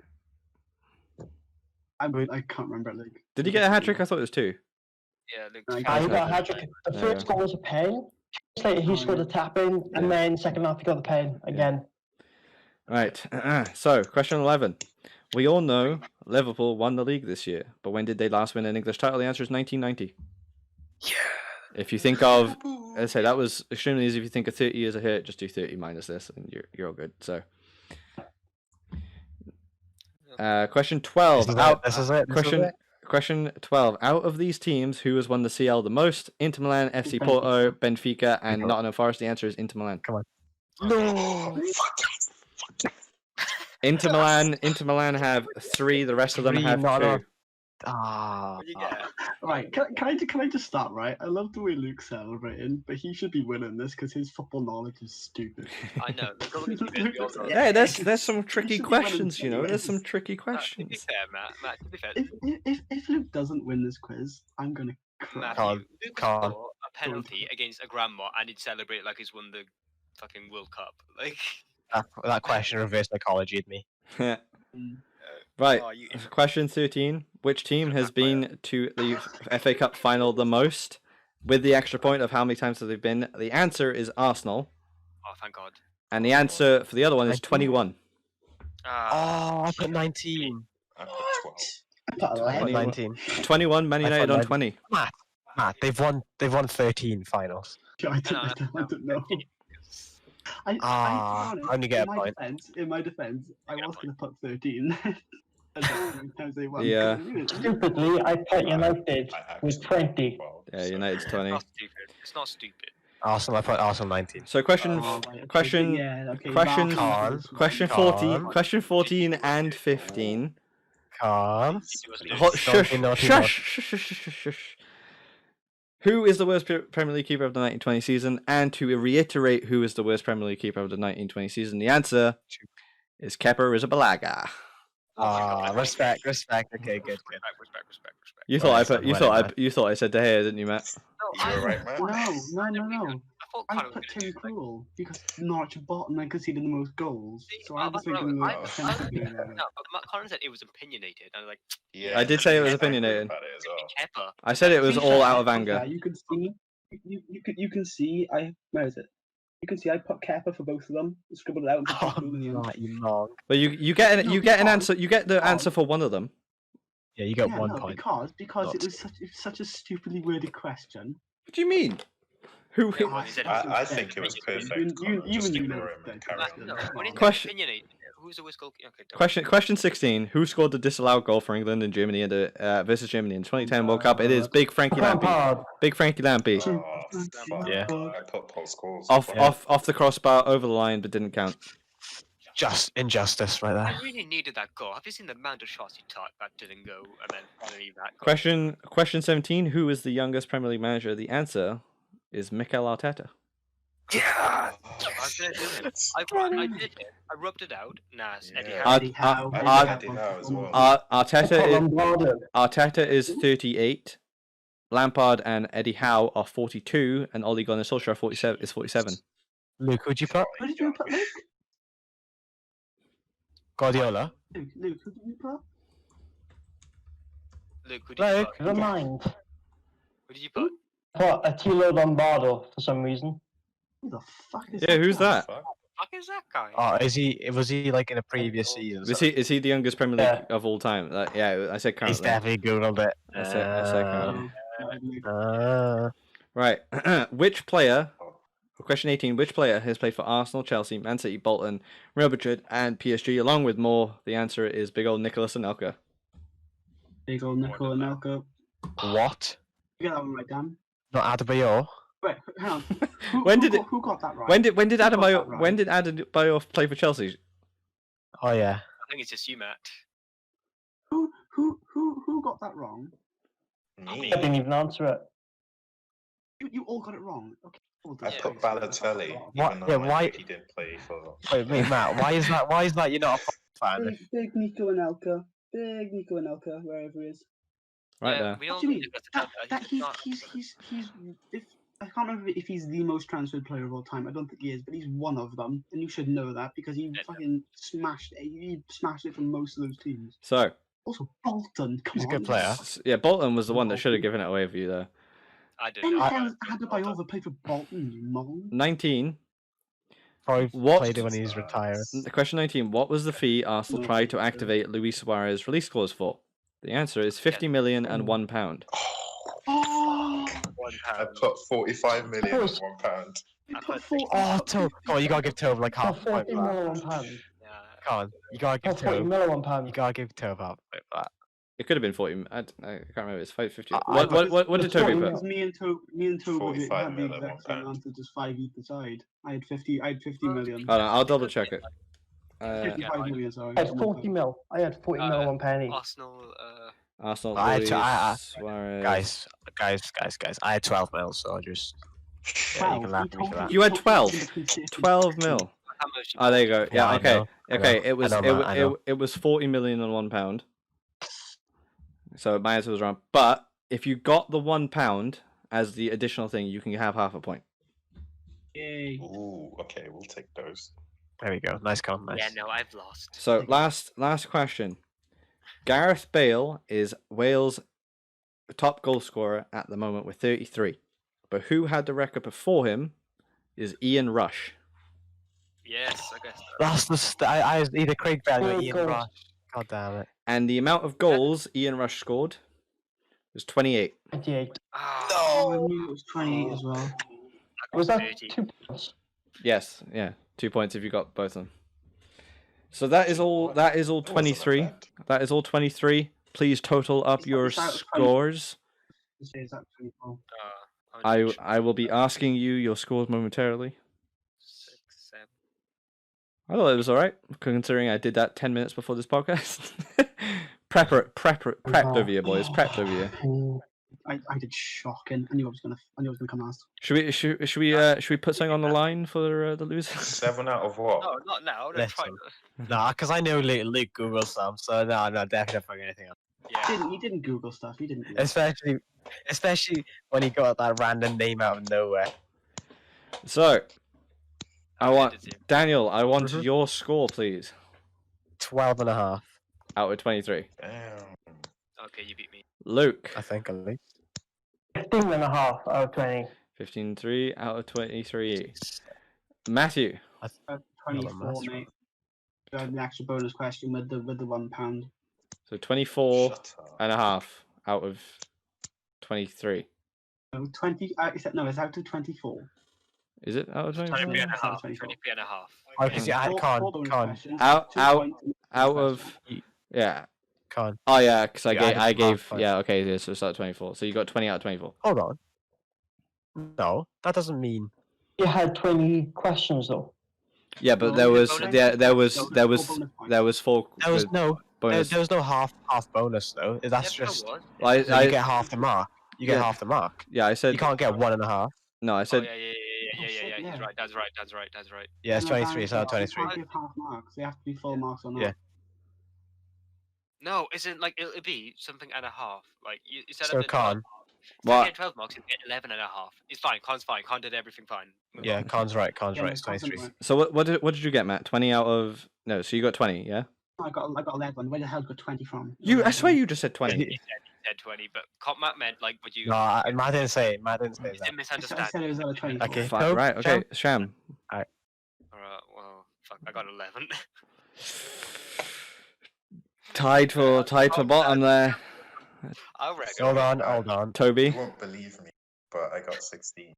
I can't remember. Like, Did he get a hat trick? I thought it was 2. Yeah, Luke. I He got got a hat trick. The first goal was a pen. Just later, he scored a tap in, and then second half he got the pen again. Right. So, question 11. We all know Liverpool won the league this year, but when did they last win an English title? The answer is 1990. Yeah. If you think of, I say that was extremely easy. If you think of 30 years ahead, just do 30 minus this, and you're all good. So, question 12. This is it. Question 12. Out of these teams, who has won the CL the most? Inter Milan, FC Porto, Benfica, and Benfica. Nottingham Forest. The answer is Inter Milan. No. Inter Milan have 3. The rest of them 3, have not 2. enough. Ah. What did you get? right, can I just start right? I love the way Luke's celebrating, but he should be winning this because his football knowledge is stupid. I know. Look at what you did. We all know. Yeah, there's some tricky should be winning questions, you know. There's some anyways. tricky To be questions. fair, Matt, to be fair, If Luke doesn't win this quiz, I'm gonna cry. Matthew, Can't- Luke can't. score a penalty against a grandma and he'd celebrate like he's won the fucking World Cup. Like, That question reverse psychology me. Right. oh, you Question 13. Which team has been to the FA Cup final the most? With the extra point of how many times have they been? The answer is Arsenal. Oh, thank God. And the answer for the other one is 21. Ah, Oh, I put 19. I put 12. I put I put 11. 19. 21, Man I thought United on 19. 20. Matt, they've won 13 finals. I don't know. Ah, I only get a point. In my defense, I get a was point. going to put 13. And how many times they won. Yeah. Stupidly, I put United I with actually 20. 12, Yeah, so- United's it's 20. not stupid. It's not stupid. Arsenal. I put Arsenal 19. So question Oh, right, okay, question yeah, okay, question Arsenal. question Come 14 on. question 14 and 15. Calm. Hold, shush, Naughty, naughty, shush, naughty. shush, shush, shush, shush, shush. Who is the worst Premier League keeper of the 1920 season? And to reiterate, who is the worst Premier League keeper of the 1920 season? The answer is Kepa Arrizabalaga. Respect. Okay, good. Respect. You Well, thought I it's put done you well, thought man. I you thought I said De Gea, didn't you, Matt? No, You're right, man. No. I thought I Connor was put gonna Tim do, like, Krul because Norwich are bottom and conceded the most goals. See, So I was that's thinking right. that I- Tim's doing that. No, but Matt Connor said it was opinionated. I was like, Yeah, I did say it was I agree opinionated. about it as well. Kepa. I said it was To be all fair, out of to be anger. fair, you can see, you can see. Where is it? You can see I put Kepa for both of them. Scribbled it out and put Tim Oh, Krul in the end. right, you long. But you get an No, you get an because- answer. You get the answer for one of them. Yeah, you got Yeah, 1 no, point. because Not it was such a stupidly worded question. What do you mean? Who? Yeah, well, he said I think it was perfect. Connor. Just ignore him and carry Matt, on. no, when it's Question- opinionated, who's the worst goalkeeper? Okay, don't Question 16. Who scored the disallowed goal for England and Germany in the versus Germany in 2010 World Cup? It is Big Frankie Lampy. Lampard. Big Frankie Lampy. Oh, fuck. Yeah. I put Paul Scholes. Off the crossbar, over the line, but didn't count. Just injustice right I there. really needed that goal. Have you seen the amount of shots he took that didn't go, and then finally that goal? Question 17. Who is the youngest Premier League manager? The answer is Mikel Arteta. I was gonna do it. I did it. I rubbed it out. Nice. Eddie Yeah. Howe. Eddie Howe. I did now as well. Arteta is 38. Lampard and Eddie Howe are 42, and Ole Gunnar Solskjaer is 47. Luke, who'd you put? Who did you put, Luke? Guardiola. Luke, who did you put? Luke, who did you Luke. put? Never mind. Who did you put? Put Attilo Lombardo for some reason. Who the fuck is Yeah, who's guy? that? Fuck. Fuck is that guy? Was he like in a previous season? Is he the youngest Premier League of all time? Yeah, I said He's currently. definitely googled it. I said currently. Luke. Right. Which player? Question 18. Which player has played for Arsenal, Chelsea, Man City, Bolton, Real Madrid, and PSG, along with more? The answer is big old Nicolas Anelka. Big old Nicola Nelka. What? You get that one right, Dan. Not Adebayor? Wait, hang on. Who got that right? When did Who got that Adebayor right? when did Adebayor play for Chelsea? Oh yeah. I think it's just you, Matt. Who got that wrong? Me. I didn't even answer it. You all got it wrong. Okay. Well, I Yeah. put Balotelli, What- even yeah, though why- he didn't play for. Wait, Matt. Why is that? Why is that? You're not a fan. Big Nico Anelka. Big Nico Anelka, wherever he is. Right Yeah, there. we What don't do you mean? Nicolas That, Anelka, that he's not- he's if I can't remember if he's the most transferred player of all time. I don't think he is, but he's one of them, and you should know that because he fucking smashed it. He smashed it from most of those teams. So, Also, Bolton. Come He's a on. good player. yeah, Bolton was the one that should have given it away for you there. I did When the not. hell had Adebayor play for Bolton? You mong. 19. Probably What- played it when he's retired. Question 19. What was the fee Arsenal No, tried to sure. activate Luis Suarez release clause for? The answer is 50 million and £1. Oh, I put 45 million and £1. you I put put 40. Oh, Tove. Come on, you gotta give Tove like half a For point 40 for that. million £1. Yeah. Come on, you gotta For give 40 Tove. million You £1. gotta give Tove half a point for that. It could have been 40. I can't remember. It's 550. I What did it's Toby 40 put? mil. Me and Toby 45 had the million, exact same £1. answer, just 5 each side. I had 50 million. Hold on, I'll double check it. 55 million, sorry. I had 40 mil. I had 40 mil one penny. Arsenal. Arsenal, I had Luis to- Suarez. Guys. I had 12 mil, so I just. Yeah, you can laugh at me for that. You had 12. 12 mil. How much? Oh, there you go. Yeah, I okay. know, I Okay, know, it was I know, I know. it was 40 million and £1. So my answer was wrong. But if you got the £1 as the additional thing, you can have half a point. Yay. Ooh, okay, we'll take those. There we go. Nice count. Nice. Yeah, no, I've lost. So last question. Gareth Bale is Wales' top goal scorer at the moment with 33. But who had the record before him is Ian Rush. Yes, I guess. That's I was either Craig Bell or Oh, Ian God. Rush. God damn it. And the amount of goals Ian Rush scored was 28. 28. Oh, I knew it was 28 as well. Was that 30. 2 points? Yes, yeah. 2 points if you got both of them. So that is all 23. That is all 23. Please total up your It's out of 20. scores. This is actually cool. I I will be asking you your scores momentarily. 6, 7. I thought it was alright, considering I did that 10 minutes before this podcast. Prepped over you, boys. Prepped over you. I did shocking. I knew I was gonna come last. Should we put something on the line for the loser? 7 out of what? No, not now. They're trying Listen. Nah, because I know Luke Google some, so no, definitely not fucking anything else. Yeah. You didn't Google stuff. You didn't. Google. Especially when he got that random name out of nowhere. So, I want Did you? Daniel. I want your score, please. 12.5. Out of 23. Damn. Okay, you beat me. Luke. I think at least. 15.5 out of 20. 15.3 out of 23. Matthew. 24, mate. You had an extra bonus question with the £1. So 24 Shut up. and a half out of 23. No, 20. No, it's out of 24. Is it out of 23? 23 and a Sorry, half. 24. 23 and a half. Oh, because I Four bonus can't. questions, Out 2 out points, out bonus of question. yeah. Can't. Oh yeah, because Yeah, I gave half, yeah, okay, yeah, so it's out of 24. So you got 20 out of 24. Hold on. No, that doesn't mean. You had 20 questions though. Yeah, but No, there the was bonus there points, was no, there no was bonus points. there was 4 There was with no. bonus. There was no half bonus though. That's Yeah, just. there was. Well, So you get half the mark. You get Yeah. half the mark. yeah, I said You can't get 1.5. no, I Oh, said yeah. shit, He's yeah. right. That's right. Yeah, it's No, 23. It's out of you 23. can't give half marks. They have to be full marks or not. Yeah. No, isn't like it'll be something and a half. Like you said So of the 12. Khan. Instead of What? getting 12 marks, you get 11 and a half. It's fine. Khan's fine. Khan did everything fine. Move Yeah, on. Khan's right. Yeah, It's 23. right. so what did you get, Matt? 20 out of no, so you got 20, yeah? I got 11. Where the hell got 20 from? I swear you just said 20. He said 20, but Matt meant like would you? No, Matt didn't say it. Matt didn't say It's that. a I misunderstanding. said it was out of 20. Okay. Fine, Cool. right, okay, Sham. Alright, well, fuck, I got 11. Tied for bottom there. I reckon. Hold on. Toby. You won't believe me, but I got 16.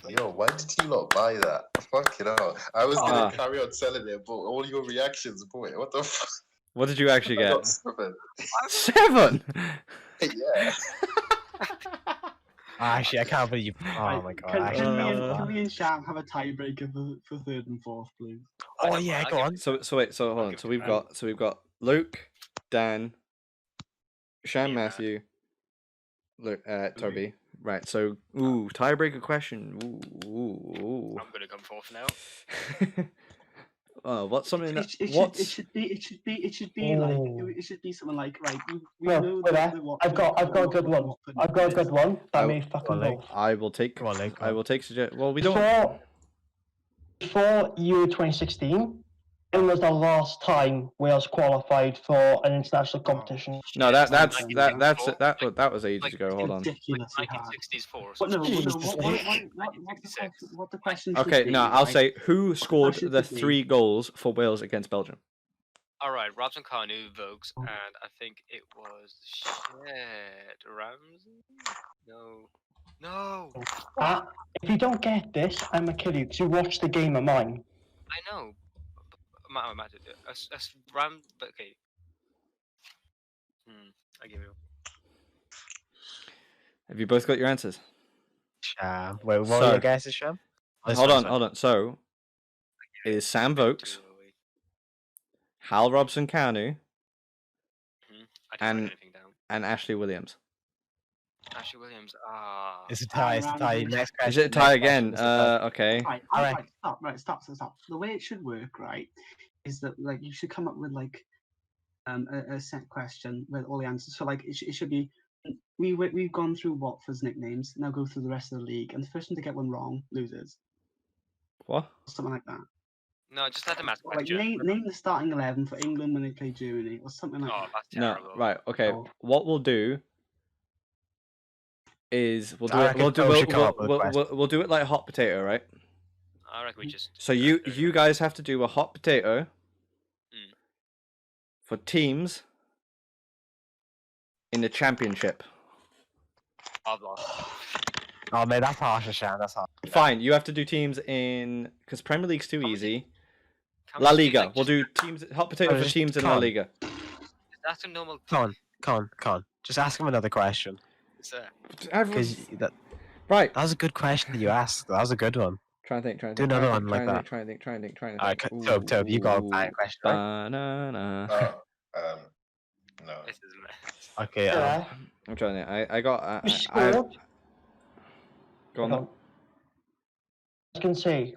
Yo, why did you not buy that? Fuck it out. I was gonna carry on selling it, but all your reactions, boy, what the fuck? What did you actually I get? got 7. 7. Yeah. Actually, I can't believe you. Oh my god. Can me and Sham have a tiebreaker for third and fourth, please? Oh yeah, go on. So wait, so hold on. So we've got Luke, Dan, Sham, Yeah. Matthew, Luke, Toby. Right. So tiebreaker question. Ooh. I'm gonna come fourth now. Oh, what's something that It should be like it should be something like right. We No, know wait there. what I've got a good one. I've got a good one. That may fucking Luke. both. I will take. Come on, Luke, I will take suggest. Well, we don't. Before Euro 2016, when was the last time Wales qualified for an international competition? No, that was ages Like, ago. Hold on. ridiculously hard. 1964 or What something. what the question should Okay, be, no, I'll right? say who scored should the it be? 3 goals for Wales against Belgium. Alright, Robson Kanu, Vokes, and I think it was shit. Ramsey? No. If you don't get this, I'm gonna kill you because you watched the game of mine. I know. Matt did it. But okay. I give you. Have you both got your answers? Sham. Wait, what So- were your guesses, Sham? Hold on. So, it is Sam Vokes, Hal Robson Kanu, I didn't and- write anything down. and Ashley Williams. Ashley Williams. It's a tie. It's a tie. Next question. Is it a tie next again? question, it's a tie. Okay. Right, Alright. stop. The way it should work, right, is that like you should come up with like a set question with all the answers. So like it should be we've gone through Watford's nicknames. Now go through the rest of the league, and the first one to get one wrong loses. What? Something like that. No, just let them ask Like question. name the starting 11 for England when they play Germany, or something like Oh, that. that's No. terrible. Right. Okay. Oh. What we'll do is we'll do I it. reckon We'll do Phil should come up with a we'll do it like hot potato, right? I reckon we just. So you guys have to do a hot potato Mm. for teams in the championship. I've lost. Oh man, that's harsh, Sham. That's harsh. Fine, you have to do teams in because Premier League's too Can we easy. Can we La just do, Liga. like, We'll just- do teams hot potato for just teams in La come. Liga. That's a normal. Con. Just ask him another question. So, Everyone's... Because that Right. was a good question that you asked. That was a good one. Try and think. Do another one like that. Try and think. Alright, Tobe, you got a bad question, right? Banana. No. this is a mess. Okay, Yeah. I'm trying to. I got. Who scored? Go on. I was going to say,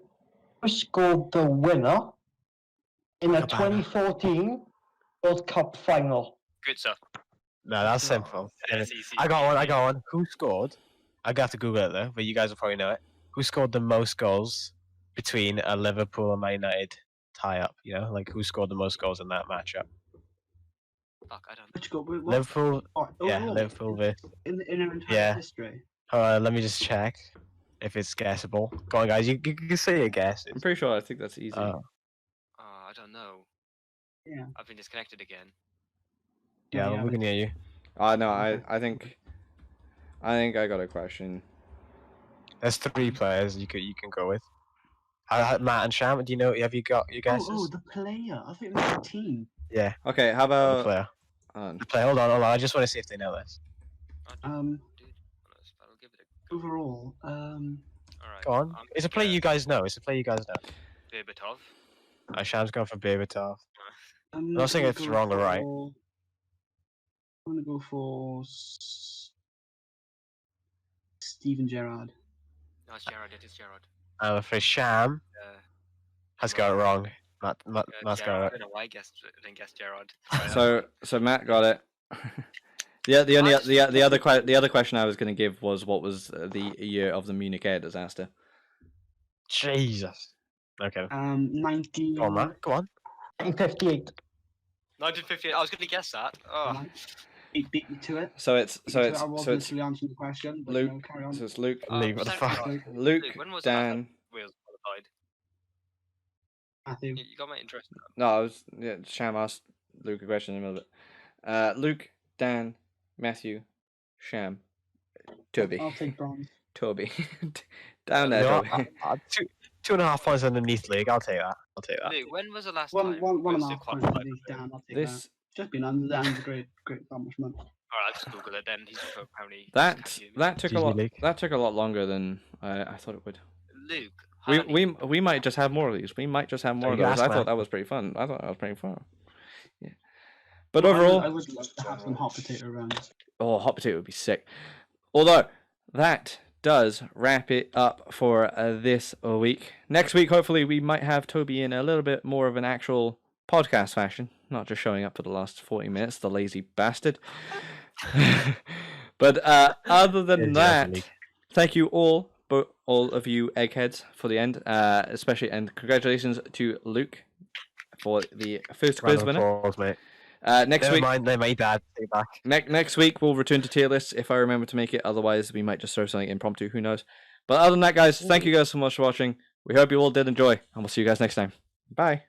who scored the winner in the Cabana. 2014 World Cup final? Good stuff. no, that's simple. Yeah, it's easy. I got one. Who scored? I got to Google it though, but you guys will probably know it. Who scored the most goals between a Liverpool and Man United tie-up? You know, like who scored the most goals in that matchup? Fuck, I don't know. Which got what? Liverpool. What, Yeah, overall? Liverpool. Versus, In their entire Yeah. history. let me just check if it's guessable. Go on, guys. You can say your guesses. I'm pretty sure. I think that's easy. Oh, I don't know. Yeah. I've been disconnected again. Yeah, we can hear you. No, Okay. I think I got a question. There's 3 players you can go with. Matt and Sham, do you know? Have you got your guesses? Oh, the player. I think it was the team. Yeah, Okay, how the about player. on. The player. Hold on. I just want to see if they know this. Dude, I'll give it a go. Overall, Alright. Go on. It's a player you guys know. Berbatov. Sham's going for Berbatov. I'm not saying gonna it's go wrong or right. I'm gonna go for Steven Gerrard. No, it's Gerrard. It is Gerrard. I'm afraid Sham has got it wrong. Matt's got it Gerrard. I right. don't know why I didn't guess Gerrard. So Matt got it. The other question I was going to give was what was the year of the Munich air disaster. Jesus. Okay. 19. Go on, Matt. Go on. 1958. 1958. I was going to guess that. Oh. It beat me to it. I was literally answering the question. But Luke. no, carry on. So it's Luke. Leave it. sorry, Fuck. Luke, when was the last Dan. time Wales qualified? Matthew. You got my interest. No, Sham asked Luke a question in a minute. Luke, Dan, Matthew, Sham, Toby. I'll take bronze. Toby. Down there, You know, Toby. 2.5 points underneath league. I'll take that. Luke, when was the last One time and a Wales half points qualified? underneath Dan. I'll take that. This Just been under Dan's great accomplishment. Alright, I'll just Google it then. He's apparently. that took a GG lot. League. That took a lot longer than I thought it would. Luke. We might just have more of these. We might just have more of you those. asked, I man. thought that was pretty fun. Yeah. But overall, I would love to have some hot potato rounds. oh, hot potato would be sick. Although that does wrap it up for this week. Next week, hopefully, we might have Toby in a little bit more of an actual podcast fashion, not just showing up for the last 40 minutes, the lazy bastard. But other than that, thank you all of you eggheads for the end, especially, and congratulations to Luke for the first quiz winner. Applause, mate. Next week, They made that. Take back. next week we'll return to tier lists if I remember to make it. Otherwise, we might just throw something impromptu. Who knows? But other than that, guys, thank you guys so much for watching. We hope you all did enjoy, and we'll see you guys next time. Bye.